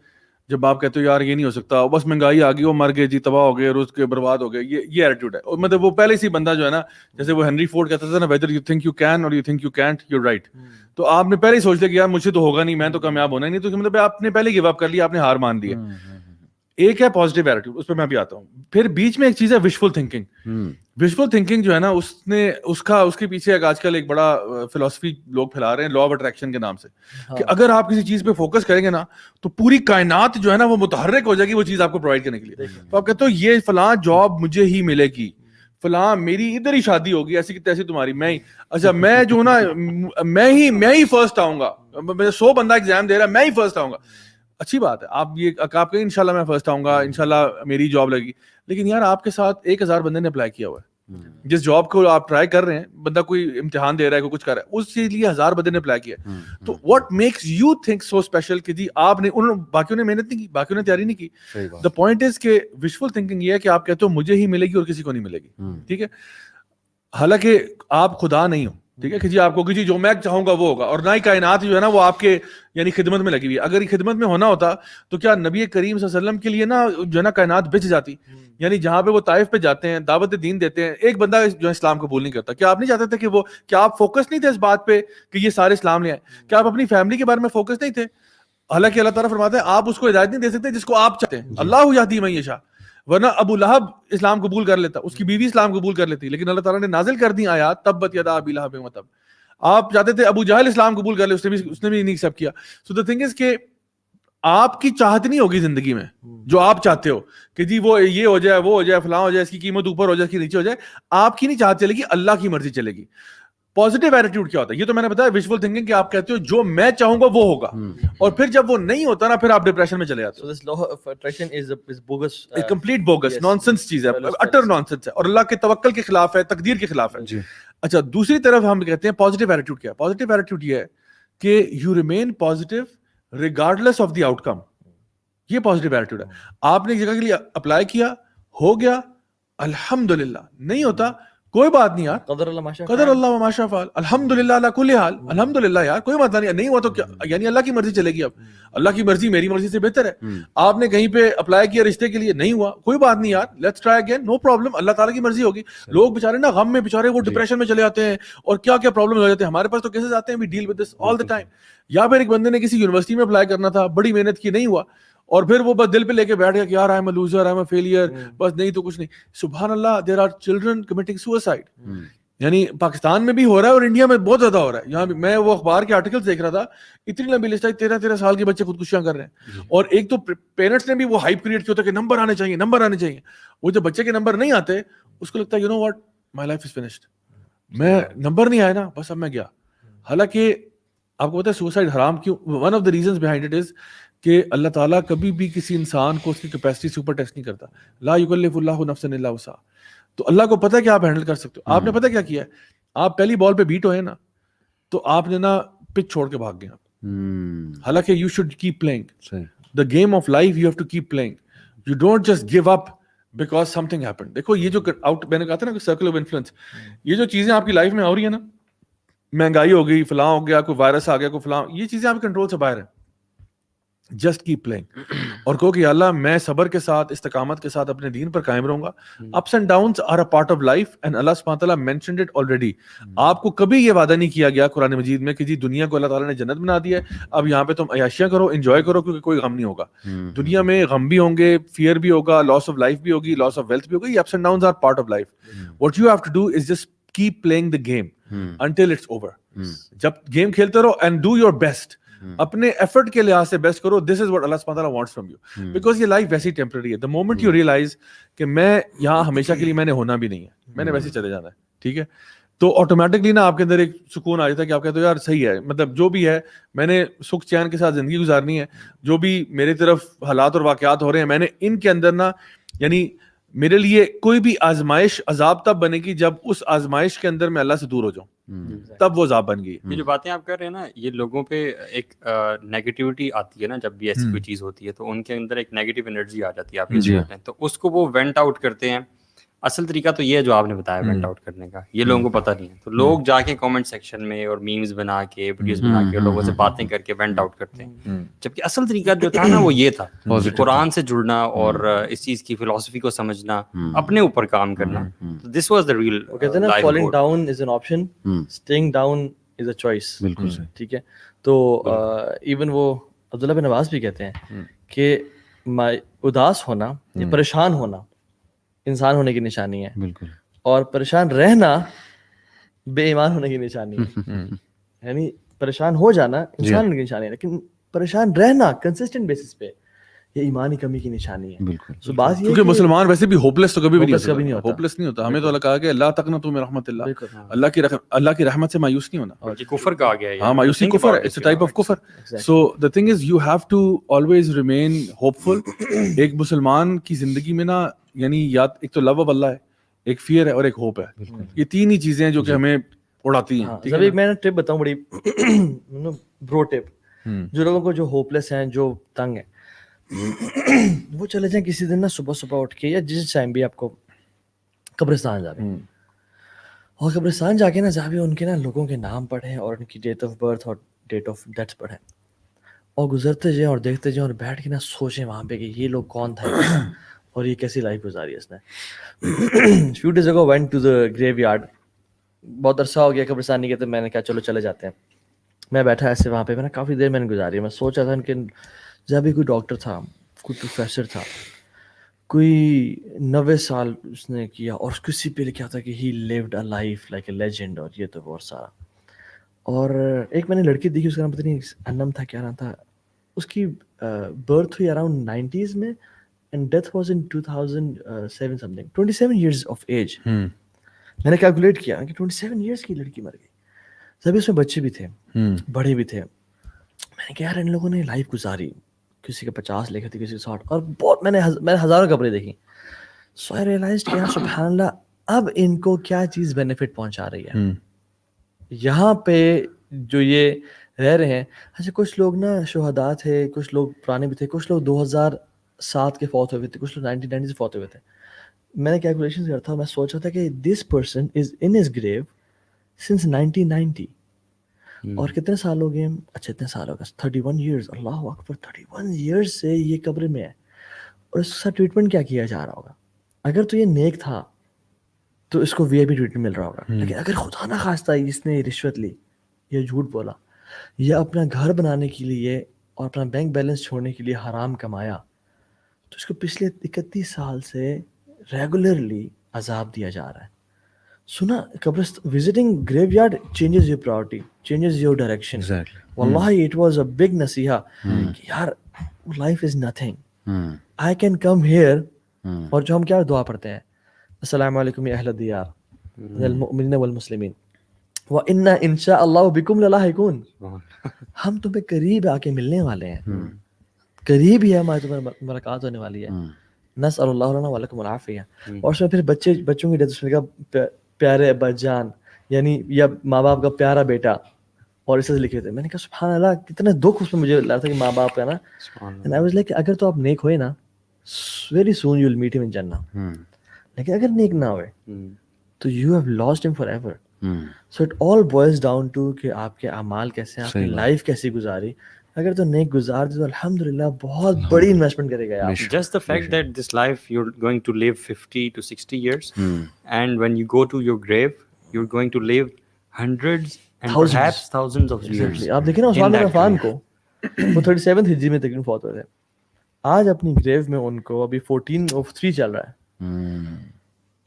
جب آپ کہتے ہو یار یہ نہیں ہو سکتا, بس مہنگائی آ گئی, وہ مر گئے جی, تباہ ہو گئے, روز کے برباد ہو گئے, یہ ایٹیٹیوڈ ہے. اور مطلب وہ پہلے سے بندہ جو ہے نا, جیسے وہ ہنری فورڈ کہتا تھا نا, whether you think you can or you think you can't, you're right. تو آپ نے پہلے ہی سوچ لیا کہ یار مجھ سے تو ہوگا نہیں, میں تو کامیاب ہونا ہی نہیں, تو مطلب آپ نے پہلے گیو اپ کر لیا, آپ نے ہار مان دی ہے. ایک ہے پازیٹیو ایٹیٹیوڈ, اس پہ میں بھی آتا ہوں. پھر بیچ میں ایک چیز ہے وشفل تھنکنگ. وشفل تھنکنگ جو ہے نا, اس کے پیچھے آج کل ایک بڑا فلسفی لوگ پھیلا رہے ہیں, لا آف اٹریکشن کے نام سے, کہ اگر آپ کسی چیز پہ فوکس کریں گے نا تو پوری کائنات جو ہے نا وہ متحرک ہو جائے گی وہ چیز آپ کو پرووائڈ کرنے کے لیے. تو آپ کہتے ہو یہ فلاں جاب مجھے ہی ملے گی, فلاں میری ادھر ہی شادی ہوگی, ایسی کی تیسی تمہاری, میں ہی, اچھا میں جو نا میں ہی فرسٹ آؤں گا, 100 بندہ ایگزام دے رہا ہے, میں ہی فرسٹ آؤں گا. اچھی بات ہے, آپ کہیں انشاءاللہ میں فرسٹ آؤں گا, انشاءاللہ میری جاب لگے گی. لیکن یار آپ کے ساتھ 1000 بندے نے اپلائی کیا ہوا ہے, جس جاب کو آپ ٹرائی کر رہے ہیں, بندہ کوئی امتحان دے رہا ہے, کوئی کچھ کر رہا ہے, اس کے لیے 1000 بندے نے اپلائی کیا. تو what makes you think so special کہ جی آپ نے, باقیوں نے محنت نہیں کی, باقیوں نے تیاری نہیں کی. دا پوائنٹ از کہ وشفل تھنکنگ یہ ہے کہ آپ کہتے ہو مجھے ہی ملے گی اور کسی کو نہیں ملے گی. ٹھیک ہے, حالانکہ آپ خدا نہیں ہو, ٹھیک ہے, کہ جی آپ کو کہ جی جو میں چاہوں گا وہ ہوگا, اور نہ ہی کائنات جو ہے نا وہ آپ کے یعنی خدمت میں لگی ہوئی ہے. اگر یہ خدمت میں ہونا ہوتا تو کیا نبی کریم صلی اللہ علیہ وسلم کے لیے نا جو ہے نا کائنات بچ جاتی. یعنی جہاں پہ وہ طائف پہ جاتے ہیں, دعوت دین دیتے ہیں, ایک بندہ جو اسلام قبول نہیں کرتا. کیا آپ نہیں چاہتے تھے کہ وہ, کیا آپ فوکس نہیں تھے اس بات پہ کہ یہ سارے اسلام لے آئے؟ کیا آپ اپنی فیملی کے بارے میں فوکس نہیں تھے؟ حالانکہ اللہ تعالیٰ فرماتے ہیں آپ اس کو ہدایت نہیں دے سکتے جس کو آپ چاہتے ہیں. اللہ یہدی من یشاء, ورنہ ابو لہب اسلام قبول کر لیتا, اس کی بیوی اسلام قبول کر لیتی, لیکن اللہ تعالیٰ نے نازل کر دی آیات تبت یدا ابی لہب وتب. آپ چاہتے تھے ابو جہل اسلام قبول کر لے, اس نے بھی نہیں ایکسیپٹ کیا. سو دا تھنگ از کہ آپ کی چاہت نہیں ہوگی زندگی میں جو آپ چاہتے ہو کہ جی وہ یہ ہو جائے, وہ ہو جائے, فلاں ہو جائے, اس کی قیمت اوپر ہو جائے, اس کی نیچے ہو جائے. آپ کی نہیں چاہت چلے گی, اللہ کی مرضی چلے گی. پازیٹیو ایٹیٹیوڈ کیا ہوتا ہے, یہ تو میں نے بتایا وشفل تھنکنگ, کہ آپ کہتے ہو جو میں چاہوں گا وہ ہوگا, اور پھر جب وہ نہیں ہوتا نا پھر آپ ڈپریشن میں چلے جاتے ہو. So this law of attraction is bogus, complete bogus, nonsense چیز ہے, اٹر نانسنس ہے, اور اللہ کے توکل کے خلاف ہے, تقدیر کے خلاف ہے. اچھا, دوسری طرف ہم کہتے ہیں پازیٹیو ایٹیٹیوڈ کیا ہے. پازیٹیو ایٹیٹیوڈ یہ ہے کہ you remain positive regardless of the out کم. یہ پازیٹیو ایٹیٹیوڈ ہے. آپ نے ایک جگہ کے لیے اپلائی کیا, ہو گیا, الحمدللہ. نہیں ہوتا کوئی بات نہیں یار, قدر اللہ و ما شاء فعل, الحمدللہ علی کل حال, الحمدللہ یار, کوئی مسئلہ نہیں. نہیں ہوا تو کیا, یعنی اللہ کی مرضی چلے گی. اب اللہ کی مرضی میری مرضی سے بہتر ہے. آپ نے کہیں پہ اپلائی کیا رشتے کے لیے, نہیں ہوا, کوئی بات نہیں یار, let's try again, no problem, اللہ تعالیٰ کی مرضی ہوگی. لوگ بیچارے نا غم میں بیچارے وہ ڈپریشن میں چلے جاتے ہیں, اور کیا کیا پرابلم ہو جاتے ہیں. ہمارے پاس تو کیسز آتے ہیں, we deal with this all the time. یا پھر ایک بندے نے کسی یونیورسٹی میں اپلائی کرنا تھا, بڑی محنت کی, نہیں ہوا, اور پھر وہ بس دل پہ لے کے بیٹھ گیا کہ یار I am a loser, I am a failure, بس نہیں تو کچھ نہیں. سبحان اللہ, there are children committing suicide. یعنی پاکستان میں بھی ہو رہا ہے اور انڈیا میں بہت زیادہ ہو رہا ہے. یہاں میں وہ اخبار کے آرٹیکل دیکھ رہا تھا, اتنی لمبی لسٹ ہے, 13 سال کے بچے خودکشیاں کر رہے ہیں. اور ایک تو پیرنٹس نے بھی وہ ہائپ کریٹ کیا ہوتا ہے کہ نمبر آنے چاہیے, نمبر آنے چاہیے. وہ جب بچے کے نمبر نہیں آتے اس کو لگتا ہے you know what, my life is finished, میں نمبر نہیں آیا نا بس اب میں گیا. حالانکہ آپ کو پتا ہے سوسائڈ حرام کیوں, one of the reasons behind it is کہ اللہ تعالیٰ کبھی بھی کسی انسان کو اس کی کیپیسٹی سے اوپر ٹیسٹ نہیں کرتا. لا یکلف اللہ نفسا الا وسعہا. تو اللہ کو پتا ہے کہ آپ ہینڈل کر سکتے ہو. آپ نے پتا کیا کیا ہے, آپ پہلی بال پہ بیٹ ہوئے نا تو آپ نے نا پچ چھوڑ کے بھاگ گئے. حالانکہ you should keep playing the game of life, you have to keep playing, you don't just give up because something happen. دیکھو یہ جو آؤٹ, میں نے کہا تھا نا سرکل آف انفلوئنس, یہ جو چیزیں آپ کی لائف میں ہو رہی ہیں نا, مہنگائی ہو گئی, فلاں ہو گیا, کوئی وائرس آ گیا, کوئی فلاں, یہ چیزیں آپ کے کنٹرول سے باہر ہیں. جسٹ کیپ پلئنگ اور کہو کہ اللہ میں صبر کے ساتھ, استقامت کے ساتھ اپنے دین پر قائم رہوں گا. Ups and downs are a part of life and اللہ سبحانہ وتعالیٰ مینشنڈ اٹ آلریڈی. آپ کو کبھی یہ وعدہ نہیں کیا گیا قرآن مجید میں کہ جی دنیا کو اللہ تعالیٰ نے جنت بنا دیا ہے, اب یہاں پہ تم عیاشیاں کرو, انجوائے کرو, کیونکہ کوئی غم نہیں ہوگا. دنیا میں غم بھی ہوں گے, فیئر بھی ہوگا, لاس آف لائف بھی ہوگی, لاس آف ویلتھ بھی ہوگی. یہ ups and downs are part of life. What you have to do is just keep playing the game until it's over. جب گیم کھیلتے رہو اینڈ ڈو یور بیسٹ, اپنے ایفرٹ کے لحاظ سے بیسٹ کرو. دس از واٹ اللہ سبحانہ وتعالیٰ وانٹس فرام یو, بیکاز یہ لائف ویسی ٹیمپرری ہے. دا مومنٹ یو ریئلائز کہ میں یہاں ہمیشہ کے لیے میں نے ہونا بھی نہیں ہے, میں نے ویسے چلے جانا ہے, ٹھیک ہے, تو آٹومیٹکلی نا آپ کے اندر ایک سکون آ جاتا ہے کہ آپ کہتے ہو یار صحیح ہے, مطلب جو بھی ہے میں نے سکھ چین کے ساتھ زندگی گزارنی ہے, جو بھی میری طرف حالات اور واقعات ہو رہے ہیں میں نے ان کے اندر نا, یعنی میرے لیے کوئی بھی آزمائش عذاب تب بنے گی جب اس آزمائش کے اندر میں اللہ سے دور ہو جاؤں, تب وہ عذاب بن گئی. یہ جو باتیں آپ کر رہے ہیں نا, یہ لوگوں پہ ایک نیگیٹیوٹی آتی ہے نا, جب بھی ایسی کوئی چیز ہوتی ہے تو ان کے اندر ایک نیگیٹو انرجی آ جاتی ہے, آپ یہ ہیں تو اس کو وہ وینٹ آؤٹ کرتے ہیں. اصل طریقہ تو یہ ہے جو آپ نے بتایا وینٹ آؤٹ کرنے کا, یہ لوگوں کو پتہ نہیں ہے. تو لوگ جا کے کامنٹ سیکشن میں اور میمز بنا کے, ویڈیوز بنا کے لوگوں سے باتیں کر کے وینٹ آؤٹ کرتے ہیں, جبکہ اصل طریقہ جو تھا نا وہ یہ تھا, قرآن سے جڑنا اور اس چیز کی فلسفی کو سمجھنا, اپنے اوپر کام کرنا. This was the real. کہتے ہیں نا falling down is an option, staying down is a choice. بالکل صحیح, ٹھیک ہے. تو ایون وہ عبداللہ بن عباس بھی کہتے ہیں کہ اداس ہونا یا پریشان ہونا انسان ہونے کی نشانی ہے, بالکل, اور پریشان رہنا بے ایمان ہونے کی نشانی ہے. یعنی پریشان ہو جانا انسان ہونے کی نشانی ہے, لیکن پریشان رہنا کنسسٹنٹ بیسس پہ یہ ایمانی کمی کی نشانی ہے. بالکل, بات یہ کیونکہ مسلمان ویسے بھی ہوپلیس تو کبھی بھی نہیں ہوتا, ہوپلیس نہیں ہوتا. ہمیں تو اللہ کہا کہ اللہ تقنطوا من رحمت اللہ, اللہ کی رحمت سے مایوس نہیں ہونا. اور یہ کفر کا آ گیا ہے, ہاں مایوسی کفر ہے, اٹس اے ٹائپ آف کفر. So the thing is you have to always remain hopeful. ایک مسلمان کی زندگی میں نا, یعنی یاد ایک تو لو آف اللہ ہے, ایک فیئر ہے اور ایک ہوپ ہے. یہ تین ہی چیزیں ہیں جو کہ ہمیں اڑاتی ہیں. جب ایک میں نے ٹپ بتاؤں بڑی برو ٹپ, جو لوگوں کو جو ہوپلیس ہیں, جو تنگ ہیں, وہ چلے جائیں کسی دن نا صبح اٹھ کے یا جس ٹائم بھی آپ کو قبرستان جا رہے ہیں, اور قبرستان جا کے نا جہاں بھی ان کے نا لوگوں کے نام پڑھیں اور ان کی ڈیٹ آف برتھ اور ڈیٹ آف ڈیتھ پڑھیں, اور گزرتے جائیں اور دیکھتے جائیں اور بیٹھ کے نا سوچیں وہاں پہ کہ یہ لوگ کون تھے اور یہ کیسی لائف گزاری ہے اس نے. Few days ago went to the graveyard, بہت عرصہ ہو گیا قبرستان نہیں گئے, تو میں نے کہا چلو چلے جاتے ہیں. میں بیٹھا ایسے وہاں پہ, میں نے کافی دیر میں نے گزاری. میں سوچ رہا تھا ان کے جب بھی کوئی ڈاکٹر تھا, کوئی پروفیسر تھا, کوئی 90 سال اس نے کیا, اور کسی پہ لکھا تھا کہ he lived a life like a legend, اور یہ تو بہت سارا. اور ایک میں نے لڑکی دیکھی, اس کا نام پتہ نہیں انم تھا, کیا نام تھا, اس کی برتھ ہوئی اراؤنڈ 90s میں and death was in 2007 something, 27 years of age. میں نے کیلکولیٹ کیا کہ 27 ایئرس کی لڑکی مر گئی, سبھی اس میں بچے بھی تھے, بڑے بھی تھے. میں نے کہا یار ان لوگوں نے لائف گزاری, کسی کے 50 لکھے تھے, کسی کے 60, اور بہت میں نے ہزاروں خبریں دیکھی. سو آئی ریئلائزڈ کہ یار سبحان اللہ, اب ان کو کیا چیز بینیفٹ پہنچا رہی ہے یہاں پہ جو یہ رہ رہے ہیں. اچھا کچھ لوگ نا شہداء تھے, کچھ لوگ پرانے بھی تھے, کچھ لوگ 2007 کے فوت ہوئے تھے, کچھ لوگ 1990 سے فوت ہوئے تھے. میں نے کیلکولیشن کرتا تھا, میں سوچ رہا تھا کہ this person is in his grave since 1990. اور کتنے سال ہو گئے؟ اچھا اتنے سال ہو گئے, 31 ایئرس. اللہ اکبر, 31 ایئرس سے یہ قبر میں ہے, اور اس کا ٹریٹمنٹ کیا کیا جا رہا ہوگا. اگر تو یہ نیک تھا تو اس کو وی آئی پی ٹریٹمنٹ مل رہا ہوگا, لیکن اگر خدا نہ خواستہ اس نے رشوت لی یا جھوٹ بولا یا اپنا گھر بنانے کے لیے اور اپنا بینک بیلنس چھوڑنے کے لیے حرام کمایا تو اس کو پچھلے 31 سال سے ریگولرلی عذاب دیا جا رہا ہے. سنا قبرستان visiting graveyard changes your priority, changes your direction. واللہ اٹ واز اے بگ نصیحہ کہ یار life is nothing, I can come here. اور جو ہم کیا دعا پڑھتے ہیں, السلام علیکم یا اہل الدیار المؤمنین والمسلمین وَإِنَّا إِن شَاءَ اللَّهُ بِكُمْ لَلَاحِقُونَ. ہم تمہیں قریب آ کے ملنے والے ہیں, قریب ہی ہماری تمہیں ملاقات ہونے والی ہے. نسأل اللہ لنا ولکم العافیہ. اور اس میں پھر بچوں کی ڈیتھ, اس میں کہا پیارے ابا جان, یعنی یا ماں باپ کا پیارا بیٹا, اور اسے لکھے تھے. میں نے کہا سبحان اللہ, کتنا دکھ اس میں مجھے لگا تھا کہ ماں باپ کا نا. اینڈ آئی واز لائک اگر تو آپ نیک ہوئے نا, very soon you will meet them in جنہ. لیکن اگر نیک نہ ہوئے تو you have lost them forever. So it all boils down to کہ آپ کے اعمال کیسے ہیں, آپ کی لائف کیسی گزاری. اگر تو نیک گزار دی تو الحمدللہ بہت بڑی انویسٹمنٹ کرے گا آپ. Just the fact that this life you're going to live 50 to 60 years and when you go to your grave you're going to live hundreds and perhaps thousands of years. آپ دیکھیں نا عثمان بن عفان کو, وہ 37 ہجری میں تقریباً فوت ہوئے تھے. آج اپنی گریو میں ان کو ابھی 1403 چل رہا ہے,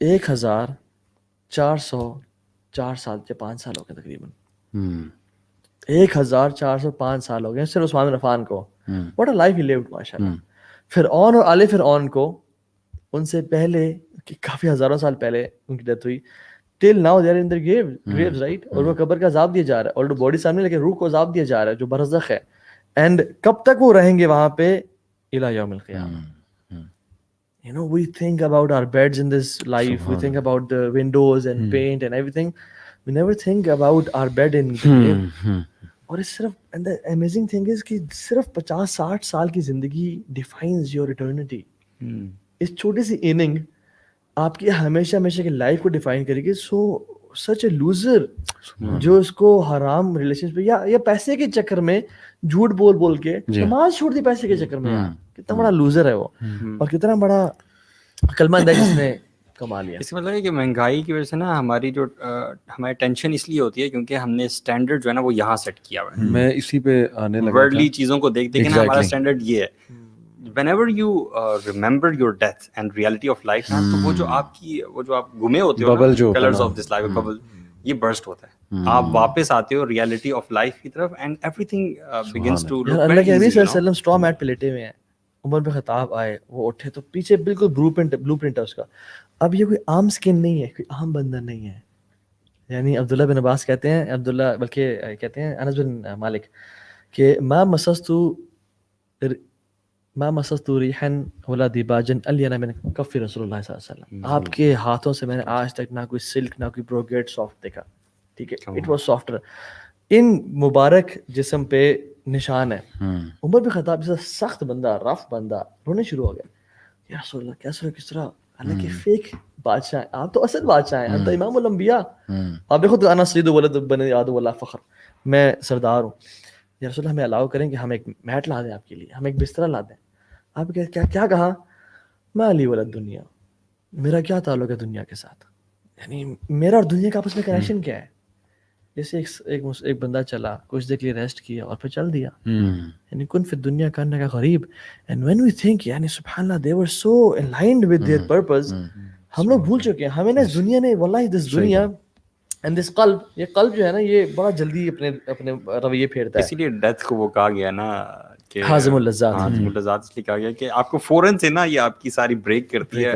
1404 سال یا 5 سال ہو گئے تقریباً. 1405 سال ہو گئے صرف عثمان بن عفان کو. What a life he lived ماشاءاللہ. فرعون اور آل فرعون کو ان سے پہلے کافی ہزاروں سال پہلے ان کی ڈیتھ ہوئی. Till now they are in their graves right. اور وہ قبر کا عذاب دیا جا رہا ہے, اور باڈی سامنے لیکن روح کو عذاب دیا جا رہا ہے جو برزخ ہے. اینڈ کب تک وہ رہیں گے وہاں پہ, الی یوم القیامہ. You know, we think about our beds in this life, we think about the windows and paint and everything. We never think about our bed in grave. اور اس صرف, and the amazing thing is کہ صرف 50-60 سال کی زندگی defines your eternity. اس چھوٹی سی inning آپ کی ہمیشہ ہمیشہ کی لائف کو ڈیفائن کرے گی. سو سچ اے لوزر جو اس کو حرام ریلیشن پہ یا پیسے کے چکر میں جھوٹ بول کے نماز چھوڑ دی پیسے کے چکر میں. کتنا بڑا لوزر ہے وہ, اور کتنا بڑا کلمہ ہے جس نے کما لیا. اس کا مطلب ہے کہ مہنگائی کی وجہ سے نا ہماری جو ہماری ٹینشن اس لیے ہوتی ہے کیونکہ ہم نے اسٹینڈرڈ جو ہے نا وہ یہاں سیٹ کیا ہوا ہے. میں اسی پہ آنے لگا, ورلڈلی چیزوں کو دیکھ دیکھ کے نا ہمارا اسٹینڈرڈ یہ ہے. whenever you remember your death and reality of life نا, تو وہ جو آپ گمے ہوتے ہو نا, colors of this life, bubble, یہ burst ہوتا ہے. آپ واپس آتے ہو ریالٹی آف لائف کی طرف and everything begins to look اللہ کے very نبی easy. صلی اللہ علیہ وسلم اسٹرا میٹ پہ لیٹے ہوئے ہیں, عمر بن خطاب آئے, وہ اٹھے تو پیچھے بالکل بلو پرنٹ ہے اس کا. اب یہ کوئی عام سکن نہیں ہے, کوئی عام بندہ نہیں ہے. یعنی عبداللہ بن عباس کہتے ہیں, عبداللہ بلکہ کہتے ہیں انس بن مالک کہ ما مسست ریحا ولا دیباجا الین من کف رسول اللہ صلی اللہ علیہ وسلم. آپ کے ہاتھوں سے میں نے آج تک نہ کوئی سلک نہ کوئی بروکیٹ سافٹ دیکھا. ٹھیک ہے, اٹ واز سافٹر. ان مبارک جسم پہ نشان ہے. عمر بن خطاب جیسا سخت بندہ, رف بندہ, رونے شروع ہو گیا. یا رسول اللہ کیسا کس طرح, حالانکہ فیک بادشاہ ہیں آپ, تو اصل بادشاہ ہیں, آپ تو امام الانبیاء. آپ دیکھو تو انا سید ولد بنی آدم ولا فخر, میں سردار ہوں. یا رسول اللہ ہمیں الاؤ کریں کہ ہم ایک میٹ لا دیں آپ کے لیے, ہم ایک بستر لا دیں. آپ کیا کہا, میں لی ولد دنیا, میرا کیا تعلق ہے دنیا کے ساتھ, یعنی میرا اور دنیا کا آپس میں کنیکشن کیا ہے. جیسے ایک بندہ چلا, کچھ دیر کے لیے ریسٹ کیا اور پھر چل دیا. یعنی کن فی الدنیا کانہ کا غریب. اینڈ وین وی تھنک, یعنی سبحان اللہ, they were so aligned with their purpose. ہم لوگ بھول چکے ہیں, ہمیں نا اس دنیا نے, واللہ دس دنیا اینڈ دس قلب, یہ قلب جو ہے نا یہ بڑا جلدی اپنے رویے پھیرتا ہے. اسی لیے ڈیتھ کو وہ کہا گیا نا کہ حازم اللذات, حازم اللذات, اس لیے کہا گیا کہ آپ کو فوراً سے نا یہ آپ کی ساری بریک کرتی ہے,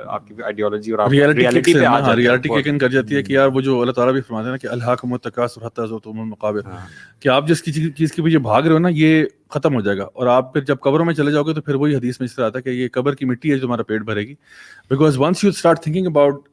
آپ کی آئیڈیالوجی اور ریالٹی پہ آ جاتی ہے, ریالٹی کک ان کر جاتی ہے کہ یار وہ جو اللہ تعالیٰ بھی فرماتے ہیں نا کہ الہاکم التکاثر حتی زرتم المقابر, کہ آپ جس چیز کے پیچھے بھاگ رہے ہو نا یہ ختم ہو جائے گا, اور آپ پھر جب قبروں میں چلے جاؤ گے تو پھر وہی حدیث میں اس طرح آتا ہے کہ یہ قبر کی مٹی ہے جو تمہارا پیٹ بھرے گی. Because once you start thinking about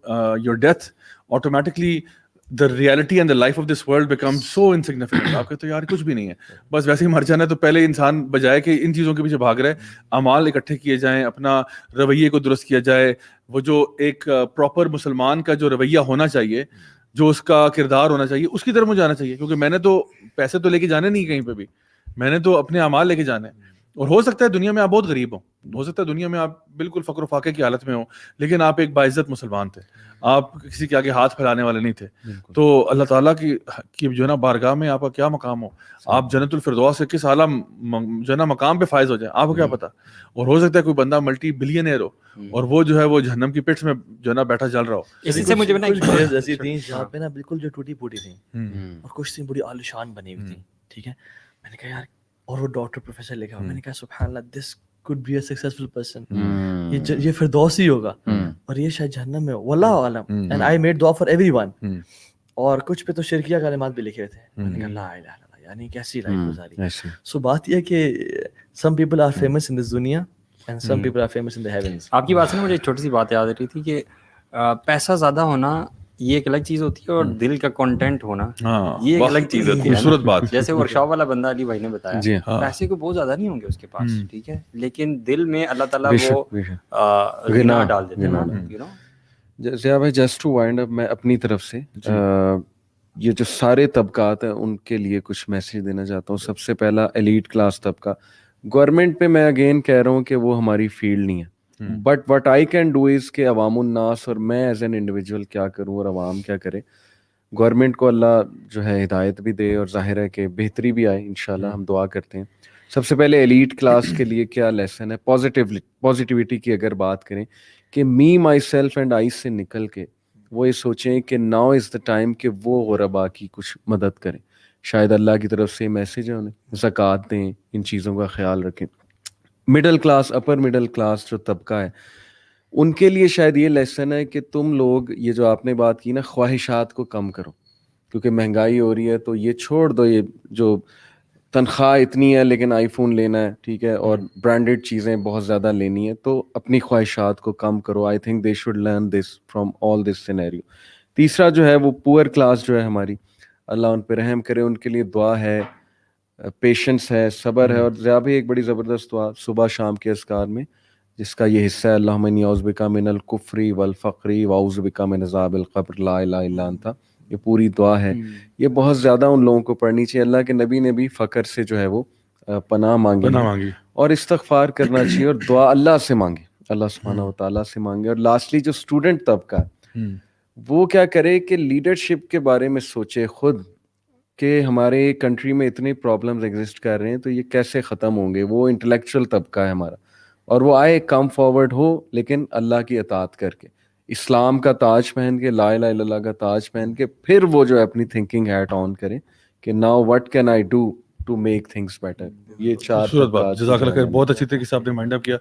your death, automatically the reality and the life of this world becomes so insignificant. آپ کہتے ہو یار کچھ بھی نہیں ہے, بس ویسے ہی مر جانا ہے. تو پہلے انسان بجائے کہ ان چیزوں کے پیچھے بھاگ رہے, اعمال اکٹھے کیے جائیں, اپنا رویے کو درست کیا جائے, وہ جو ایک پراپر مسلمان کا جو رویہ ہونا چاہیے, جو اس کا کردار ہونا چاہیے, اس کی طرف مجھے جانا چاہیے. کیونکہ میں نے تو پیسے تو لے کے جانے نہیں کہیں پہ بھی, میں نے تو اپنے اعمال لے کے جانے. اور ہو سکتا ہے دنیا میں آپ بہت غریب ہو سکتا ہے دنیا میں آپ بالکل فقر و فاقے کی حالت میں ہوں, لیکن آپ ایک باعزت مسلمان تھے, آپ کسی کے آگے ہاتھ پھیلانے والے نہیں تھے. تو اللہ تعالیٰ کی جو ہے نا بارگاہ میں آپ کا کیا مقام ہو, آپ جنت الفردوس سے کس اعلیٰ جو ہے نا مقام پہ فائز ہو جائیں, آپ کو کیا پتا. اور ہو سکتا ہے کوئی بندہ ملٹی بلینئر ہو اور وہ جو ہے وہ جہنم کی پٹس میں جو ہے نا بیٹھا جل رہا ہو. اسی سے مجھے کچھ گریوز ایسی تھیں جہاں پہ نا بالکل جو ٹوٹی پھوٹی تھیں, اور کچھ تھیں بڑی عالیشان بنی ہوئی تھیں, ٹھیک ہے. میں نے کہا یار, اور وہ ڈاکٹر پروفیسر لکھا ہوا, میں نے کہا سبحان اللہ, دس could be a successful person, یہ فردوس ہی ہوگا, اور یہ شاید جہنم میں ہو, واللہ عالم. and I made dua for everyone. اور کچھ پہ تو شرکیہ کلمات بھی لکھے تھے. میں نے کہا لا الہ الا اللہ, یعنی کیسی لائف گزاری. سو بات یہ ہے کہ some people are famous in this دنیا and some people are famous in the heavens. آپ کی بات سے نا مجھے ایک چھوٹی سی بات یاد آ رہی تھی کہ پیسہ زیادہ ہونا یہ ایک الگ چیز ہوتی ہے, اور دل کا کنٹینٹ ہونا یہ ایک الگ چیز ہوتی ہے. خوبصورت بات. جیسے ورک شاپ والا بندہ علی بھائی نے بتایا, پیسے کو بہت زیادہ نہیں ہوں گے اس کے پاس, ٹھیک ہے, لیکن دل میں اللہ تعالیٰ وہ غنا ڈال دیتے ہیں. ضیاء بھائی, جسٹ ٹو وائنڈ اپ, میں اپنی طرف سے یہ جو سارے طبقات ہیں ان کے لیے کچھ میسیج دینا چاہتا ہوں. سب سے پہلا ایلیٹ کلاس طبقہ, گورنمنٹ پہ میں اگین کہہ رہا ہوں کہ وہ ہماری فیلڈ نہیں ہے, but what I can do is کہ عوام الناس اور میں ایز این انڈیویجول کیا کروں اور عوام کیا کرے. گورنمنٹ کو اللہ جو ہے ہدایت بھی دے, اور ظاہر ہے کہ بہتری بھی آئے انشاءاللہ, ہم دعا کرتے ہیں. سب سے پہلے ایلیٹ کلاس کے لیے کیا لیسن ہے, پازیٹیوٹی کی اگر بات کریں کہ می مائی سیلف اینڈ آئی سے نکل کے وہ یہ سوچیں کہ ناؤ از دا ٹائم کہ وہ غربا کی کچھ مدد کریں. شاید اللہ کی طرف سے میسیج ہے انہیں, زکوٰۃ دیں, ان چیزوں کا خیال رکھیں. Middle class, upper middle class جو طبقہ ہے ان کے لیے شاید یہ لیسن ہے کہ تم لوگ یہ جو آپ نے بات کی نا, خواہشات کو کم کرو, کیونکہ مہنگائی ہو رہی ہے تو یہ چھوڑ دو, یہ جو تنخواہ اتنی ہے لیکن آئی فون لینا ہے, ٹھیک ہے, اور برانڈیڈ چیزیں بہت زیادہ لینی ہے, تو اپنی خواہشات کو کم کرو. I think they should learn this from all this scenario. تیسرا جو ہے وہ پور کلاس جو ہے ہماری, اللہ ان پہ رحم کرے, ان کے لیے دعا ہے, پیشنس ہے, صبر ہے, اور ضیاء بھی ایک بڑی زبردست دعا صبح شام کے اذکار میں جس کا یہ حصہ ہے, اللہم انی اعوذ بک من الکفر والفقر واعوذ بک من عذاب القبر لا الہ الا انت. یہ پوری دعا ہے, یہ بہت زیادہ ان لوگوں کو پڑھنی چاہیے. اللہ کے نبی نے بھی فقر سے جو ہے وہ پناہ مانگی اور استغفار کرنا چاہیے, اور دعا اللہ سے مانگے, اللہ سبحانہ و تعالیٰ سے مانگے. اور لاسٹلی جو اسٹوڈنٹ طبقہ ہے وہ کیا کرے کہ لیڈرشپ کے بارے میں سوچے خود کہ ہمارے کنٹری میں اتنے پرابلمز ایگزسٹ کر رہے ہیں تو یہ کیسے ختم ہوں گے. وہ انٹلیکچوئل طبقہ ہے ہمارا, اور وہ آئے کم فارورڈ ہو لیکن اللہ کی اطاعت کر کے, اسلام کا تاج پہن کے, لا الہ الا اللہ کا تاج پہن کے, پھر وہ جو ہے اپنی تھنکنگ ہیٹ آن کرے کہ now what can I do to make things better. یہ چار بات, جزاک اللہ خیر, بہت اچھی طریقے سے آپ نے مائنڈ اپ کیا.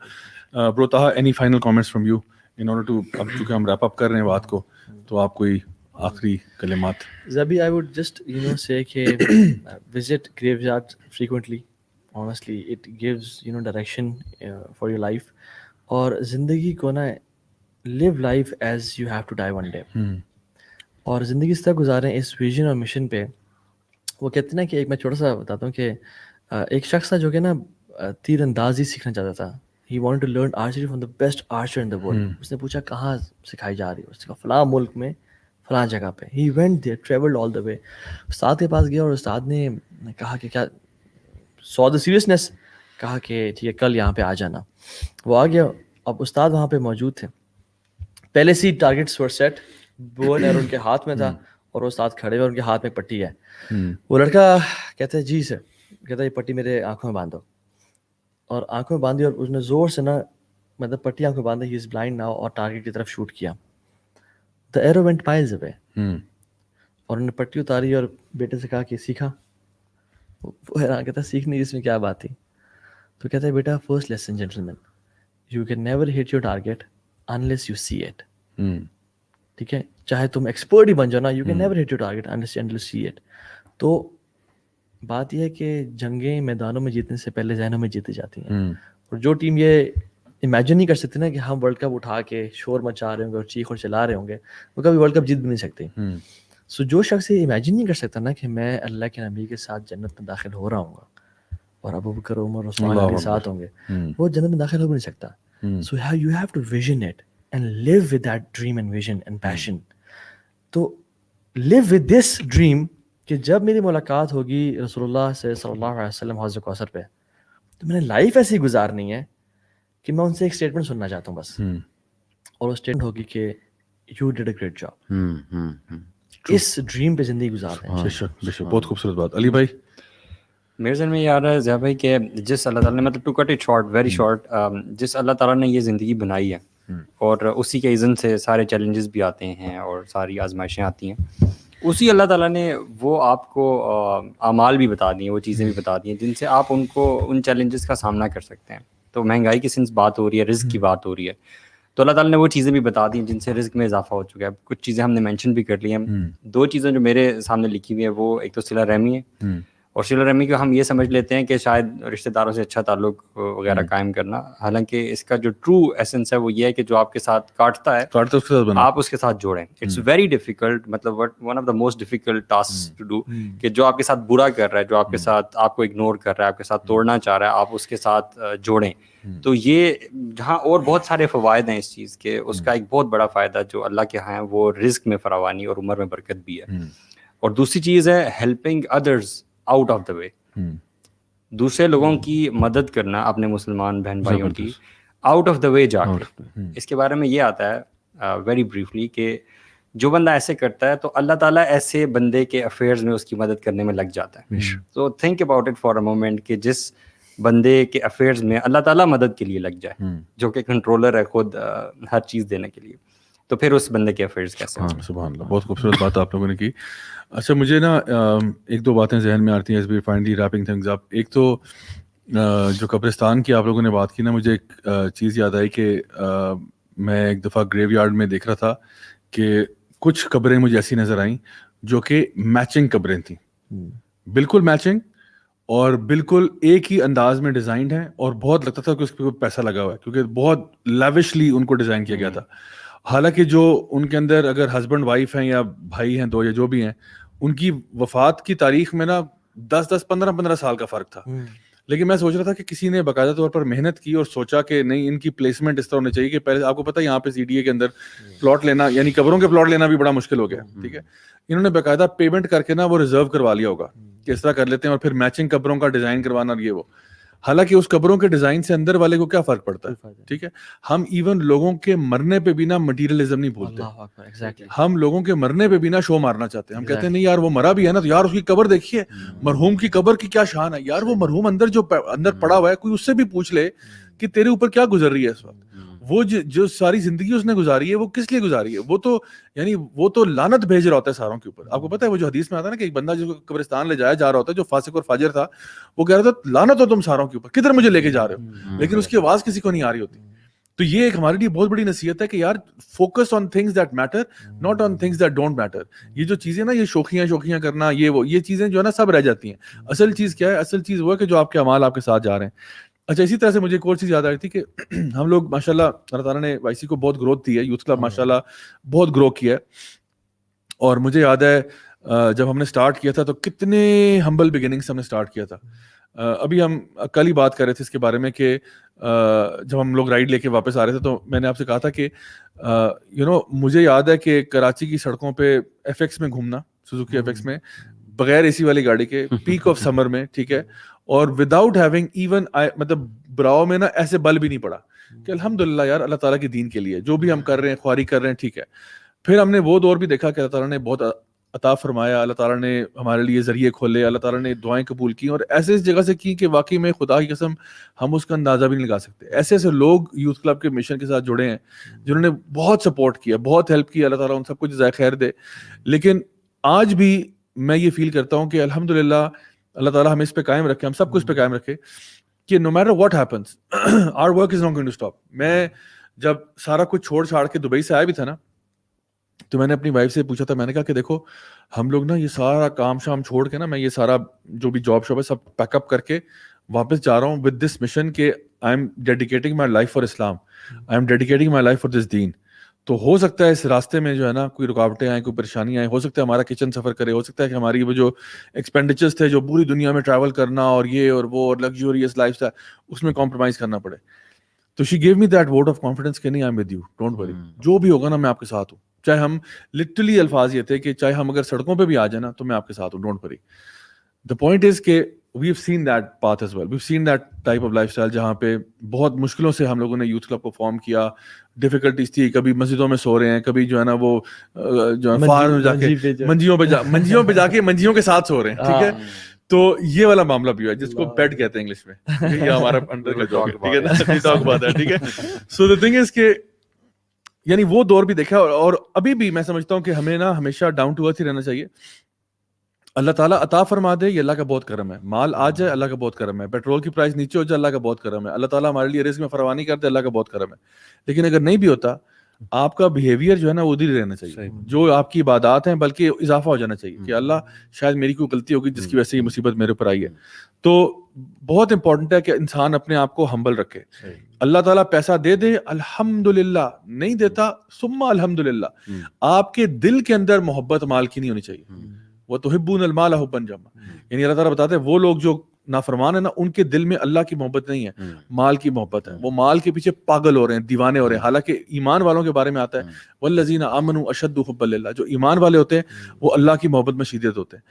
Bro Taha, any final comments from you in order to, اب چونکہ ہم ریپ اپ کر رہے ہیں بات کو, تو آپ کوئی آخری کلمات. Zabi, I would just say کہ visit graveyard frequently. Honestly, it gives direction for your life. اور زندگی کو نا live life as you have to die one day. اور زندگی اس طرح گزاریں اس ویژن اور مشن پہ. وہ کہتے ہیں نا کہ ایک میں چھوٹا سا بتاتا ہوں کہ ایک شخص تھا جو کہ نا تیر اندازی سیکھنا چاہتا تھا. He wanted to learn archery from the best archer in the world. اس نے پوچھا کہاں سکھائی جا رہی ہے, اس نے کہا فلاں ملک میں فلاں جگہ پہ. He went there, traveled all the way. استاد کے پاس گیا اور استاد نے کہا کہ کیا saw the seriousness, کہا کہ ٹھیک ہے کل یہاں پہ آ جانا. وہ آ گیا. اب استاد وہاں پہ موجود تھے, پہلے سے targets were set, bow and arrow ان کے ہاتھ میں تھا, اور وہ استاد کھڑے ہوئے, ان کے ہاتھ میں پٹی ہے. وہ لڑکا کہتا ہے جی سر, کہتا ہے یہ پٹی میرے آنکھوں میں باندھو, اور آنکھوں میں باندھی, اور اس نے زور سے نا مطلب پٹی آنکھوں میں باندھی, ہی از بلائنڈ ناؤ, اور ٹارگیٹ کی طرف شوٹ کیا. The arrow went miles away. اور انہوں نے پٹی اتاری اور بیٹے سے کہا کہ سیکھا. وہ حیران کہتا سیکھنے اس میں کیا بات تھی. تو کہتا ہے بیٹا first lesson gentleman, you can never hit your target unless you see it. ٹھیک ہے, چاہے تم ایکسپرٹ ہی بن جاؤ نا, you can never hit your target unless you see it. تو بات یہ ہے کہ جنگیں میدانوں میں جیتنے سے پہلے ذہنوں میں جیتی جاتی ہیں. اور جو ٹیم یہ امیجن نہیں کر سکتی نا کہ ہم ورلڈ کپ اٹھا کے شور مچا رہے ہوں گے اور چیخ اور چلا رہے ہوں گے, وہ کبھی ورلڈ کپ جیت بھی نہیں سکتے. سو جو شخص یہ امیجن نہیں کر سکتا نا کہ میں اللہ کے نبی کے ساتھ جنت میں داخل ہو رہا ہوں گا اور ابو بکر عمر عثمان علی ساتھ ہوں گے, وہ جنت میں داخل ہو بھی نہیں سکتا. So you have to vision it and live with that dream and vision and passion. تو لیو ود دس ڈریم کہ جب میری ملاقات ہوگی رسول اللہ سے صلی اللہ علیہ وسلم حوض کوثر پہ, تو میں نے لائف ایسی گزارنی ہے کہ میں ان سے ایک اسٹیٹمنٹ سننا چاہتا ہوں بس, اور وہ اسٹیٹمنٹ ہوگی کہ you did a great job. اس ڈریم پہ زندگی گزار رہے ہیں. بے شک بے شک, بہت خوبصورت بات. علی بھائی میرے ذہن میں یہ آ رہا ہے ضیاء بھائی کہ جس اللہ تعالیٰ نے, مطلب to cut it short, very short, جس اللہ تعالیٰ نے یہ زندگی بنائی ہے اور اسی کے اذن سے سارے چیلنجز بھی آتے ہیں اور ساری آزمائشیں آتی ہیں, اسی اللہ تعالیٰ نے وہ آپ کو اعمال بھی بتا دی ہیں, وہ چیزیں بھی بتا دی ہیں جن سے آپ ان چیلنجز کا سامنا کر سکتے ہیں. تو مہنگائی کی سنس بات ہو رہی ہے, رزق کی بات ہو رہی ہے, تو اللہ تعالیٰ نے وہ چیزیں بھی بتا دی ہیں جن سے رزق میں اضافہ ہو چکا ہے. کچھ چیزیں ہم نے مینشن بھی کر لی ہیں. 2 چیزیں جو میرے سامنے لکھی ہوئی ہیں, وہ ایک تو صلہ رحمی ہے, اور صلہ رحمی کو ہم یہ سمجھ لیتے ہیں کہ شاید رشتہ داروں سے اچھا تعلق وغیرہ قائم کرنا, حالانکہ اس کا جو ٹرو ایسنس ہے وہ یہ ہے کہ جو آپ کے ساتھ کاٹتا ہے آپ اس کے ساتھ جوڑیں. اٹس ویری ڈیفیکلٹ, مطلب one of the most difficult task to do, کہ جو آپ کے ساتھ برا کر رہا ہے, جو آپ کے ساتھ آپ کو اگنور کر رہا ہے, آپ کے ساتھ توڑنا چاہ رہا ہے, آپ اس کے ساتھ جوڑیں. تو یہ جہاں اور بہت سارے فوائد ہیں اس چیز کے, اس کا ایک بہت بڑا فائدہ جو اللہ کے ہاں ہے وہ رزق میں فراوانی اور عمر میں برکت بھی ہے. اور دوسری چیز ہے helping others out of the way, دوسرے لوگوں کی مدد کرنا اپنے مسلمان بہن بھائیوں کی آؤٹ آف دا وے جا کے. اس کے بارے میں یہ آتا ہے ویری بریفلی کہ جو بندہ ایسے کرتا ہے تو اللہ تعالیٰ ایسے بندے کے افیئرز میں اس کی مدد کرنے میں لگ جاتا ہے. تو think about it for a moment کہ جس بندے کے افیئرز میں اللہ تعالیٰ مدد کے لیے لگ جائے, جو کہ کنٹرولر ہے خود ہر چیز دینے کے لیے, تو پھر اس بندے کے افیئرز کیسے. سبحان اللہ, بہت خوبصورت بات آپ لوگوں نے کی. اچھا مجھے نا 1-2 باتیں ذہن میں آتی ہیں as we finally wrapping things up. ایک تو جو قبرستان کی آپ لوگوں نے بات کی نا, مجھے ایک چیز یاد آئی کہ میں ایک دفعہ گریو یارڈ میں دیکھ رہا تھا کہ کچھ قبریں مجھے ایسی نظر آئیں جو کہ میچنگ قبریں تھیں, بالکل میچنگ, اور بالکل ایک ہی انداز میں ڈیزائنڈ ہیں, اور بہت لگتا تھا کہ اس پہ پیسہ لگا ہوا ہے کیونکہ بہت لیوشلی ان کو ڈیزائن کیا گیا تھا. حالانکہ جو ان کے اندر اگر ہسبینڈ وائف ہیں یا بھائی ہیں 2 یا جو بھی ہیں, ان کی وفات کی تاریخ میں نا 10-10 15-15 سال کا فرق تھا. لیکن میں سوچ رہا تھا کہ کسی نے باقاعدہ طور پر محنت کی اور سوچا کہ نہیں, ان کی پلیسمنٹ اس طرح ہونی چاہیے کہ پہلے آپ کو پتہ ہے یہاں پہ CDA کے اندر پلاٹ لینا, یعنی قبروں کے پلاٹ لینا بھی بڑا مشکل ہو گیا. ٹھیک ہے, انہوں نے باقاعدہ پیمنٹ کر کے نا وہ ریزرو کروا لیا ہوگا کہ اس طرح کر لیتے ہیں, اور پھر میچنگ قبروں کا ڈیزائن کروانا یہ وہ. حالانکہ اس قبروں کے ڈیزائن سے اندر والے کو کیا فرق پڑتا ہے. ٹھیک ہے, ہم ایون لوگوں کے مرنے پہ بھی نا مٹیریلزم نہیں بھولتے, ہم لوگوں کے مرنے پہ بھی نا شو مارنا چاہتے ہیں. ہم کہتے ہیں نہیں یار وہ مرا بھی ہے نا, تو یار اس کی قبر دیکھیے, مرحوم کی قبر کی کیا شان ہے یار, وہ مرحوم اندر پڑا ہوا ہے, کوئی اس سے بھی پوچھ لے کہ تیرے اوپر کیا گزر رہی ہے اس وقت. وہ جو ساری زندگی اس نے گزاری ہے وہ کس لیے گزاری ہے, وہ تو لعنت بھیج رہا ہوتا ہے ساروں کے اوپر. آپ کو پتہ ہے وہ جو حدیث میں آتا ہے نا کہ ایک بندہ جس کو قبرستان لے جایا جا رہا ہوتا ہے جو فاسق اور فاجر تھا, وہ کہہ رہا تھا لعنت ہو تم ساروں کے اوپر, کدھر مجھے لے کے جا رہے ہو, لیکن اس کی آواز کسی کو نہیں آ رہی ہوتی. تو یہ ایک ہمارے لیے بہت بڑی نصیحت ہے کہ یار focus on things that matter, not on things that don't matter. یہ جو چیزیں نا, یہ شوخیاں کرنا, یہ چیزیں جو ہے نا سب رہ جاتی ہیں. اصل چیز کیا ہے, اصل چیز وہ ہے کہ جو آپ کے اعمال آپ کے ساتھ جا رہے ہیں. اچھا اسی طرح سے مجھے ایک اور چیز یاد آ رہی تھی کہ ہم لوگ ماشاءاللہ اللہ تعالیٰ نے YC کو بہت گروتھ دی ہے, یوتھ کلب ماشاءاللہ بہت گرو کیا ہے. اور مجھے یاد ہے جب ہم نے سٹارٹ کیا تھا تو کتنے ہمبل بگننگ سے ہم نے سٹارٹ کیا تھا. ابھی ہم کل ہی بات کر رہے تھے اس کے بارے میں کہ جب ہم لوگ رائڈ لے کے واپس آ رہے تھے تو میں نے آپ سے کہا تھا کہ مجھے یاد ہے کہ کراچی کی سڑکوں پہ FX میں گھومنا, سوزوکی FX میں, بغیر AC والی گاڑی کے, پیک آف سمر میں, ٹھیک ہے, اور وداؤٹ ہیونگ ایون مطلب براؤ میں نا ایسے بل بھی نہیں پڑا کہ الحمدللہ یار اللہ تعالیٰ کے دین کے لیے جو بھی ہم کر رہے ہیں, خواری کر رہے ہیں, ٹھیک ہے. پھر ہم نے وہ دور بھی دیکھا کہ اللہ تعالیٰ نے بہت عطا فرمایا, اللہ تعالیٰ نے ہمارے لیے ذریعے کھولے, اللہ تعالیٰ نے دعائیں قبول کی, اور ایسے اس جگہ سے کی کہ واقعی میں خدا کی قسم ہم اس کا اندازہ بھی نہیں لگا سکتے. ایسے لوگ یوتھ کلب کے مشن کے ساتھ جڑے ہیں جنہوں نے بہت سپورٹ کیا, بہت ہیلپ کی, اللہ تعالیٰ ان سب کو جزائے خیر دے. لیکن آج بھی میں یہ فیل کرتا ہوں کہ الحمدللہ اللہ تعالیٰ ہمیں اس پہ قائم رکھے, ہم سب کو اس پہ قائم رکھے کہ no matter what happens our work is not going to stop. میں جب سارا کچھ چھوڑ چھاڑ کے دبئی سے آیا بھی تھا نا, تو میں نے اپنی وائف سے پوچھا تھا, میں نے کہا کہ دیکھو ہم لوگ نا یہ سارا کام شام چھوڑ کے نا, میں یہ سارا جو بھی جاب شاپ ہے سب پیک اپ کر کے واپس جا رہا ہوں ود دس مشن کہ I am dedicating my life for Islam, I am dedicating my life for this دین. تو ہو سکتا ہے اس راستے میں جو ہے نا کوئی رکاوٹیں آئیں, کوئی پریشانیاں آئیں, ہو سکتا ہے ہمارا کچن سفر کرے, ہو سکتا ہے کہ ہماری وہ جو ایکسپینڈیچرز تھے جو پوری دنیا میں ٹریول کرنا اور یہ اور وہ اور لگژریس لائف تھا اس میں کمپرومائز کرنا پڑے. تو she gave me that vote of confidence کہ نہیں, I am with you, don't worry, جو بھی ہوگا نا میں آپ کے ساتھ ہوں. چاہے ہم لٹرلی الفاظ یہ تھے کہ چاہے ہم اگر سڑکوں پہ بھی آ جائیں نا تو میں آپ کے ساتھ ہوں, don't worry. The point is کہ we've seen that path as well. We've seen that type of lifestyle جہاں پہ بہت مشکلوں سے ہم لوگوں نے یوتھ کلب کو فارم کیا. ڈیفیکلٹیز تھی, کبھی مسجدوں میں سو رہے ہیں, کبھی جو ہے نا وہ جو ہے فار میں جا کے منجیوں پہ جا کے منجیوں کے ساتھ سو رہے ہیں, ٹھیک ہے. تو یہ والا معاملہ بھی ہوا ہے جس کو بیڈ کہتے ہیں انگلش میں, یہ ہمارا انڈر کا جاب ہے, ٹھیک ہے نا, ٹاک بات ہے, ٹھیک ہے. سو دی تھنگ از کہ یعنی وہ دور بھی دیکھا, اور ابھی بھی میں سمجھتا ہوں کہ ہمیں نا ہمیشہ ڈاؤن ٹو ارتھ ہی رہنا چاہیے. اللہ تعالیٰ عطا فرما دے, یہ اللہ کا بہت کرم ہے. مال آ جائے, اللہ کا بہت کرم ہے. پیٹرول کی پرائس نیچے ہو جائے, اللہ کا بہت کرم ہے. اللہ تعالیٰ ہمارے لیے رزق میں فراوانی کر دے, اللہ کا بہت کرم ہے. لیکن اگر نہیں بھی ہوتا, آپ کا بیہیویئر جو ہے نا وہ ادھر ہی رہنا چاہیے. جو آپ کی عبادات ہیں بلکہ اضافہ ہو جانا چاہیے کہ اللہ شاید میری کوئی غلطی ہوگی جس کی وجہ سے یہ مصیبت میرے اوپر آئی ہے. تو بہت امپورٹنٹ ہے کہ انسان اپنے آپ کو ہمبل رکھے. اللہ تعالیٰ پیسہ دے دے الحمدللہ, نہیں دیتا ثم الحمدللہ. آپ کے دل کے اندر محبت مال کی نہیں ہونی چاہیے. وَتُحِبُّونَ الْمَالَ حُبًّا جَمًّا, یعنی اللہ تعالیٰ بتاتے ہیں وہ لوگ جو نافرمان ہیں نا, ان کے دل میں اللہ کی محبت نہیں ہے, مال کی محبت ہے. وہ مال کے پیچھے پاگل ہو رہے ہیں, دیوانے ہو رہے ہیں. حالانکہ ایمان والوں کے بارے میں آتا ہے وَالَّذِينَ آمَنُوا أَشَدُّ حُبًّا لِلَّهِ, جو ایمان والے ہوتے ہیں وہ اللہ کی محبت میں شدید ہوتے ہیں.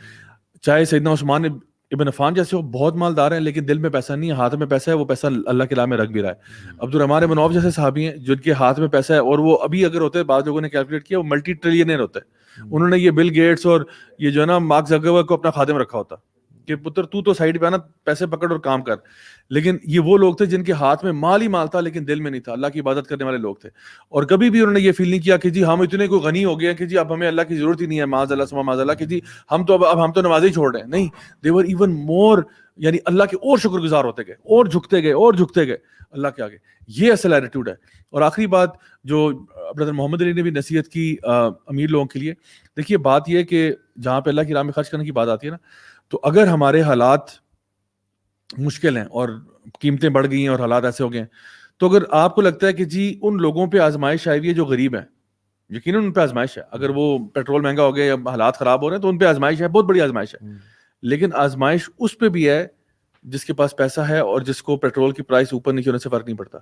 چاہے سیدنا عثمان ابن عفان جیسے وہ بہت مالدار ہیں لیکن دل میں پیسہ نہیں ہے, ہاتھ میں پیسہ ہے, وہ پیسہ اللہ کے راہ میں رکھ بھی رہا ہے. عبد الرحمن بن عوف جیسے صحابی ہیں جن کے ہاتھ میں پیسہ ہے, اور وہ ابھی اگر ہوتے, بعض لوگوں نے کیلکولیٹ کیا, وہ ملٹی ٹریلینئر ہوتے. انہوں نے یہ بل گیٹس اور یہ جو ہے نا مارک زکربرگ کو اپنا خادم رکھا ہوتا کہ پتر تو سائڈ پہ آنا, پیسے پکڑ اور کام کر. لیکن یہ وہ لوگ تھے جن کے ہاتھ میں مال ہی مال تھا لیکن دل میں نہیں تھا, اللہ کی عبادت کرنے والے لوگ تھے. اور کبھی بھی انہوں نے یہ فیل نہیں کیا کہ جی ہم اتنے کوئی غنی ہو گئے ہیں کہ جی اب ہمیں اللہ کی ضرورت ہی نہیں ہے, معاذ اللہ سما معاذ اللہ, کہ جی ہم تو نماز ہی چھوڑ رہے ہیں. نہیں, they were even more, یعنی اللہ کے اور شکر گزار ہوتے گئے, اور جھکتے گئے اللہ کے آگے. یہ اصل ایٹیٹیوڈ ہے. اور آخری بات جو برادر محمد علی نے بھی نصیحت کی امیر لوگوں کے لیے, دیکھیے بات یہ کہ جہاں پہ اللہ کی راہ میں خرچ کرنے کی بات آتی ہے نا, تو اگر ہمارے حالات مشکل ہیں اور قیمتیں بڑھ گئی ہیں اور حالات ایسے ہو گئے ہیں, تو اگر آپ کو لگتا ہے کہ جی ان لوگوں پہ آزمائش آئی ہوئی ہے جو غریب ہیں, یقیناً ان پہ آزمائش ہے. اگر وہ پیٹرول مہنگا ہو گیا یا حالات خراب ہو رہے ہیں تو ان پہ آزمائش ہے, بہت بڑی آزمائش ہے. لیکن آزمائش اس پہ بھی ہے جس کے پاس پیسہ ہے اور جس کو پیٹرول کی پرائس اوپر نیچے ہونے سے فرق نہیں پڑتا.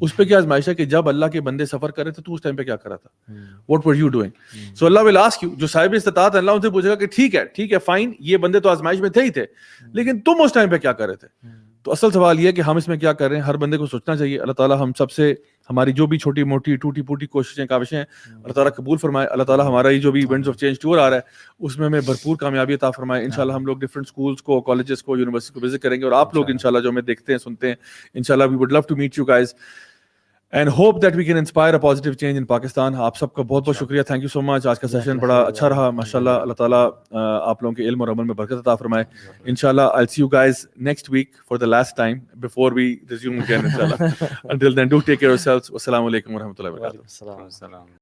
اس پہ کیا آزمائش ہے کہ جب اللہ کے بندے سفر کرے تھے تو اس ٹائم پہ کیا کرا تھا, what were you doing. So Allah will ask you, جو صاحب استطاعت ہے اللہ ان سے پوچھے گا کہ ٹھیک ہے فائن, یہ بندے تو آزمائش میں تھے ہی تھے, لیکن تم اس ٹائم پہ کیا کر رہے تھے. تو اصل سوال یہ کہ ہم اس میں کیا کر رہے ہیں, ہر بندے کو سوچنا چاہیے. اللہ تعالیٰ ہم سب سے ہماری جو بھی چھوٹی موٹی ٹوٹی پوٹی کوششیں کاوشیں ہیں اللہ تعالیٰ قبول فرمائے. اللہ تعالیٰ ہمارا یہ جو بھی ایونٹس آف چینج ٹور آ رہا ہے اس میں ہمیں بھرپور کامیابی عطا فرمائے. انشاءاللہ ہم لوگ ڈفرینٹ اسکولس کو, کالجز کو, یونیورسٹی کو وزٹ کریں گے, اور آپ لوگ انشاءاللہ جو ہمیں دیکھتے ہیں سنتے ہیں, انشاءاللہ we would love to meet you guys and hope that we can inspire a positive change in Pakistan. آپ سب کا بہت شکریہ, تھینک یو سو مچ. آج کا سیشن بڑا اچھا رہا ماشاءاللہ. اللہ تعالیٰ آپ لوگوں کے علم اور عمل میں برکت عطا فرمائے. انشاءاللہ I'll see you guys next week for the last time before we resume again inshallah. Until then, do take care of yourselves. Wassalamu alaikum warahmatullahi wabarakatuh. السلام.